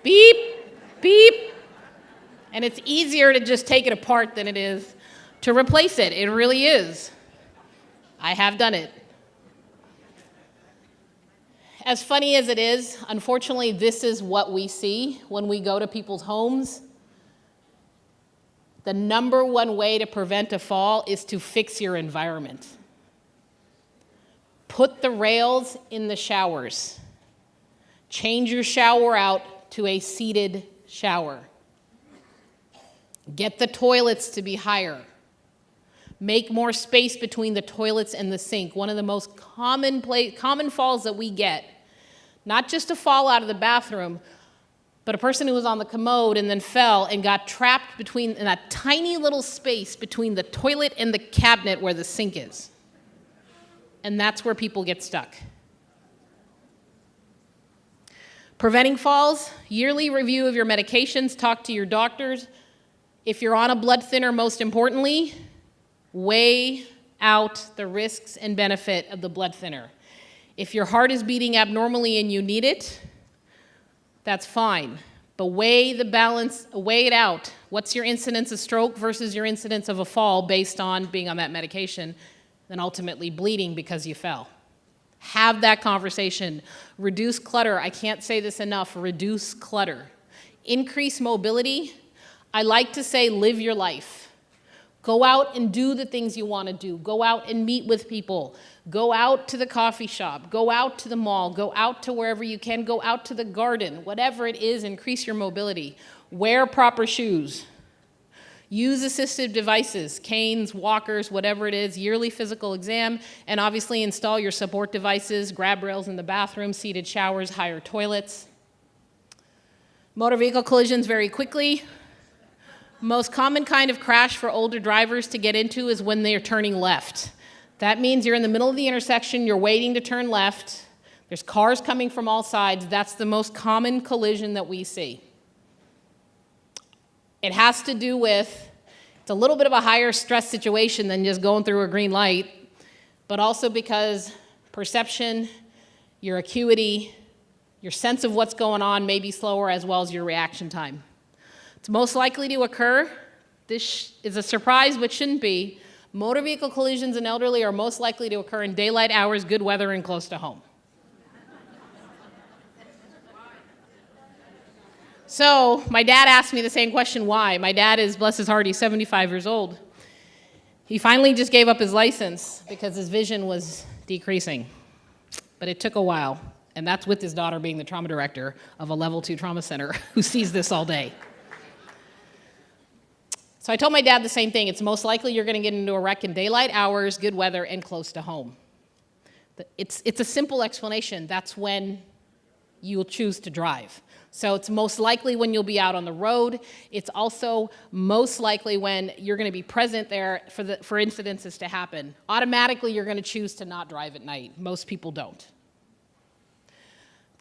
beep, beep. And it's easier to just take it apart than it is to replace it. It really is. I have done it. As funny as it is, unfortunately, this is what we see when we go to people's homes. The number one way to prevent a fall is to fix your environment. Put the rails in the showers. Change your shower out to a seated shower. Get the toilets to be higher. Make more space between the toilets and the sink. One of the most common falls that we get, not just a fall out of the bathroom, but a person who was on the commode and then fell and got trapped in that tiny little space between the toilet and the cabinet where the sink is. And that's where people get stuck. Preventing falls, yearly review of your medications, talk to your doctors. If you're on a blood thinner, most importantly, weigh out the risks and benefit of the blood thinner. If your heart is beating abnormally and you need it, that's fine. But weigh it out. What's your incidence of stroke versus your incidence of a fall based on being on that medication, then ultimately bleeding because you fell. Have that conversation. Reduce clutter. I can't say this enough. Reduce clutter. Increase mobility. I like to say live your life. Go out and do the things you want to do. Go out and meet with people. Go out to the coffee shop. Go out to the mall. Go out to wherever you can. Go out to the garden. Whatever it is, increase your mobility. Wear proper shoes. Use assistive devices, canes, walkers, whatever it is, yearly physical exam, and obviously install your support devices, grab rails in the bathroom, seated showers, higher toilets. Motor vehicle collisions very quickly. Most common kind of crash for older drivers to get into is when they're turning left. That means you're in the middle of the intersection, you're waiting to turn left, there's cars coming from all sides. That's the most common collision that we see. It has to do with, it's a little bit of a higher stress situation than just going through a green light, but also because perception, your acuity, your sense of what's going on may be slower, as well as your reaction time. It's most likely to occur, this is a surprise but shouldn't be, motor vehicle collisions in elderly are most likely to occur in daylight hours, good weather, and close to home. So my dad asked me the same question, why? My dad is, bless his heart, he's 75 years old. He finally just gave up his license because his vision was decreasing. But it took a while, and that's with his daughter being the trauma director of a level 2 trauma center who sees this all day. So I told my dad the same thing. It's most likely you're going to get into a wreck in daylight hours, good weather, and close to home. It's a simple explanation. That's when you'll choose to drive. So it's most likely when you'll be out on the road. It's also most likely when you're going to be present there for incidences to happen. Automatically, you're going to choose to not drive at night. Most people don't.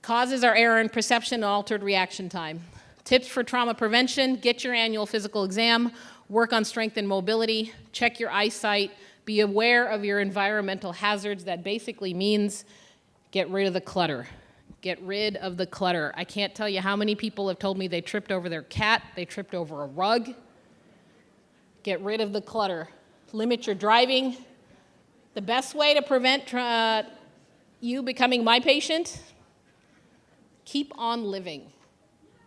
Causes are error in perception and altered reaction time. Tips for trauma prevention: get your annual physical exam, work on strength and mobility, check your eyesight, be aware of your environmental hazards. That basically means get rid of the clutter. Get rid of the clutter. I can't tell you how many people have told me they tripped over their cat, they tripped over a rug. Get rid of the clutter. Limit your driving. The best way to prevent you becoming my patient: keep on living.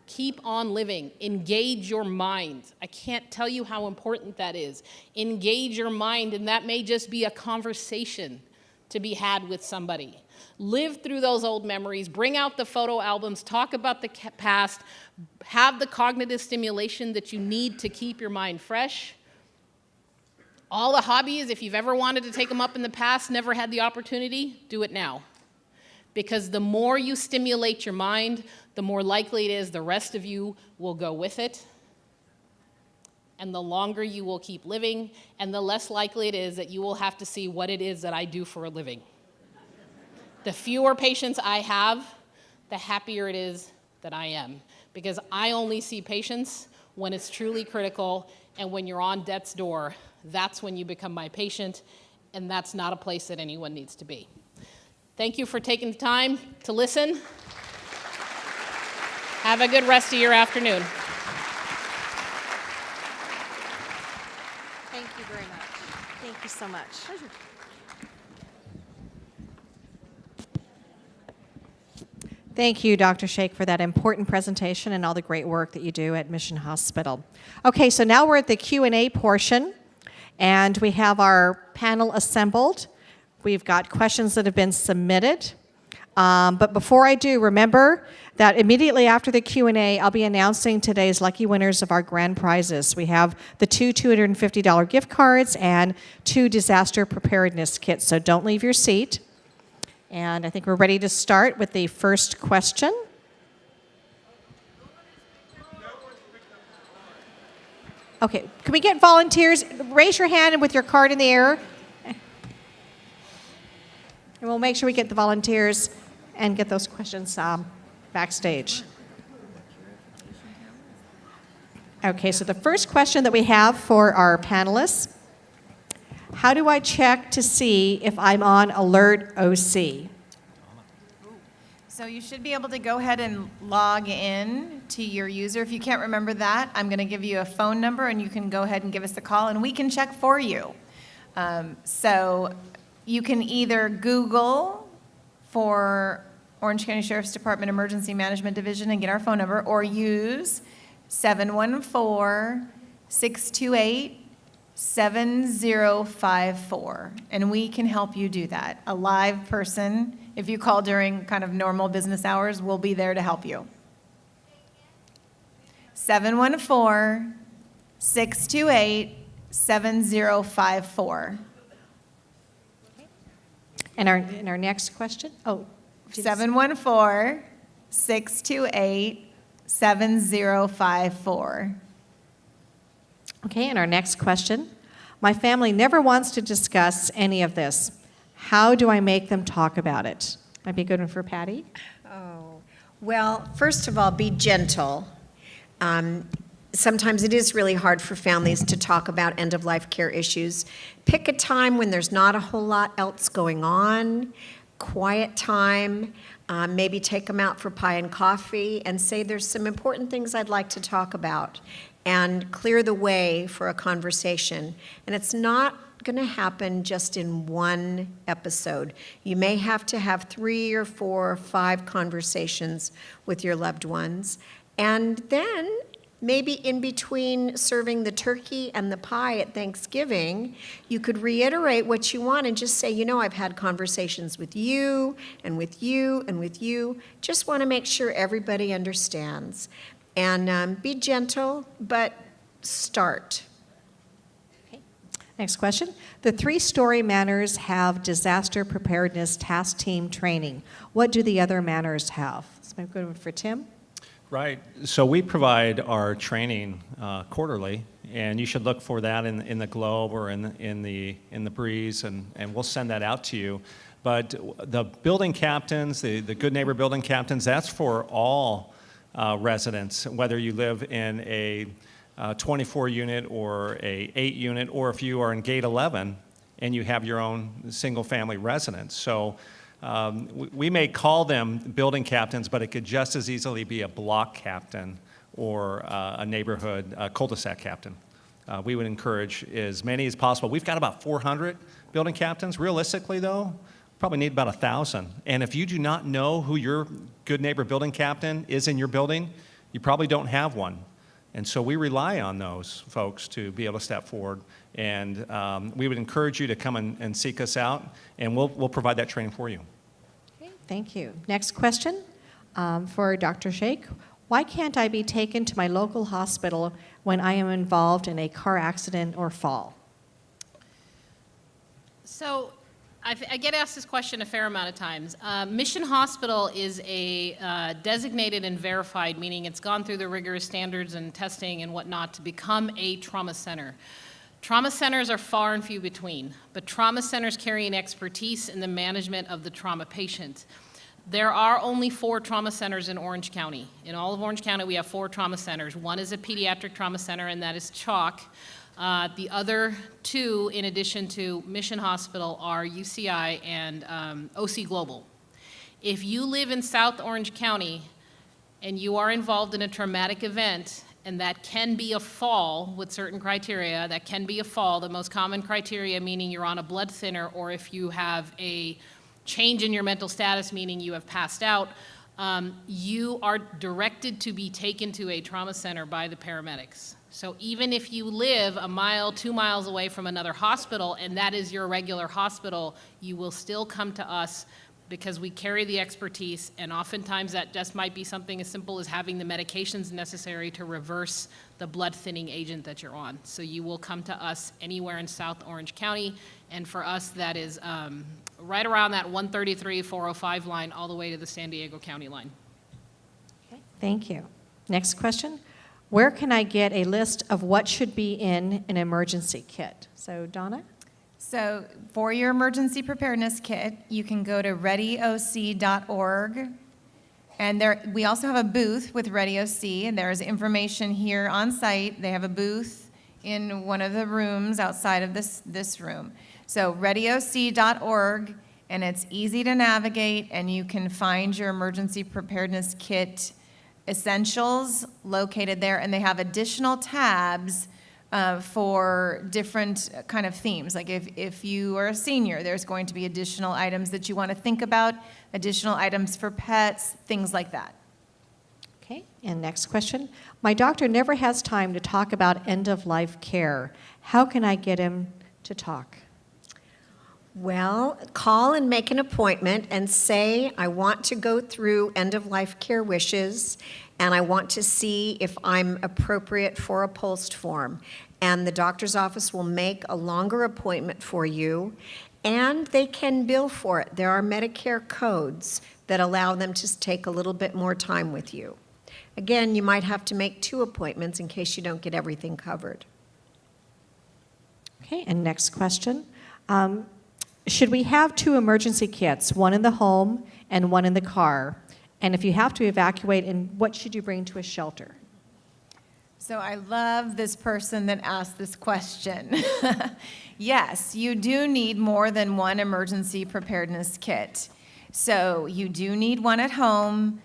Keep on living. Engage your mind. I can't tell you how important that is. Engage your mind, and that may just be a conversation to be had with somebody. Live through those old memories, bring out the photo albums, talk about the past, have the cognitive stimulation that you need to keep your mind fresh. All the hobbies, if you've ever wanted to take them up in the past, never had the opportunity, do it now. Because the more you stimulate your mind, the more likely it is the rest of you will go with it. And the longer you will keep living, and the less likely it is that you will have to see what it is that I do for a living. The fewer patients I have, the happier it is that I am. Because I only see patients when it's truly critical, and when you're on death's door, that's when you become my patient, and that's not a place that anyone needs to be. Thank you for taking the time to listen. Have a good rest of your afternoon. Thank you very much. Thank you so much. Pleasure. Thank you, Dr. Shake, for that important presentation and all the great work that you do at Mission Hospital. Okay, so now we're at the Q&A portion, and we have our panel assembled. We've got questions that have been submitted. But before I do, remember that immediately after the Q&A, I'll be announcing today's lucky winners of our grand prizes. We have the 2 $250 gift cards and 2 disaster preparedness kits, so don't leave your seat. And I think we're ready to start with the first question. Okay, can we get volunteers? Raise your hand with your card in the air. And we'll make sure we get the volunteers and get those questions backstage. Okay, so the first question that we have for our panelists, how do I check to see if I'm on Alert OC? So you should be able to go ahead and log in to your user. If you can't remember that, I'm going to give you a phone number, and you can go ahead and give us a call, and we can check for you. So you can either Google for Orange County Sheriff's Department Emergency Management Division and get our phone number, or use 714-628-7054, and we can help you do that. A live person, if you call during kind of normal business hours, we'll be there to help you. 714-628-7054. And our next question? Oh, 714-628-7054. Okay, and our next question. My family never wants to discuss any of this. How do I make them talk about it? Might be a good one for Patty. Oh, well, first of all, be gentle. Sometimes it is really hard for families to talk about end-of-life care issues. Pick a time when there's not a whole lot else going on, quiet time, maybe take them out for pie and coffee and say there's some important things I'd like to talk about, and clear the way for a conversation. And it's not going to happen just in one episode. You may have to have 3 or 4 or 5 conversations with your loved ones. And then maybe in between serving the turkey and the pie at Thanksgiving, you could reiterate what you want and just say, you know, I've had conversations with you and with you and with you. Just want to make sure everybody understands. And be gentle, but start. Okay. Next question. The 3-story manors have disaster preparedness task team training. What do the other manors have? This might be a good one for Tim. Right. So we provide our training quarterly, and you should look for that in the Globe or in the Breeze, and we'll send that out to you. But the building captains, the Good Neighbor building captains, that's for all residents, whether you live in a 24-unit or a 8-unit, or if you are in Gate 11 and you have your own single-family residence. So we may call them building captains, but it could just as easily be a block captain or a neighborhood cul-de-sac captain. We would encourage as many as possible. We've got about 400 building captains. Realistically, though, probably need about 1,000. And if you do not know who your Good Neighbor building captain is in your building, you probably don't have one. And so we rely on those folks to be able to step forward. And we would encourage you to come and seek us out, and we'll provide that training for you. Okay, thank you. Next question for Dr. Sheikh. Why can't I be taken to my local hospital when I am involved in a car accident or fall? So I get asked this question a fair amount of times. Mission Hospital is a designated and verified, meaning it's gone through the rigorous standards and testing and whatnot to become a trauma center. Trauma centers are far and few between, but trauma centers carry an expertise in the management of the trauma patient. There are only 4 trauma centers in Orange County. In all of Orange County, we have 4 trauma centers. One is a pediatric trauma center, and that is Chalk. The other 2, in addition to Mission Hospital, are UCI and OC Global. If you live in South Orange County and you are involved in a traumatic event, and that can be a fall with certain criteria, that can be a fall, the most common criteria meaning you're on a blood thinner, or if you have a change in your mental status, meaning you have passed out, you are directed to be taken to a trauma center by the paramedics. So even if you live a mile, 2 miles away from another hospital, and that is your regular hospital, you will still come to us because we carry the expertise, and oftentimes that just might be something as simple as having the medications necessary to reverse the blood thinning agent that you're on. So you will come to us anywhere in South Orange County, and for us that is right around that 133-405 line all the way to the San Diego County line. Okay, thank you. Next question. Where can I get a list of what should be in an emergency kit? So Donna? So for your emergency preparedness kit, you can go to readyoc.org And we also have a booth with Radio C, and there's information here on site. They have a booth in one of the rooms outside of this room. So radioc.org, and it's easy to navigate, and you can find your emergency preparedness kit essentials located there, and they have additional tabs for different kind of themes. Like if you are a senior, there's going to be additional items that you want to think about, additional items for pets, things like that. Okay, and next question. My doctor never has time to talk about end-of-life care. How can I get him to talk? Well, call and make an appointment and say, I want to go through end-of-life care wishes, and I want to see if I'm appropriate for a post form. And the doctor's office will make a longer appointment for you, and they can bill for it. There are Medicare codes that allow them to take a little bit more time with you. Again, you might have to make 2 appointments in case you don't get everything covered. Okay, and next question. Should we have 2 emergency kits, one in the home and one in the car? And if you have to evacuate, and what should you bring to a shelter? So I love this person that asked this question. Yes, you do need more than one emergency preparedness kit. So you do need one at home.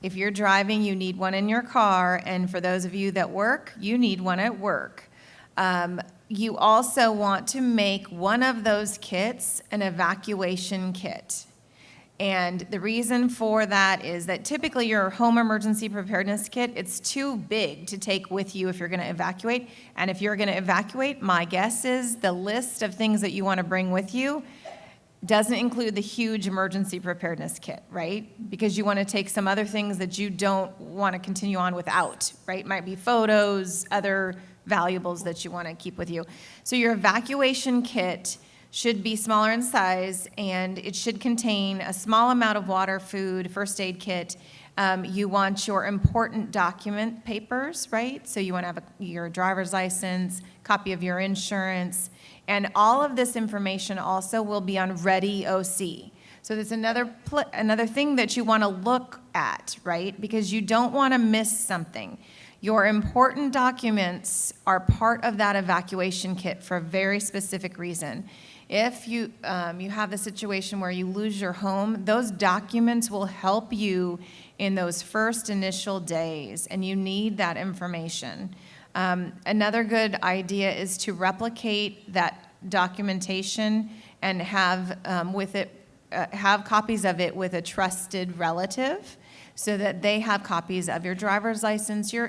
If you're driving, you need one in your car. And for those of you that work, you need one at work. You also want to make one of those kits an evacuation kit. And the reason for that is that typically your home emergency preparedness kit, it's too big to take with you if you're going to evacuate. And if you're going to evacuate, my guess is the list of things that you want to bring with you doesn't include the huge emergency preparedness kit, right? Because you want to take some other things that you don't want to continue on without, right? Might be photos, other valuables that you want to keep with you. So your evacuation kit should be smaller in size, and it should contain a small amount of water, food, first aid kit. You want your important document papers, right? So you want to have your driver's license, copy of your insurance, and all of this information also will be on Ready OC. So there's another thing that you want to look at, right? Because you don't want to miss something. Your important documents are part of that evacuation kit for a very specific reason. If you have the situation where you lose your home, those documents will help you in those first initial days, and you need that information. Another good idea is to replicate that documentation and have have copies of it with a trusted relative, so that they have copies of your driver's license, your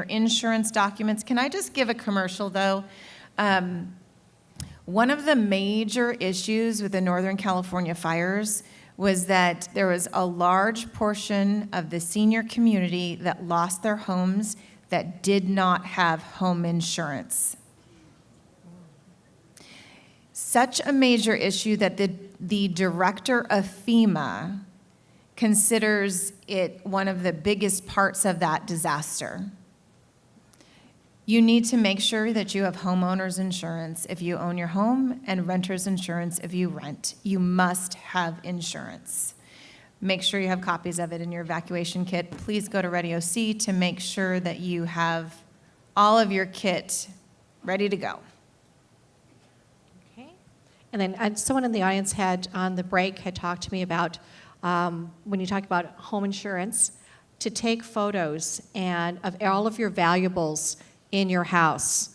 insurance documents. Can I just give a commercial, though? One of the major issues with the Northern California fires was that there was a large portion of the senior community that lost their homes that did not have home insurance. Such a major issue that the director of FEMA considers it one of the biggest parts of that disaster. You need to make sure that you have homeowner's insurance if you own your home and renter's insurance if you rent. You must have insurance. Make sure you have copies of it in your evacuation kit. Please go to Ready OC to make sure that you have all of your kit ready to go. Okay. And then someone in the audience on the break had talked to me about when you talk about home insurance, to take photos of all of your valuables in your house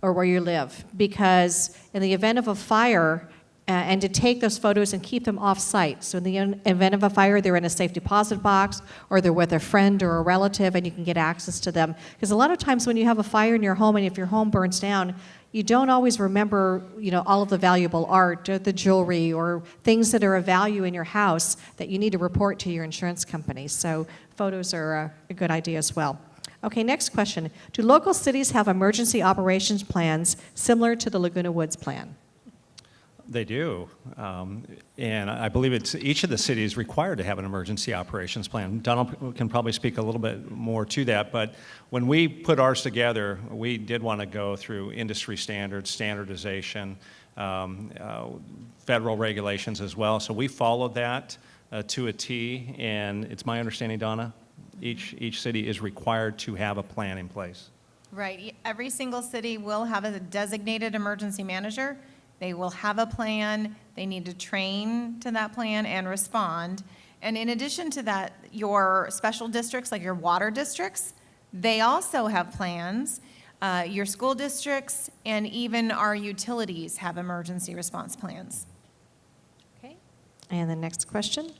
or where you live, because in the event of a fire, and to take those photos and keep them off-site. So in the event of a fire, they're in a safe deposit box, or they're with a friend or a relative, and you can get access to them. Because a lot of times when you have a fire in your home, and if your home burns down, you don't always remember, all of the valuable art, or the jewelry, or things that are of value in your house that you need to report to your insurance company. So photos are a good idea as well. Okay, next question. Do local cities have emergency operations plans similar to the Laguna Woods plan? They do, and I believe each of the cities required to have an emergency operations plan. Donald can probably speak a little bit more to that, but when we put ours together, we did want to go through industry standards, standardization, federal regulations as well, so we followed that. to a T, and it's my understanding, Donna, each city is required to have a plan in place. Right. Every single city will have a designated emergency manager. They will have a plan. They need to train to that plan and respond. And in addition to that, your special districts, like your water districts, they also have plans. Your school districts and even our utilities have emergency response plans. Okay. And the next question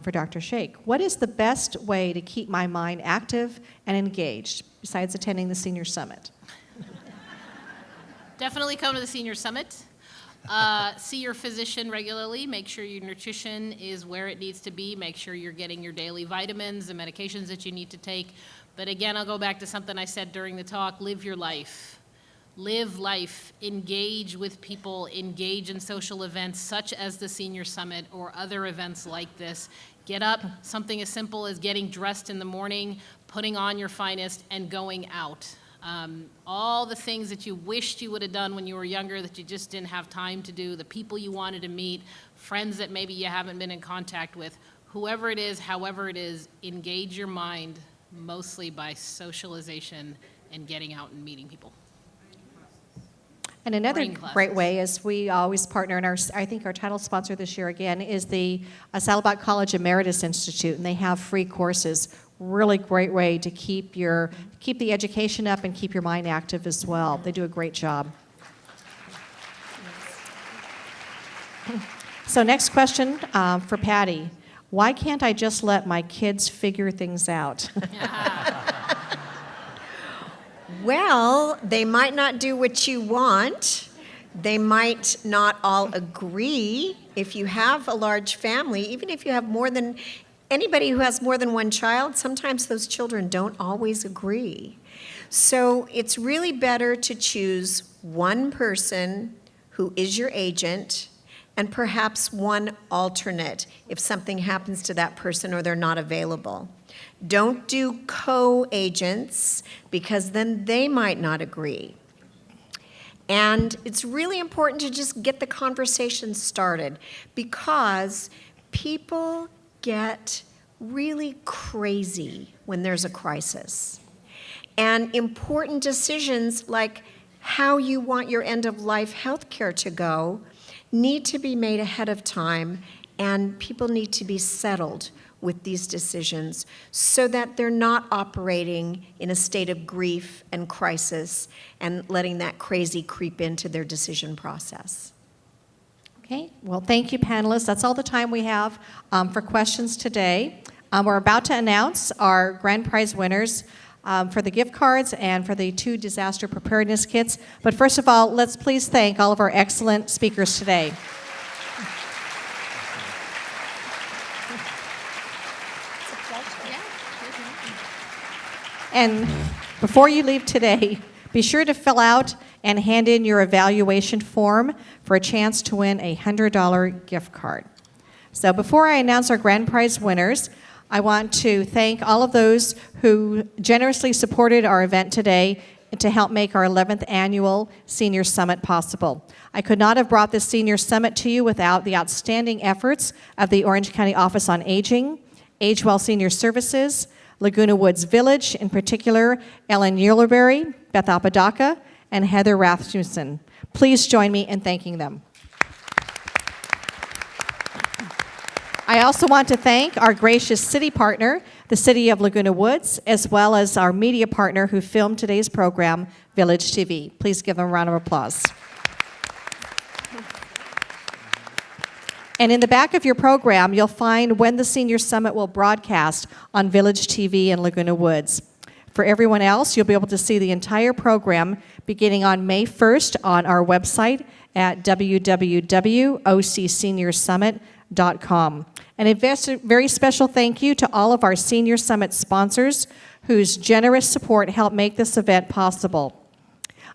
for Dr. Shake. What is the best way to keep my mind active and engaged besides attending the Senior Summit? Definitely come to the Senior Summit. See your physician regularly. Make sure your nutrition is where it needs to be. Make sure you're getting your daily vitamins and medications that you need to take. But again, I'll go back to something I said during the talk. Live your life. Live life. Engage with people. Engage in social events such as the Senior Summit or other events like this. Get up. Something as simple as getting dressed in the morning, putting on your finest, and going out. All the things that you wished you would have done when you were younger that you just didn't have time to do, the people you wanted to meet, friends that maybe you haven't been in contact with, whoever it is, however it is, engage your mind mostly by socialization and getting out and meeting people. And another Morning classes. great way is we always partner, and I think our title sponsor this year again is the Saddleback College EMERITUS Institute, and they have free courses. Really great way to keep the education up and keep your mind active as well. They do a great job. So next question for Patty. Why can't I just let my kids figure things out? Well, they might not do what you want. They might not all agree. If you have a large family, even if you have anybody who has more than one child, sometimes those children don't always agree. So it's really better to choose one person who is your agent and perhaps one alternate if something happens to that person or they're not available. Don't do co-agents because then they might not agree. And it's really important to just get the conversation started because people get really crazy when there's a crisis. And important decisions like how you want your end-of-life health care to go need to be made ahead of time, and people need to be settled with these decisions so that they're not operating in a state of grief and crisis and letting that crazy creep into their decision process. Okay, well, thank you, panelists. That's all the time we have for questions today. We're about to announce our grand prize winners for the gift cards and for the 2 disaster preparedness kits. But first of all, let's please thank all of our excellent speakers today. And before you leave today, be sure to fill out and hand in your evaluation form for a chance to win a $100 gift card. So before I announce our grand prize winners, I want to thank all of those who generously supported our event today to help make our 11th annual Senior Summit possible. I could not have brought this Senior Summit to you without the outstanding efforts of the Orange County Office on Aging, Age Well Senior Services, Laguna Woods Village, in particular, Ellen Eulerberry, Beth Apodaca, and Heather Rasmussen. Please join me in thanking them. I also want to thank our gracious city partner, the City of Laguna Woods, as well as our media partner who filmed today's program, Village TV. Please give them a round of applause. And in the back of your program, you'll find when the Senior Summit will broadcast on Village TV in Laguna Woods. For everyone else, you'll be able to see the entire program beginning on May 1st on our website at www.ocseniorsummit.com. And a very special thank you to all of our Senior Summit sponsors whose generous support helped make this event possible.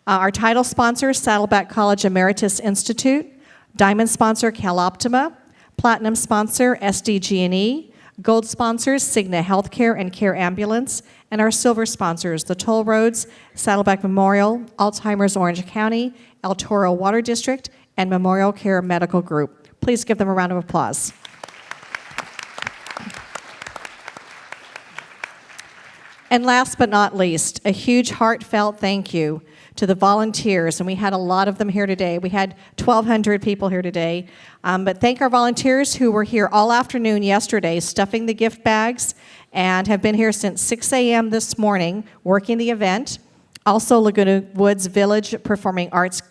Our title sponsor, Saddleback College EMERITUS Institute, Diamond sponsor, CalOptima, Platinum sponsor, SDG&E, Gold sponsors, Cigna Healthcare and Care Ambulance, and our silver sponsors, the Toll Roads, Saddleback Memorial, Alzheimer's Orange County, El Toro Water District, and Memorial Care Medical Group. Please give them a round of applause. And last but not least, a huge heartfelt thank you to the volunteers, and we had a lot of them here today. We had 1,200 people here today. But thank our volunteers who were here all afternoon yesterday stuffing the gift bags and have been here since 6 a.m. this morning working the event. Also, Laguna Woods Village Performing Arts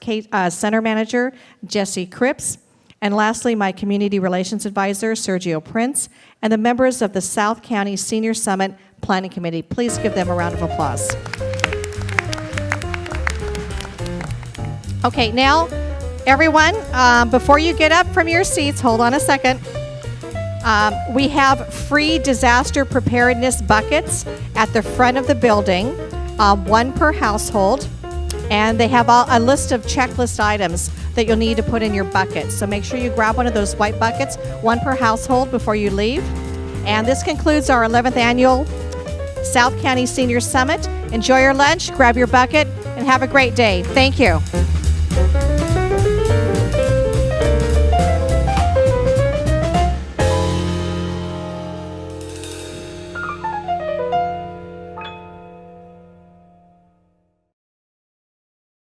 Center Manager, Jesse Cripps. And lastly, my Community Relations Advisor, Sergio Prince, and the members of the South County Senior Summit Planning Committee. Please give them a round of applause. Okay, now, everyone, before you get up from your seats, hold on a second. We have free disaster preparedness buckets at the front of the building, one per household, and they have a list of checklist items that you'll need to put in your bucket. So make sure you grab one of those white buckets, one per household before you leave. And this concludes our 11th annual South County Senior Summit. Enjoy your lunch, grab your bucket, and have a great day. Thank you.